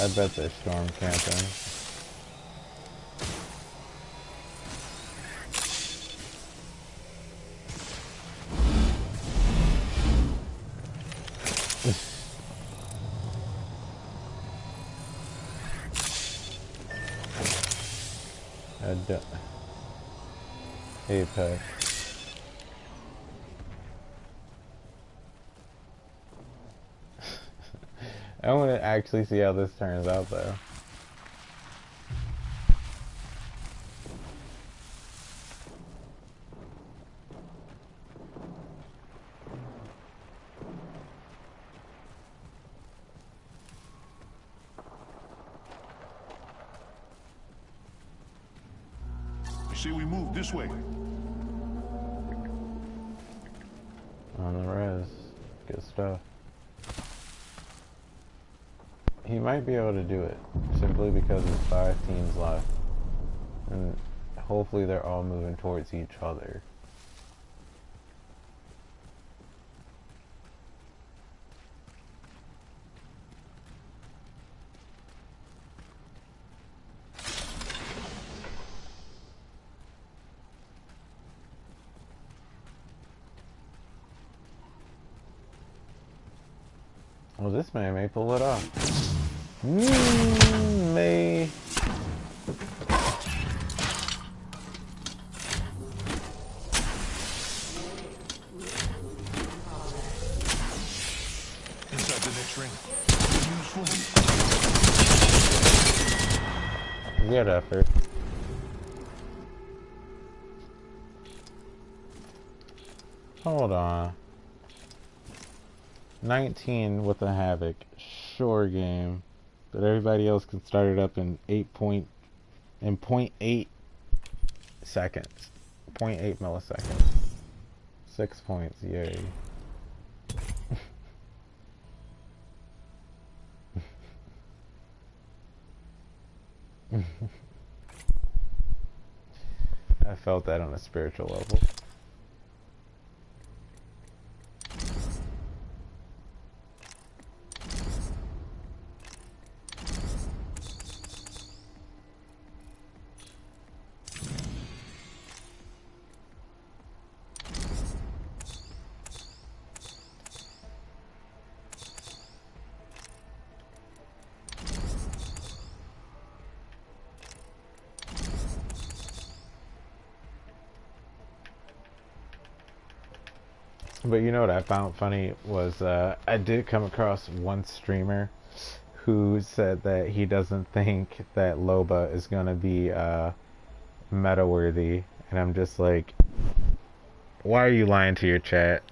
I bet they're storm camping. Apex. I want to actually see how this turns out, though. I say we move this way. On the res. Good stuff. He might be able to do it, simply because there's 5 teams left. And hopefully they're all moving towards each other. Well, this man may pull it off. May. Inside the next ring. Good effort. Hold on. 19 with a Havoc. Sure game. But everybody else can start it up in 0.8 seconds. 0.8 milliseconds. 6 points, yay. I felt that on a spiritual level. But you know what I found funny was I did come across one streamer who said that he doesn't think that Loba is gonna be meta worthy, and I'm just like, why are you lying to your chat?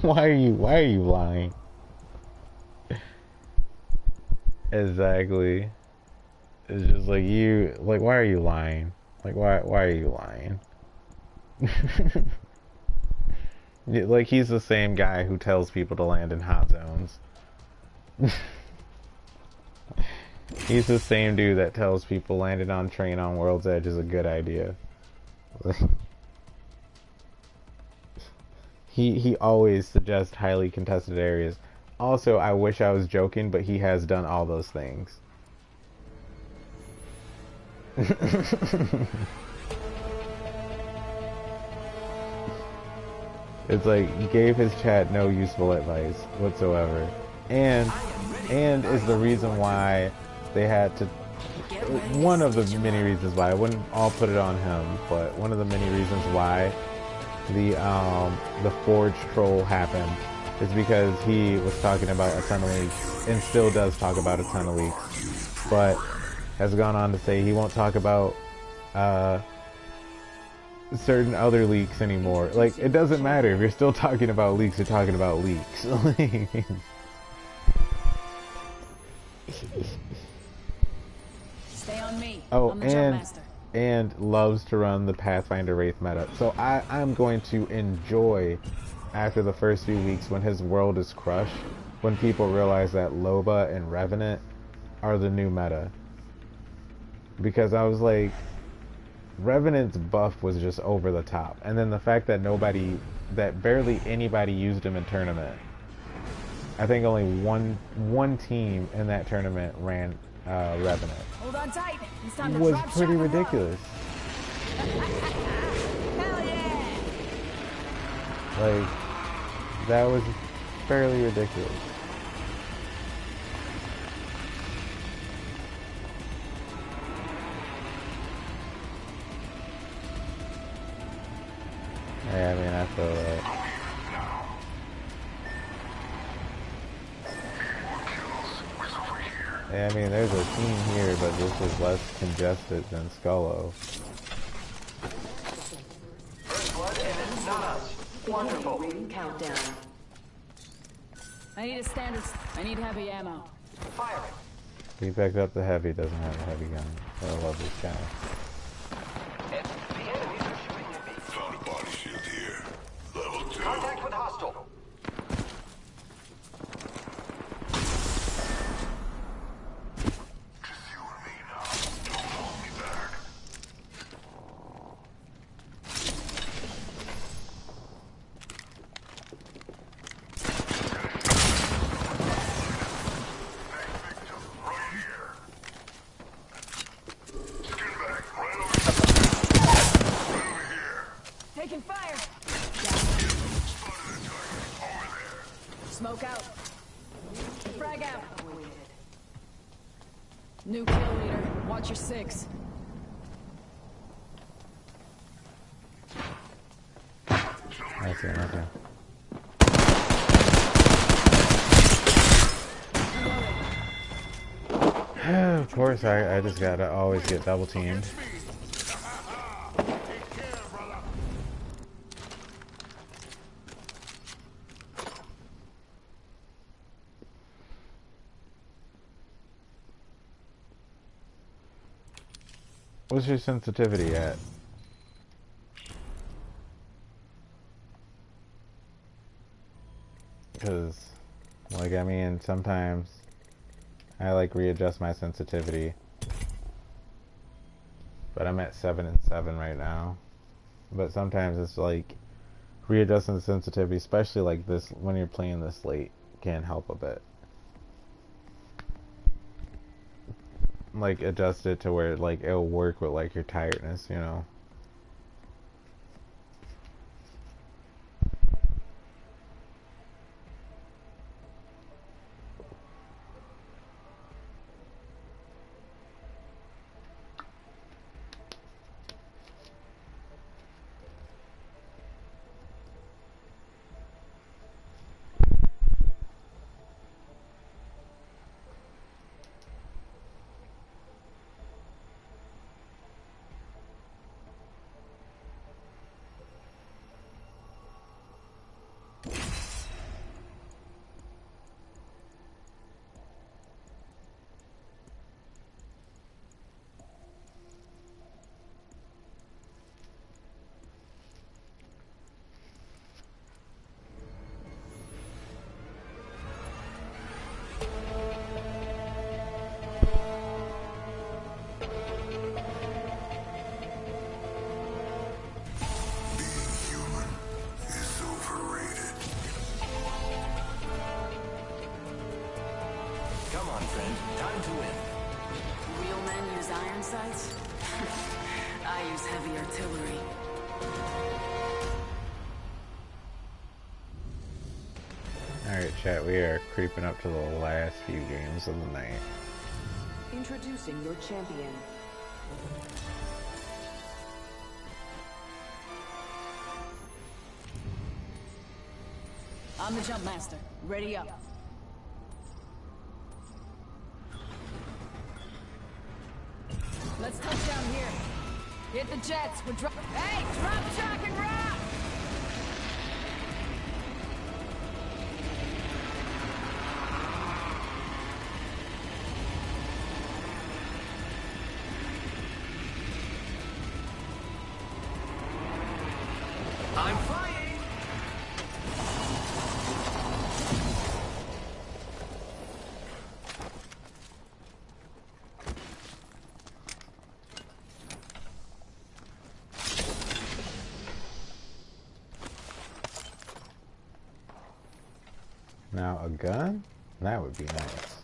why are you lying? Exactly. It's just like why are you lying? Like why are you lying? Like, he's the same guy who tells people to land in hot zones. He's the same dude that tells people landing on train on World's Edge is a good idea. He always suggests highly contested areas. Also, I wish I was joking, but he has done all those things. It's like, he gave his chat no useful advice whatsoever. And is the reason why they had to... One of the many reasons why, I wouldn't all put it on him, but one of the many reasons why the Forge troll happened is because he was talking about a ton of leaks, and still does talk about a ton of leaks, but has gone on to say he won't talk about certain other leaks anymore. Like, it doesn't matter if you're still talking about leaks, you're talking about leaks. Stay on me. Oh, I'm the jump master. and loves to run the Pathfinder Wraith meta. So I'm going to enjoy, after the first few weeks when his world is crushed, when people realize that Loba and Revenant are the new meta. Because I was like, Revenant's buff was just over the top, and then the fact that barely anybody used him in tournament. I think only one team in that tournament ran Revenant. Hold on tight. It's time to Was drop pretty shot. ridiculous. Hell yeah! Like, that was fairly ridiculous. Yeah, I mean, I feel that. I mean, there's a team here, but this is less congested than Scullo. First blood, and it's not us. Wonderful. Rating countdown. I need a standard. I need heavy ammo. Firing. He picked up the heavy, doesn't have a heavy gun. I love this guy. And the enemies are shooting at me. Found a body shield here. Level 2. Contact with hostile. Just you and me now. Don't hold me back. Right here. Skin back. Right over here. Taking fire. Spotted a target. Over there. Smoke out. Frag out. New kill leader. Watch your 6. That's it, okay. Of course, I just gotta always get double teamed. Take care, brother. What's your sensitivity at? Because, like, I mean, sometimes I like readjust my sensitivity, but I'm at 7 and 7 right now. But sometimes it's like readjusting the sensitivity, especially like this when you're playing this late, can help a bit. Like adjust it to where like it'll work with like your tiredness, you know. Come on, friend. Time to win. Real men use iron sights? I use heavy artillery. Alright, chat, we are creeping up to the last few games of the night. Introducing your champion. I'm the jump master. Ready up. Let's touch down here. Hit the jets. We're drop. Hey, drop, shock, and rock! I'm flying. Now, a gun? That would be nice.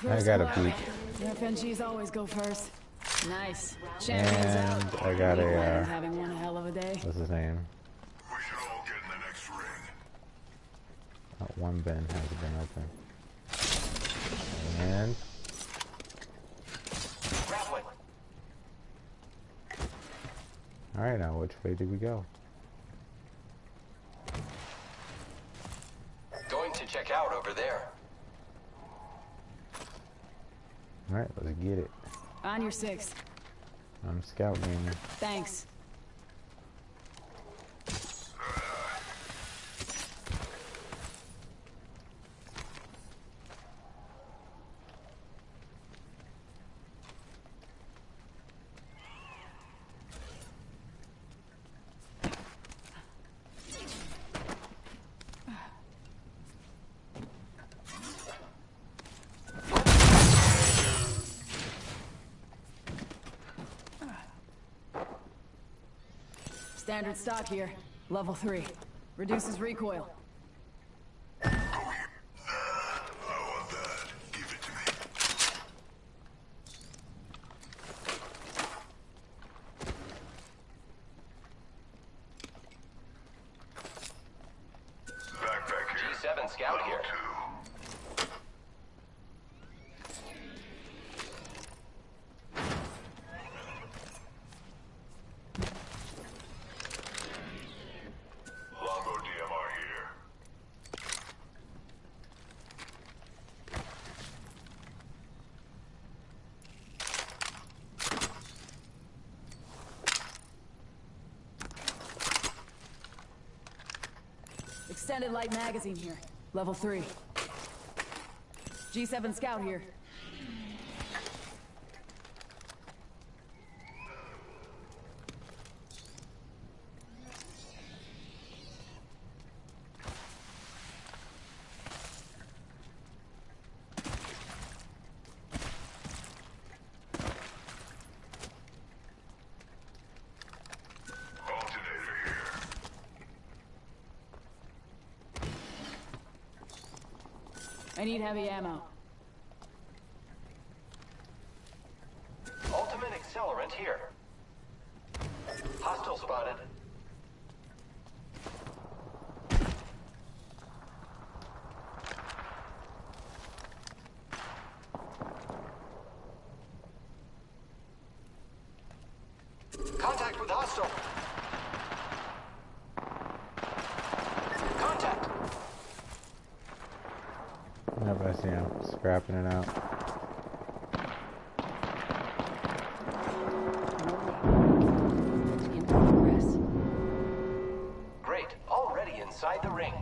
I got a beak. FNGs always go first. Nice. Champions And out. I got a, Having one hell of a day. what's his name? We should all get in the next ring. That one bin hasn't been open. And Grappling. alright, now which way do we go? Going to check out over Get it. On your 6. I'm scout gamer. Thanks. Standard stock here. Level 3. Reduces recoil. I want that. Give it to me. Backpack here. G7 scout here. Longbow DMR here. Extended light magazine here. Level 3. G7 scout here. Alternator here. I need heavy ammo. Ultimate accelerant here. Hostile spotted. Contact with hostile. Contact. Yep, I see him scrapping it out. In progress. Great. Already inside the ring.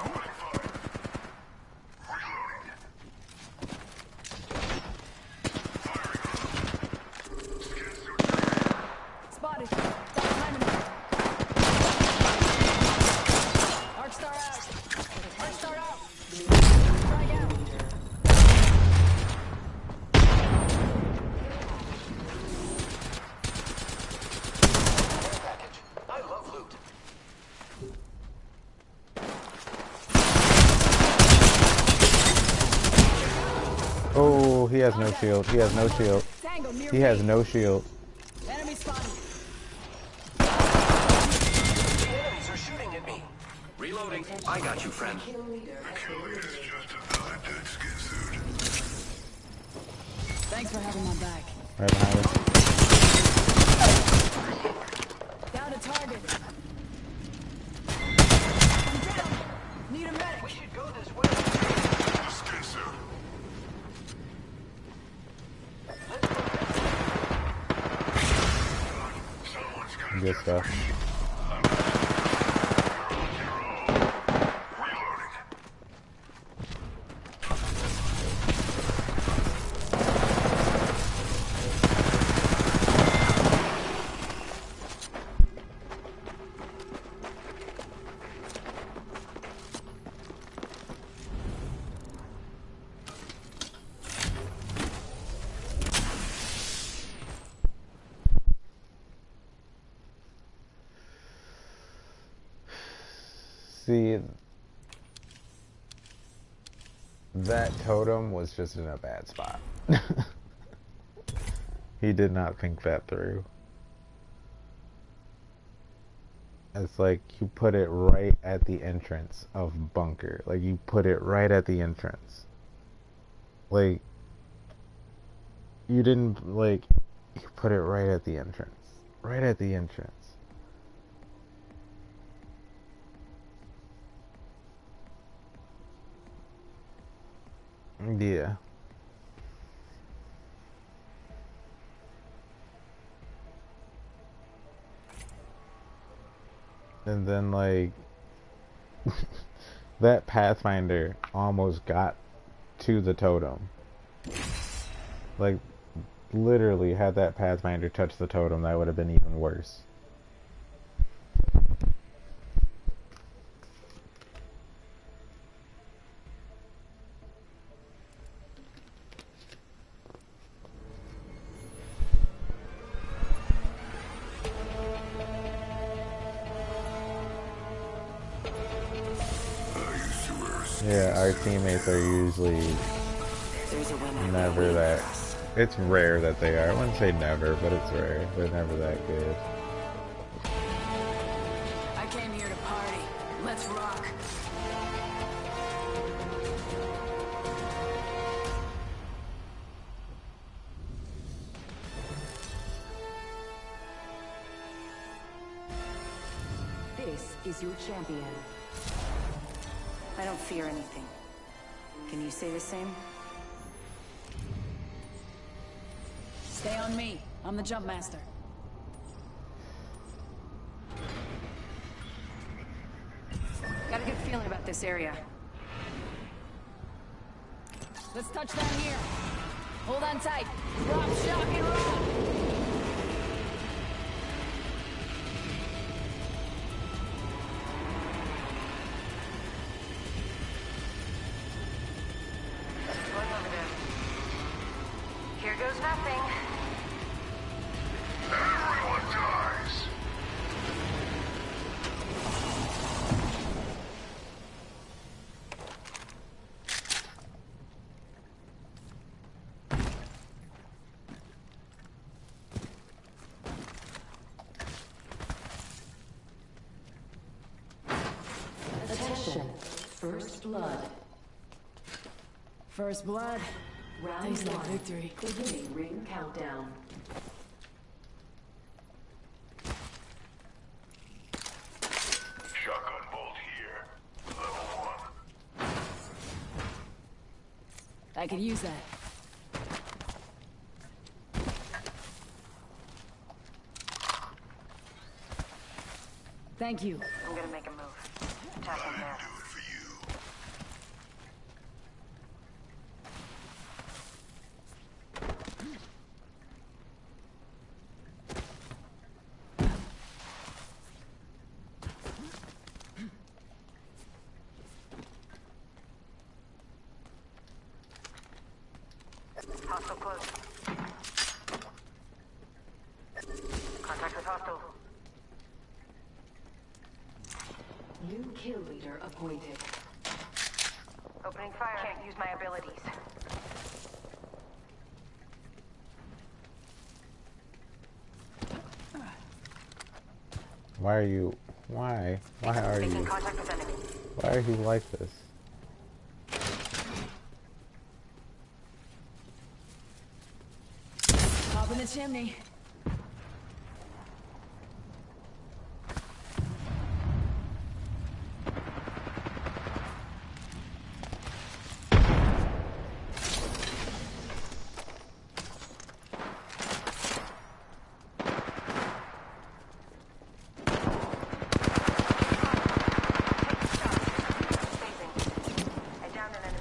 Opening fire. Reloading. Firing. Scan suit ready. Spotted. Stop timing it. Arc star out. Arc star out. Strike out. Care package. I love loot. Oh, he has no shield. He has no shield. Tango near He has no shield. Enemy spotted. The enemies are shooting at me. Reloading. I got you, friend. Kill leader's just another dead skin suit. Thanks for having my back. Right behind us. Down to target. I'm down. Need a medic. We should go this way. Skin suit. Let's go. Someone's got Good stuff. reloading. See, that totem was just in a bad spot. He did not think that through. It's like you put it right at the entrance of bunker. Like you put it right at the entrance. Like you didn't like you put it right at the entrance. Right at the entrance. Yeah. And then like that Pathfinder almost got to the totem. Like literally had that Pathfinder touch the totem, that would have been even worse. Yeah, our teammates are usually never that. It's rare that they are. I wouldn't say never, but it's rare. They're never that good. I came here to party. Let's rock. This is your champion. I don't fear anything. Can you say the same? Stay on me. I'm the jump master. Got a good feeling about this area. Let's touch down here. Hold on tight. Drop, shock, and rock. Here goes nothing. Everyone dies. Attention. First blood. First blood. Round Tastes like 1. victory. Beginning ring countdown. Shotgun bolt here. Level 1. I could use that. Thank you. I'm gonna make a move. Attack him there. Do it for you. Hostile close. Contact with hostile. New kill leader appointed. Opening fire. Can't use my abilities. Why are you? Why? Why are Making you? contact with enemy. Why are you like this? Pop in the chimney. I downed an enemy.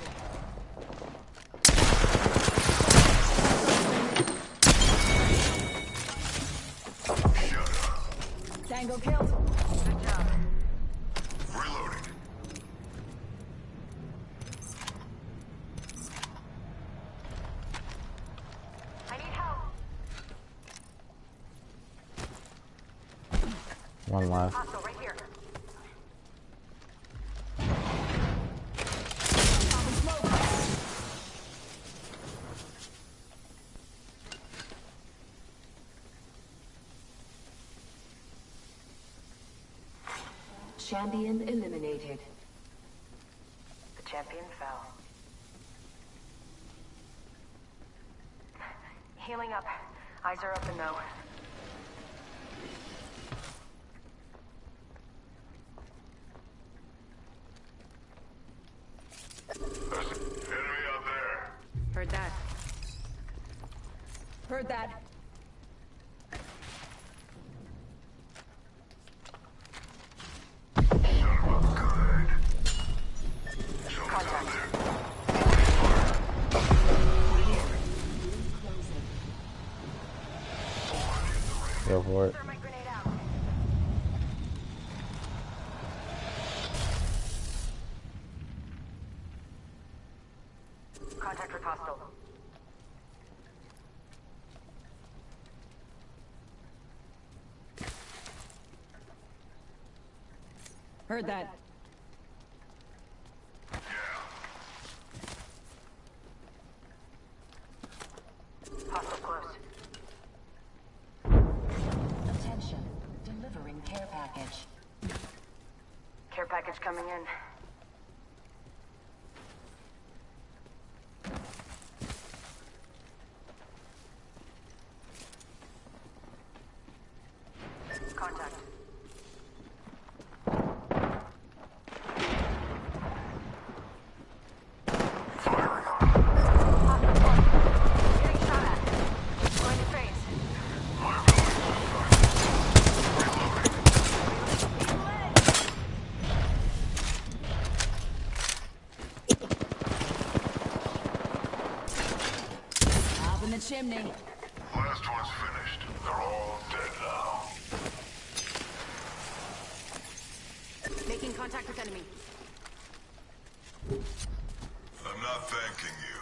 Tango killed. Good job. Reloading. I need help. One left. Hostile right here. Champion eliminated. The champion fell. Healing up. Eyes are open though. Enemy out there. Heard that. Heard that. Go for it. Thermite grenade out. Contact with hostile. Heard that. Hostile close. Attention. Delivering care package. Care package coming in. Contact. Getting shot at. Going to phase. Up in the chimney. Last one's finished. They're all dead now. Making contact with enemy. I'm not thanking you.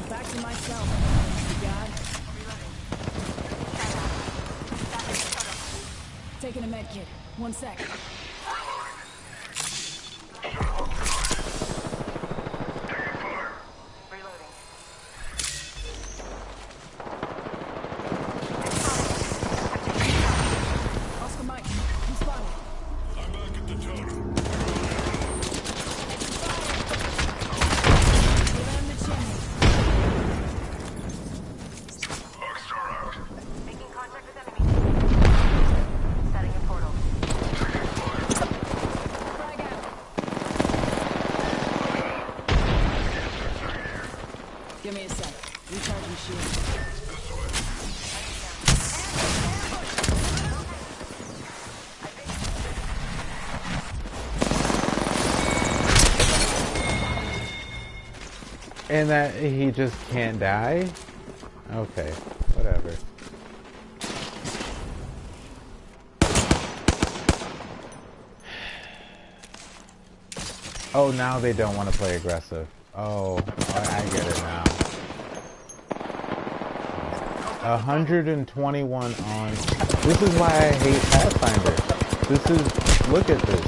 Back to myself. God. Taking a med kit. 1 sec. Reloading. Oscar Mike. You spotted. I'm back at the totem. Get on the chimney. Rockstar out. Making contact with enemy. Setting a portal. Frag out. Give me a sec. Recharging shield. And that he just can't die? Okay, whatever. Oh, now they don't want to play aggressive. Oh, I get it now. 121 on... This is why I hate Pathfinder. Look at this.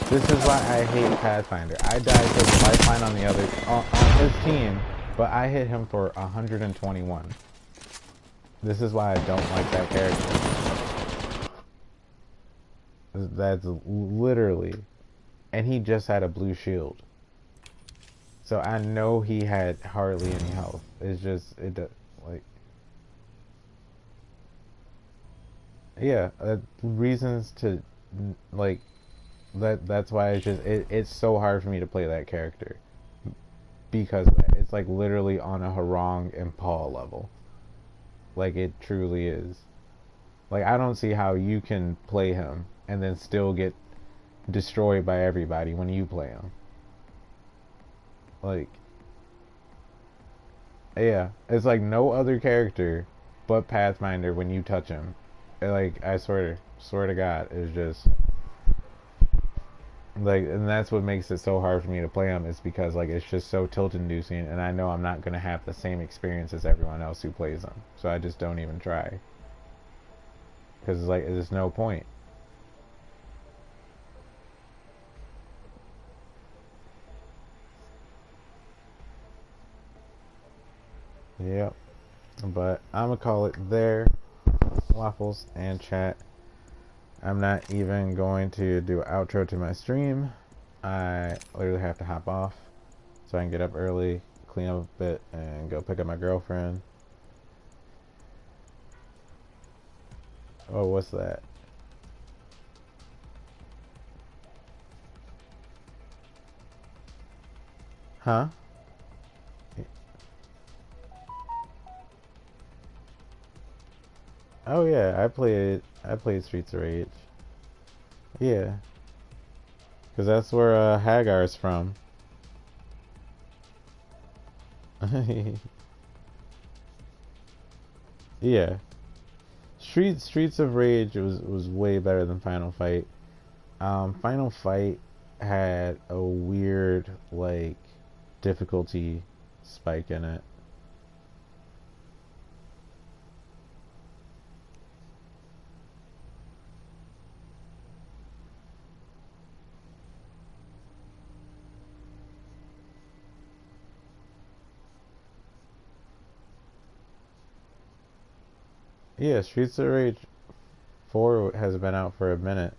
This is why I hate Pathfinder. I died to the lifeline on the other... on his team, but I hit him for 121. This is why I don't like that character. That's literally... And he just had a blue shield. So I know he had hardly any health. It's just... like... Yeah, reasons to... like... That's why it's so hard for me to play that character. Because it's like literally on a Harong and Paul level. Like it truly is. Like I don't see how you can play him and then still get destroyed by everybody when you play him. Like yeah, it's like no other character but Pathfinder when you touch him. Like I swear to God, it's just like, and that's what makes it so hard for me to play him, is because like it's just so tilt-inducing, and I know I'm not gonna have the same experience as everyone else who plays him, so I just don't even try, because it's like there's no point. Yep, but I'm gonna call it there, Waffles and chat. I'm not even going to do an outro to my stream. I literally have to hop off so I can get up early, clean up a bit, and go pick up my girlfriend. Oh, what's that? Huh? Oh yeah, I played Streets of Rage. Yeah, because that's where Hagar's from. Yeah. Streets of Rage was way better than Final Fight. Final Fight had a weird like difficulty spike in it. Yeah, Streets of Rage 4 has been out for a minute.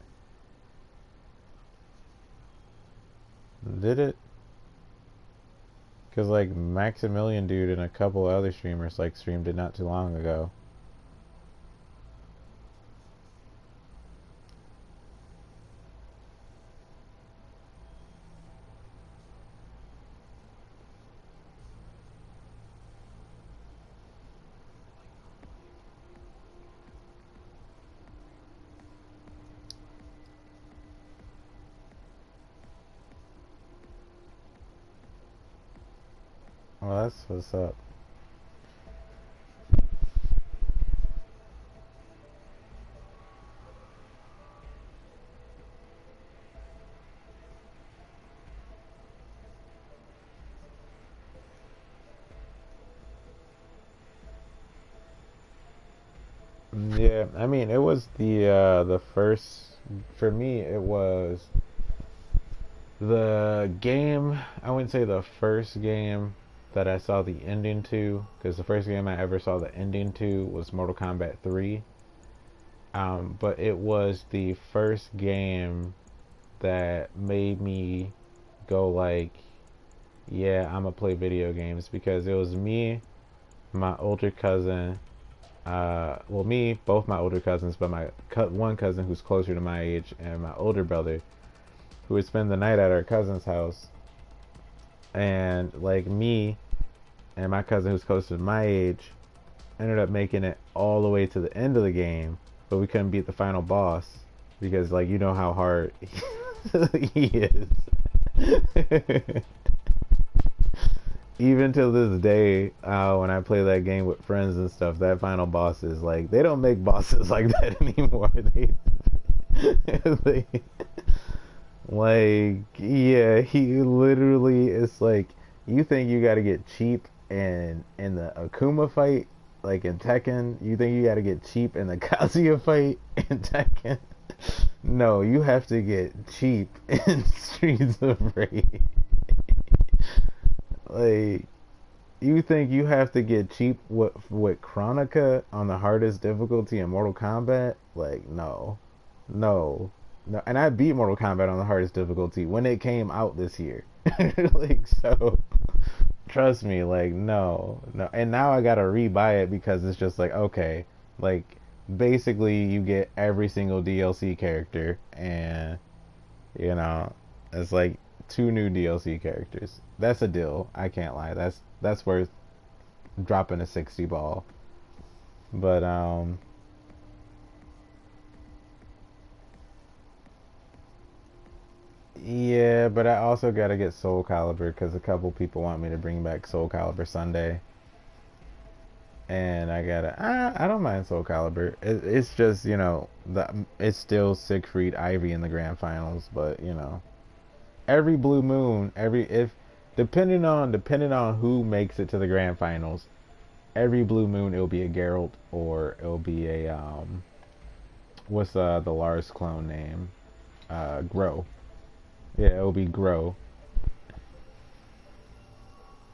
Did it? Because like Maximilian Dude and a couple other streamers like streamed it not too long ago. Well, that's what's up. Yeah, I mean, it was the first for me. It was the game. I wouldn't say the first game that I saw the ending to, because the first game I ever saw the ending to was Mortal Kombat 3. But it was the first game that made me go like, yeah, I'm gonna play video games, because it was me, my older cousin, well, me, both my older cousins, but my one cousin who's closer to my age, and my older brother, who would spend the night at our cousin's house. And like me and my cousin who's closer to my age ended up making it all the way to the end of the game, but we couldn't beat the final boss because, like, you know how hard he is. Even till this day, when I play that game with friends and stuff, that final boss is like, they don't make bosses like that anymore. They like, yeah, he literally is like, you think you got to get cheap in the Akuma fight, like in Tekken. You think you got to get cheap in the Kazuya fight in Tekken. No, you have to get cheap in Streets of Rage. Like, you think you have to get cheap with Chronica on the hardest difficulty in Mortal Kombat? Like, no, no, no. And I beat Mortal Kombat on the hardest difficulty when it came out this year. Like, so, trust me, like, no, no. And now I gotta re-buy it because it's just like, okay, like, basically you get every single DLC character, and you know, it's like 2 new DLC characters. That's a deal. I can't lie. That's worth dropping a 60 ball. But yeah, but I also gotta get Soul Calibur because a couple people want me to bring back Soul Calibur Sunday, and I don't mind Soul Calibur. It's just, you know, it's still Siegfried Ivy in the grand finals, but you know, every blue moon, every if depending on who makes it to the grand finals, every blue moon it'll be a Geralt, or it'll be a what's the Lars clone name? Grow. Yeah, it'll be Grow.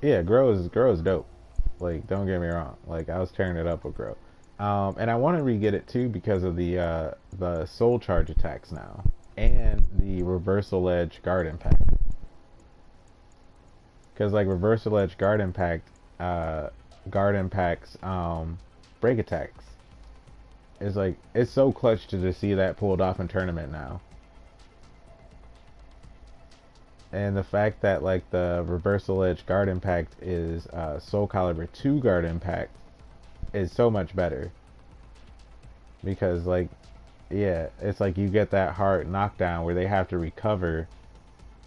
Yeah, Grow is dope. Like, don't get me wrong. Like, I was tearing it up with Grow. And I want to re-get it too because of the soul charge attacks now, and the reversal edge guard impact. Because like reversal edge guard impact, guard impacts break attacks. It's like, it's so clutch to just see that pulled off in tournament now. And the fact that like the reversal edge guard impact is Soul Calibur 2 guard impact is so much better. Because like, yeah, it's like you get that hard knockdown where they have to recover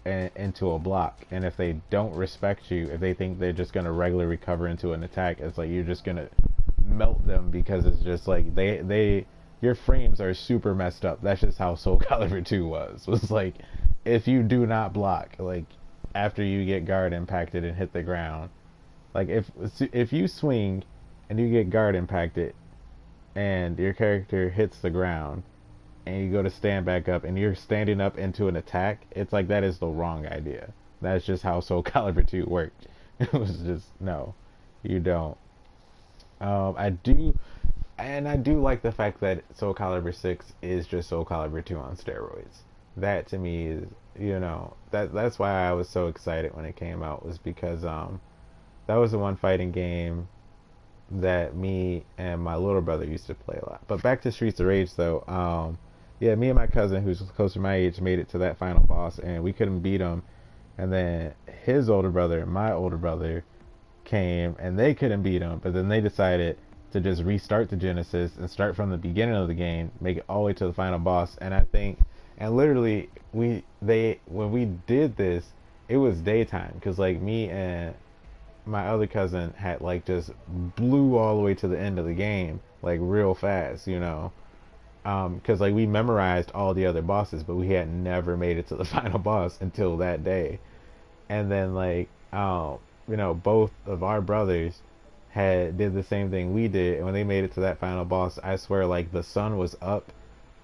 into a block, and if they don't respect you, if they think they're just gonna regularly recover into an attack, it's like you're just gonna melt them, because it's just like your frames are super messed up. That's just how Soul Calibur 2 was like, if you do not block, like after you get guard impacted and hit the ground, like if you swing and you get guard impacted and your character hits the ground and you go to stand back up and you're standing up into an attack, it's like that is the wrong idea. That's just how Soul Calibur 2 worked. It was just, no, you don't. I do like the fact that Soul Calibur 6 is just Soul Calibur 2 on steroids. That to me is, you know, that's why I was so excited when it came out, was because that was the one fighting game that me and my little brother used to play a lot. But back to Streets of Rage though, yeah, me and my cousin, who's close to my age, made it to that final boss, and we couldn't beat him. And then his older brother, my older brother, came, and they couldn't beat him. But then they decided to just restart the Genesis and start from the beginning of the game, make it all the way to the final boss. And I think, and literally, when we did this, it was daytime, because like me and my other cousin had like just blew all the way to the end of the game, like real fast, you know. Because like we memorized all the other bosses, but we had never made it to the final boss until that day. And then like you know, both of our brothers did the same thing we did, and when they made it to that final boss, I swear like the sun was up,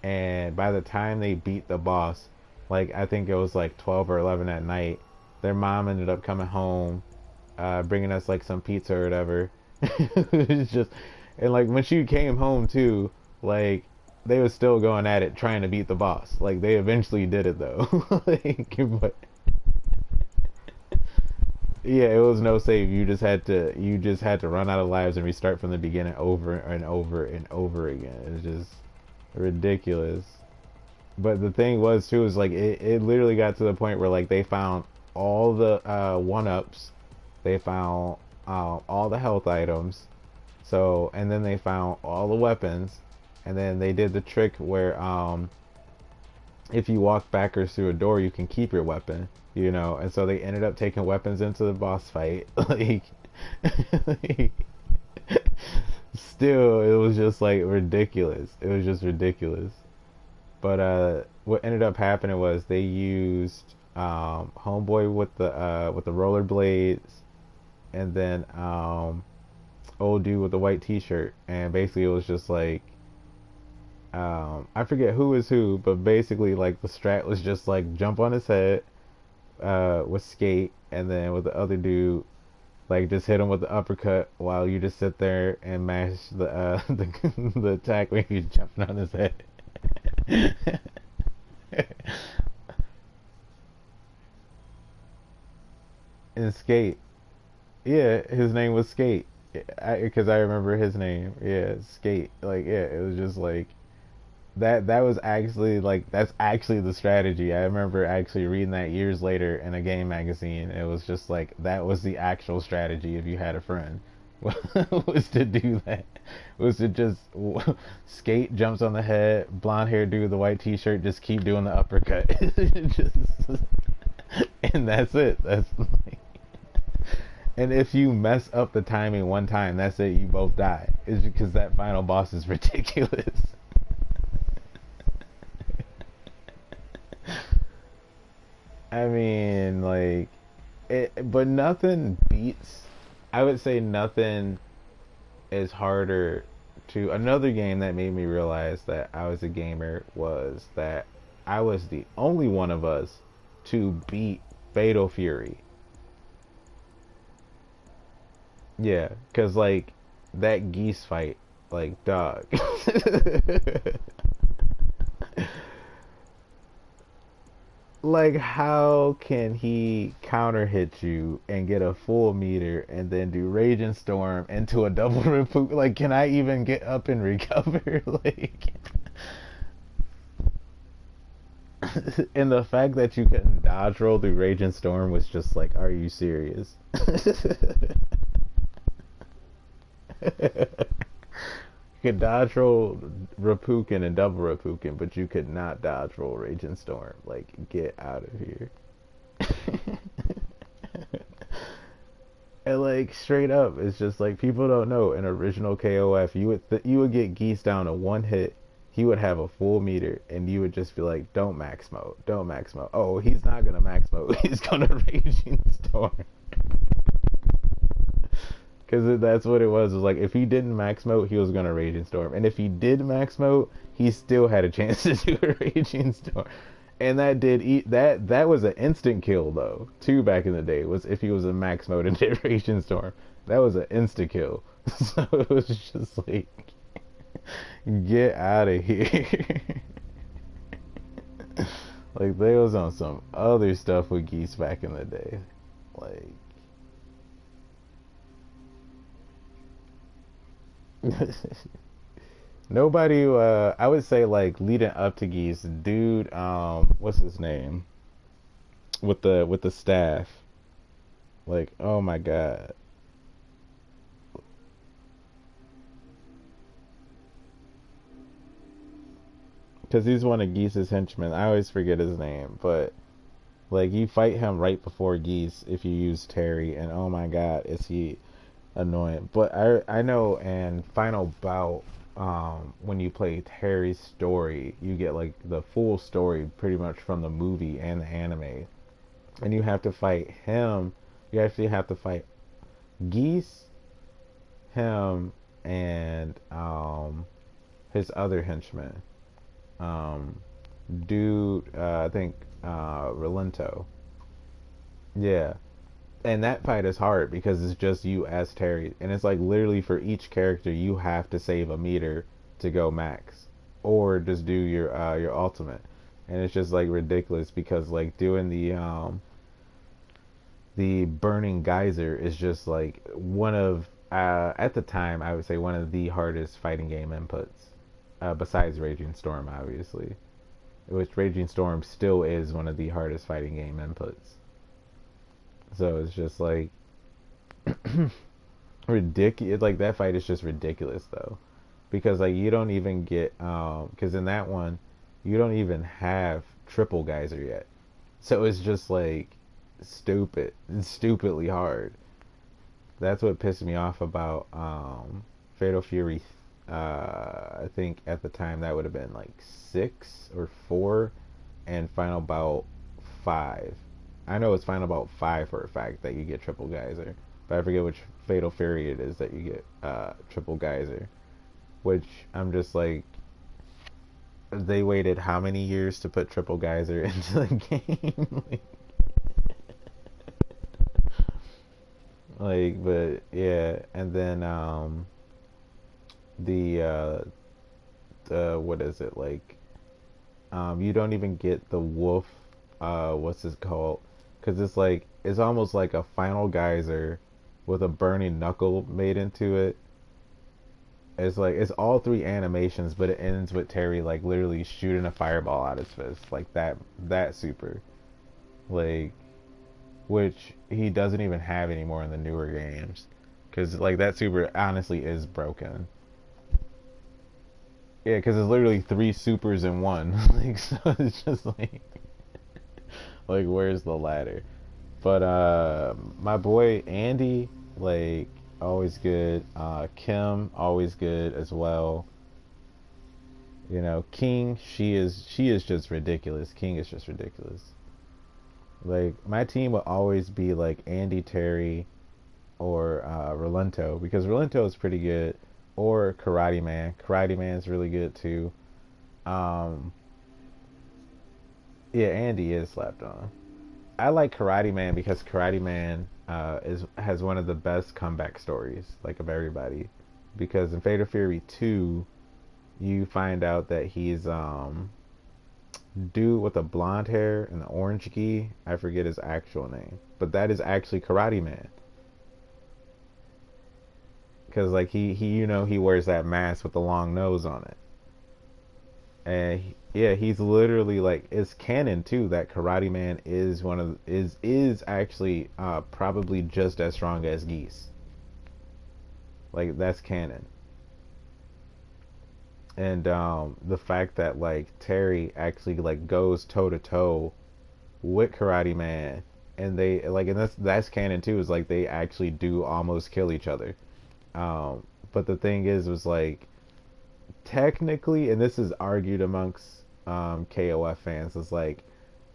and by the time they beat the boss, like I think it was like 12 or 11 at night, their mom ended up coming home, bringing us like some pizza or whatever. It's just, and like when she came home too, like they were still going at it trying to beat the boss. Like they eventually did it though. Like, but yeah, it was no save. You just had to run out of lives and restart from the beginning over and over and over again. It's just ridiculous. But the thing was too, is like it literally got to the point where like they found all the one-ups, they found all the health items, so, and then they found all the weapons, and then they did the trick where if you walk backwards through a door, you can keep your weapon, you know. And so they ended up taking weapons into the boss fight. Like, still, it was just like ridiculous. It was just ridiculous. But what ended up happening was they used Homeboy with the rollerblades, and then old dude with the white t-shirt, and basically it was just like I forget who is who, but basically like the strat was just like jump on his head with skate, and then with the other dude like just hit him with the uppercut while you just sit there and mash the the attack when you're jumping on his head. And Skate, yeah, his name was Skate, because I remember his name, yeah, Skate. Like, yeah, it was just like that was actually like, that's actually the strategy. I remember actually reading that years later in a game magazine. It was just like, that was the actual strategy if you had a friend. Was to do that, was to just Skate jumps on the head, blonde hair dude with the white t-shirt, just keep doing the uppercut. Just, and that's it. That's like, and if you mess up the timing one time, that's it, you both die. It's because that final boss is ridiculous. I mean, like, but nothing beats, I would say nothing is harder to, another game that made me realize that I was a gamer was that I was the only one of us to beat Fatal Fury. Yeah, because like that geese fight, like, dog. Like, how can he counter hit you and get a full meter and then do Raging Storm into a double repoop? Like, can I even get up and recover? Like, and the fact that you couldn't dodge roll through Raging Storm was just like, are you serious? You could dodge roll Rapukin and double Rapukin, but you could not dodge roll Raging Storm. Like, get out of here. And like straight up, it's just like people don't know. In original KOF, you would get Geese down to one hit. He would have a full meter, and you would just be like, "Don't max mode, don't max mode." Oh, he's not gonna max mode. He's gonna Raging Storm. Because that's what it was. It was like, if he didn't max mode, he was going to Raging Storm. And if he did max mode, he still had a chance to do a Raging Storm. And that was an instant kill, though, too, back in the day, was if he was in max mode and did Raging Storm. That was an insta kill. So it was just like, get out of here. Like, they was on some other stuff with Geese back in the day. Like, nobody, I would say, like, leading up to Geese, dude, what's his name? With the staff. Like, oh my god. Because he's one of Geese's henchmen. I always forget his name, but like, you fight him right before Geese if you use Terry, and oh my god, is he annoying. But I know in Final Bout, when you play Terry's story, you get like the full story pretty much from the movie and the anime, and you have to fight him. You actually have to fight Geese, him, and his other henchman, dude. I think Relento. Yeah, and that fight is hard because it's just you as Terry, and it's like literally for each character you have to save a meter to go max, or just do your ultimate, and it's just like ridiculous because like doing the burning geyser is just like one of at the time I would say one of the hardest fighting game inputs, besides Raging Storm obviously, which Raging Storm still is one of the hardest fighting game inputs. So it's just like ridiculous. Like, that fight is just ridiculous though, because like you don't even get because in that one you don't even have triple geyser yet. So it's just like stupid. It's stupidly hard. That's what pissed me off about Fatal Fury. I think at the time that would have been like 6 or 4, and Final Bout 5. I know it's Final Bout 5 for a fact that you get triple geyser, but I forget which Fatal Fury it is that you get triple geyser. Which I'm just like, they waited how many years to put triple geyser into the game? Like, but yeah, and then the what is it like? You don't even get the wolf. What's this called? Because it's like, it's almost like a final geyser with a burning knuckle made into it. It's like, it's all 3 animations, but it ends with Terry like literally shooting a fireball out his fist, like that super, like, which he doesn't even have anymore in the newer games, because like that super honestly is broken. Yeah, because it's literally 3 supers in one. Like, so it's just like where's the ladder? But my boy Andy, like, always good. Kim, always good as well. You know, King, she is just ridiculous. King is just ridiculous. Like, my team will always be like Andy, Terry, or Relento, because Relento is pretty good, or Karate Man. Karate Man's really good too. Um, yeah, Andy is slapped on. I like Karate Man because Karate Man has one of the best comeback stories, like, of everybody. Because in Fatal Fury 2, you find out that he's dude with the blonde hair and the orange gi, I forget his actual name, but that is actually Karate Man. Cause like he wears that mask with the long nose on it, and yeah, he's literally like it's canon too that Karate Man is one of is actually probably just as strong as Geese. Like that's canon. And the fact that like Terry actually like goes toe to toe with Karate Man, and they like, and that's canon too. Is like they actually do almost kill each other. But the thing is, was like technically, and this is argued amongst KOF fans, is like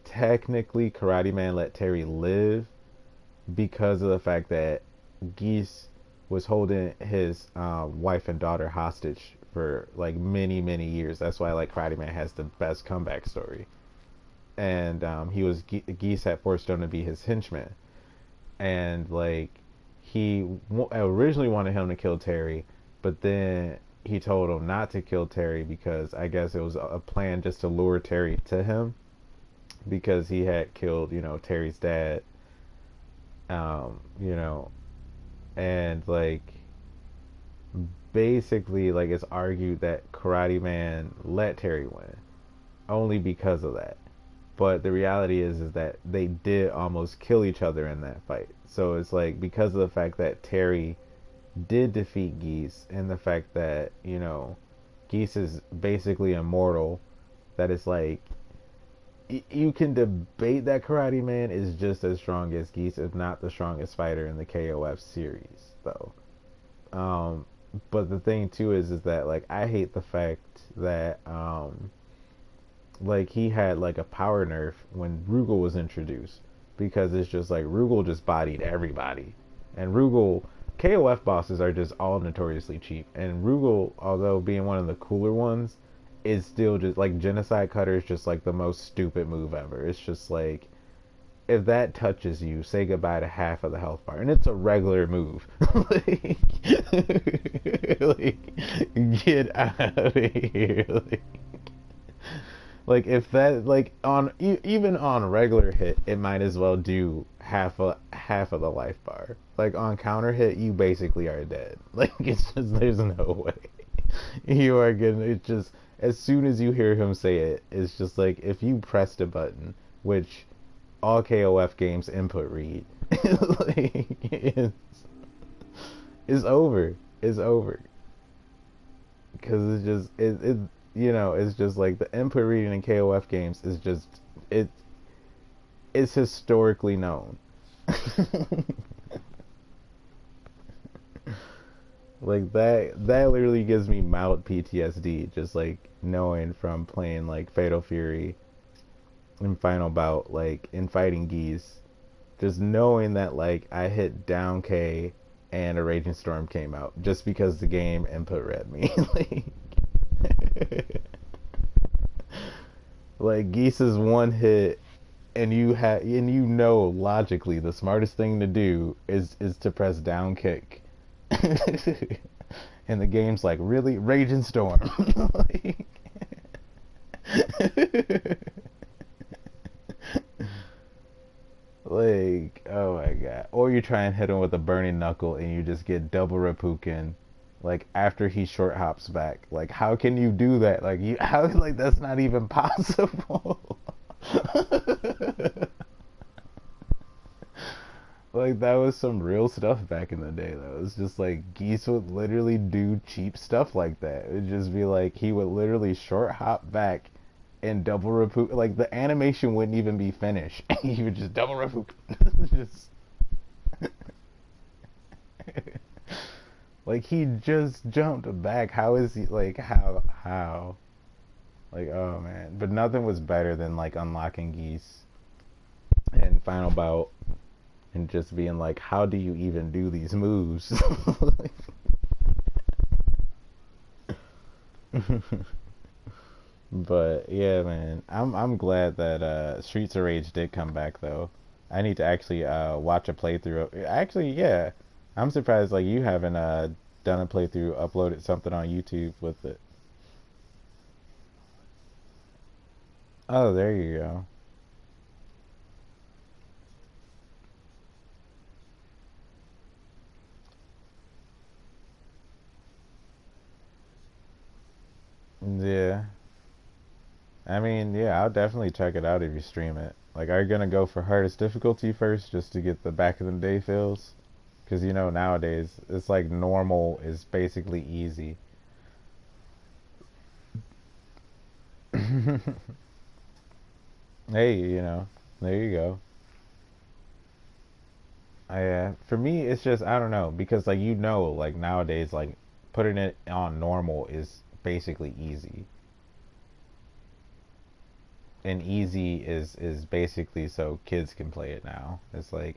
technically Karate Man let Terry live because of the fact that Geese was holding his wife and daughter hostage for like many years. That's why like Karate Man has the best comeback story. And Geese had forced him to be his henchman, and like he originally wanted him to kill Terry, but then he told him not to kill Terry because I guess it was a plan just to lure Terry to him because he had killed Terry's dad, you know, and like basically like it's argued that Karate Man let Terry win only because of that. But the reality is that they did almost kill each other in that fight. So it's like because of the fact that Terry did defeat Geese and the fact that, Geese is basically immortal, that it's like you can debate that Karate Man is just as strong as Geese, if not the strongest fighter in the KOF series, though. But the thing too is that like I hate the fact that like he had like a power nerf when Rugal was introduced, because it's just like Rugal just bodied everybody, and Rugal KOF bosses are just all notoriously cheap, and Rugal, although being one of the cooler ones, is still just like Genocide Cutter is just like the most stupid move ever. It's just like if that touches you, say goodbye to half of the health bar, and it's a regular move. like, like, get out of here. Like if that like on even on regular hit, it might as well do half of the life bar. Like on counter hit, you basically are dead. Like it's just there's no way you are gonna. It's just as soon as you hear him say it, it's just like if you pressed a button, which all KOF games input read, like it's over. It's over. Because it's just it's just like the input reading in KOF games is just it's historically known. Like that literally gives me mild PTSD, just like knowing from playing like Fatal Fury and Final Bout, like in fighting Geese, just knowing that like I hit down K and a Raging Storm came out just because the game input read me. Like Geese's one hit, and logically the smartest thing to do is to press down kick, and the game's like, really, Raging Storm. like, like, oh my god. Or you try and hit him with a burning knuckle and you just get double Rapukin like after he short hops back. Like how can you do that? Like how like that's not even possible. Like that was some real stuff back in the day though. It's just like Geese would literally do cheap stuff like that. It'd just be like he would literally short hop back and double Rapukin. Like the animation wouldn't even be finished. He would just double Rapukin. just like he just jumped back. How is he like how? Like oh man. But nothing was better than like unlocking Geese and Final Bout and just being like, how do you even do these moves? But yeah, man, I'm glad that Streets of Rage did come back though. I need to actually watch a playthrough. Actually, yeah, I'm surprised like you haven't done a playthrough, uploaded something on YouTube with it. Oh, there you go. Yeah. I mean, yeah, I'll definitely check it out if you stream it. Like, are you gonna go for hardest difficulty first just to get the back of the day feels? Because, you know, nowadays, it's like normal is basically easy. Hey, you know, there you go. For me, it's just, I don't know, because, like, you know, like, nowadays, like, putting it on normal is basically easy. And easy is basically so kids can play it now. It's like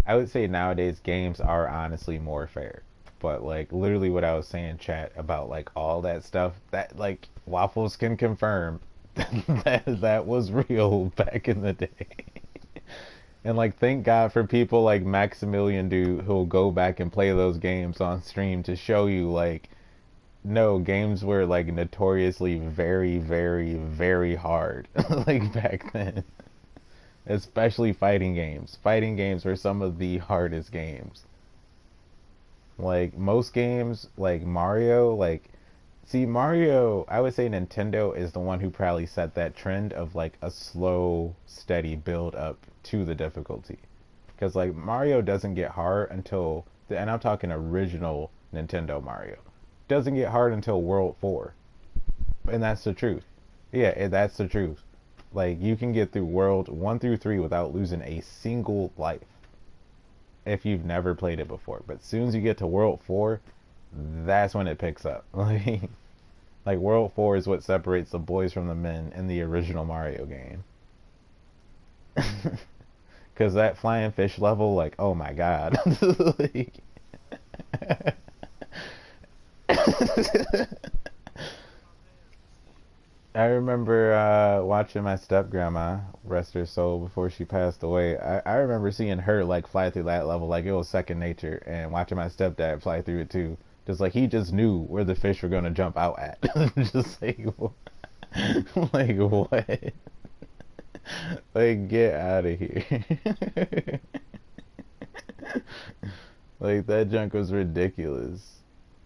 I would say nowadays games are honestly more fair. But like literally what I was saying chat about like all that stuff that like Waffles can confirm that was real back in the day. And like thank God for people like Maximilian dude who'll go back and play those games on stream to show you like no, games were like notoriously very, very, very hard like back then. Especially fighting games. Fighting games were some of the hardest games. Like most games, like Mario, like see Mario, I would say Nintendo is the one who probably set that trend of like a slow, steady build up to the difficulty. Because like Mario doesn't get hard until, and I'm talking original Nintendo Mario, doesn't get hard until World 4. And that's the truth. Yeah, that's the truth. Like you can get through World 1 through 3 without losing a single life if you've never played it before. But as soon as you get to World 4, that's when it picks up. Like World 4 is what separates the boys from the men in the original Mario game. Cuz that flying fish level like, oh my god. Like, I remember watching my step grandma, rest her soul, before she passed away. I remember seeing her like fly through that level like it was second nature, and watching my stepdad fly through it too. Just like he just knew where the fish were gonna jump out at. Just like, like what? Like get out of here. Like that junk was ridiculous.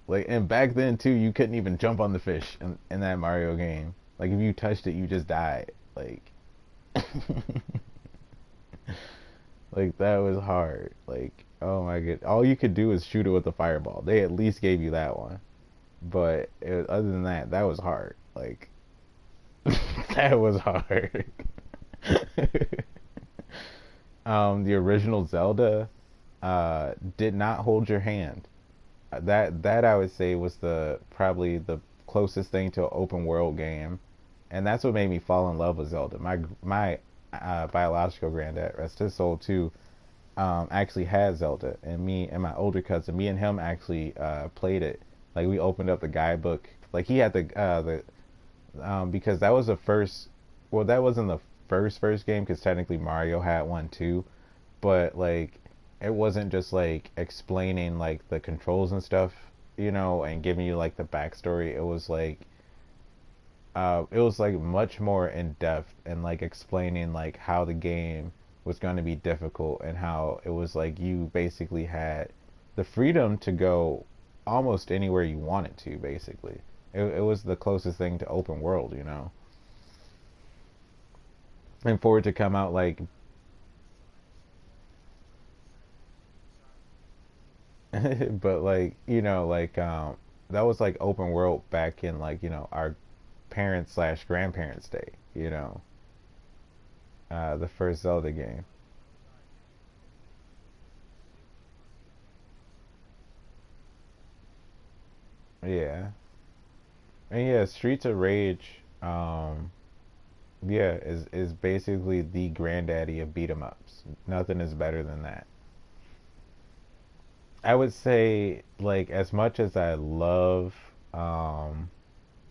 Like and back then too, you couldn't even jump on the fish in that Mario game. Like if you touched it, you just died. Like, like that was hard. Like, oh my god, all you could do is shoot it with a fireball. They at least gave you that one, but other than that, that was hard. Like, that was hard. The original Zelda did not hold your hand. That I would say was the probably the closest thing to an open world game, and that's what made me fall in love with Zelda. My biological granddad, rest his soul too, actually had Zelda, and me and my older cousin, me and him actually played it. Like we opened up the guidebook. Like he had the because that was the first. Well, that wasn't the first game because technically Mario had one too, but like it wasn't just like explaining like the controls and stuff, you know, and giving you like the backstory. It was like much more in depth and like explaining like how the game was going to be difficult and how it was like you basically had the freedom to go almost anywhere you wanted to basically. It was the closest thing to open world, you know. And for it to come out like but like you know like that was like open world back in like you know our parents slash grandparents day, you know, the first Zelda game. Yeah. And yeah, Streets of Rage yeah is basically the granddaddy of beat 'em ups. Nothing is better than that. I would say like as much as I love um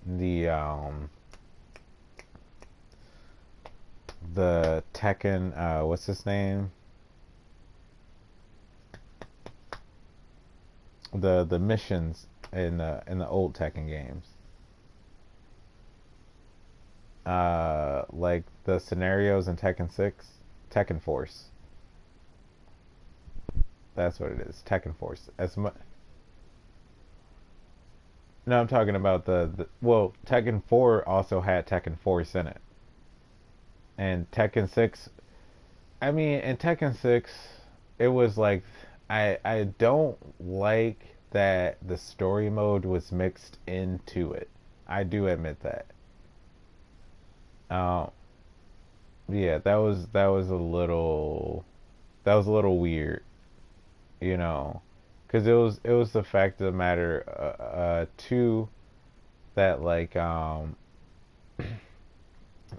the um the Tekken what's his name, the missions in the old Tekken games, like the scenarios in Tekken 6, Tekken Force. That's what it is, Tekken Force. As much. No, I'm talking about well, Tekken 4 also had Tekken Force in it, and Tekken 6. I mean, in Tekken 6, it was like I don't like that the story mode was mixed into it. I do admit that. Um, yeah, that was a little weird, you know, because it was the fact of the matter too that like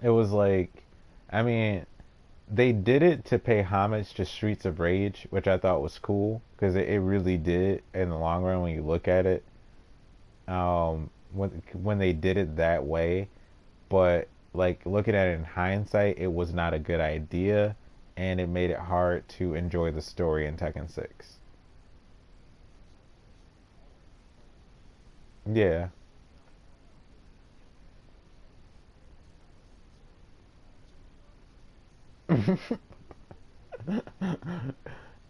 it was like, I mean, they did it to pay homage to Streets of Rage, which I thought was cool because it really did in the long run when you look at it. When they did it that way, but like looking at it in hindsight, it was not a good idea, and it made it hard to enjoy the story in Tekken 6. Yeah.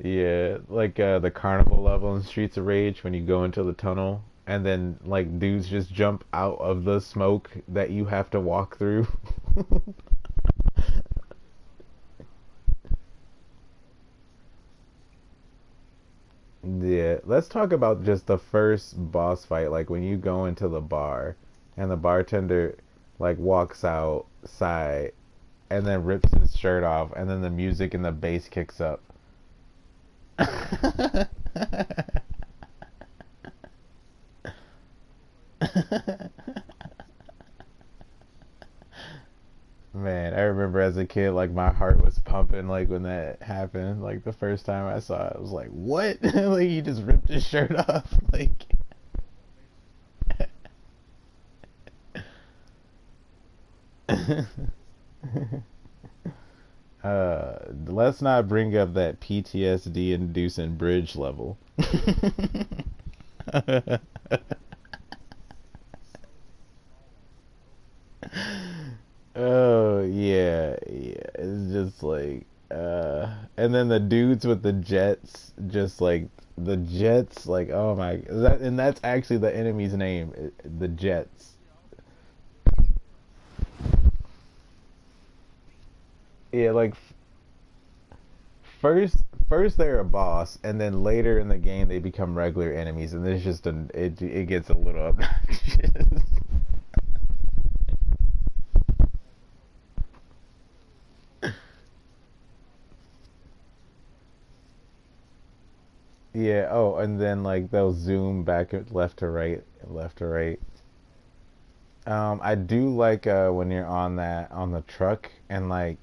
Yeah, like the carnival level in Streets of Rage when you go into the tunnel and then like dudes just jump out of the smoke that you have to walk through. Yeah, let's talk about just the first boss fight, like when you go into the bar and the bartender like walks outside and then rips his shirt off and then the music and the bass kicks up. Man, I remember as a kid, like my heart was pumping, like when that happened. Like the first time I saw it, I was like, "What?" Like he just ripped his shirt off. Like, let's not bring up that PTSD inducing bridge level. Oh yeah, yeah. It's just like and then the dudes with the jets, just like the jets, like oh my, and that's actually the enemy's name, the jets. Yeah, like first they're a boss, and then later in the game they become regular enemies, and there's just it gets a little obnoxious. Yeah. Oh, and then like they'll zoom back left to right, left to right. I do like when you're on that on the truck and like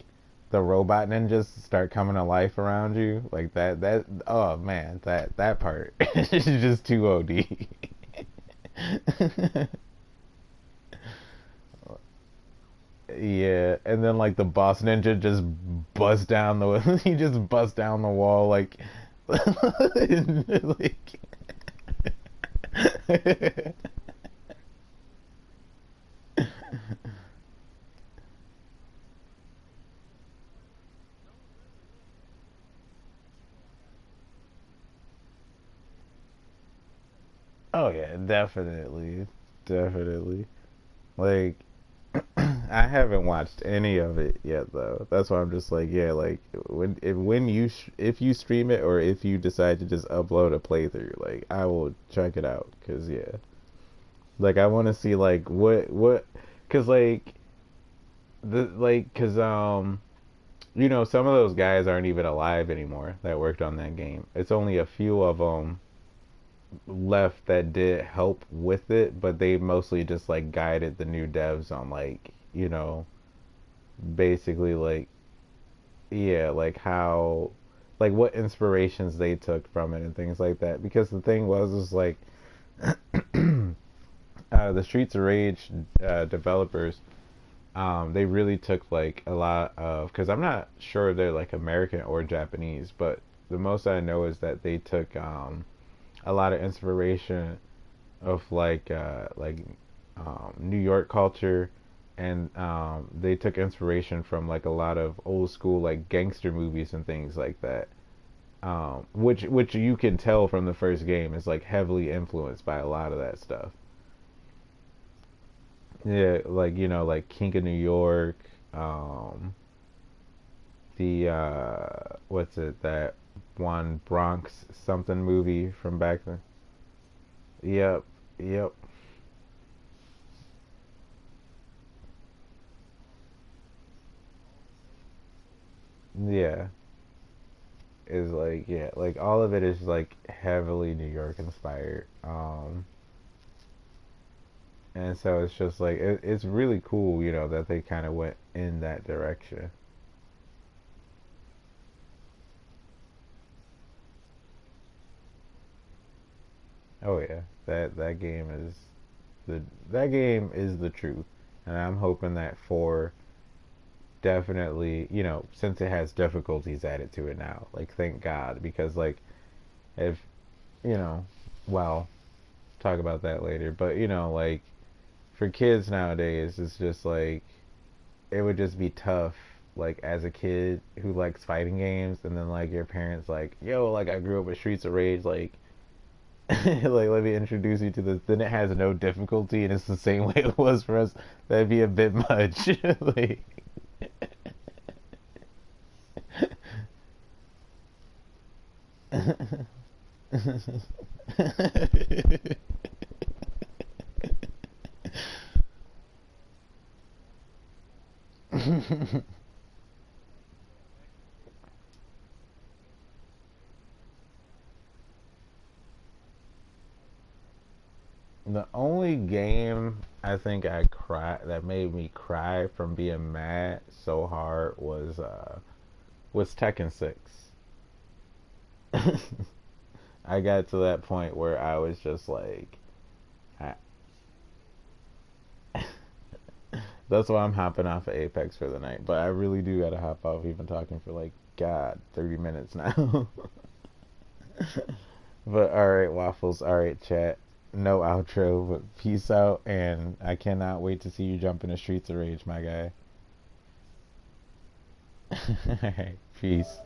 the robot ninjas start coming to life around you, like that. Oh man, that part is just too OD. Yeah, and then like the boss ninja just busts down the he just busts down the wall like like oh yeah, definitely, definitely. Like I haven't watched any of it yet though. That's why I'm just like, yeah, like when if you stream it or if you decide to just upload a playthrough, like I will check it out cuz yeah. Like I want to see like what cuz like the like cuz you know some of those guys aren't even alive anymore that worked on that game. It's only a few of them left that did help with it, but they mostly just like guided the new devs on like, you know, basically like yeah, like how like what inspirations they took from it and things like that. Because the thing was is like the Streets of Rage developers, they really took like a lot of because I'm not sure if they're like American or Japanese, but the most I know is that they took a lot of inspiration of like New York culture, and they took inspiration from like a lot of old school like gangster movies and things like that. Which you can tell from the first game is like heavily influenced by a lot of that stuff. Yeah, like like King of New York, the what's it, that one Bronx something movie from back then. Yep, yep. Yeah, is like, yeah, like all of it is like heavily New York inspired. And so it's just like it's really cool, that they kind of went in that direction. Oh yeah, that game is the that game is the truth, and I'm hoping that 4 definitely, since it has difficulties added to it now, like thank God, because like if you know, well, talk about that later, but like for kids nowadays, it's just like it would just be tough, like as a kid who likes fighting games, and then like your parents like, yo, like I grew up with Streets of Rage, like like let me introduce you to this. Then it has no difficulty, and it's the same way it was for us. That'd be a bit much. Like, the only game I think I cried that made me cry from being mad so hard was Tekken 6. I got to that point where I was just like, I, that's why I'm hopping off of Apex for the night. But I really do gotta hop off. We've been talking for like, God, 30 minutes now. But alright, Waffles. Alright, chat. No outro, but peace out. And I cannot wait to see you jump into Streets of Rage, my guy. Alright, peace.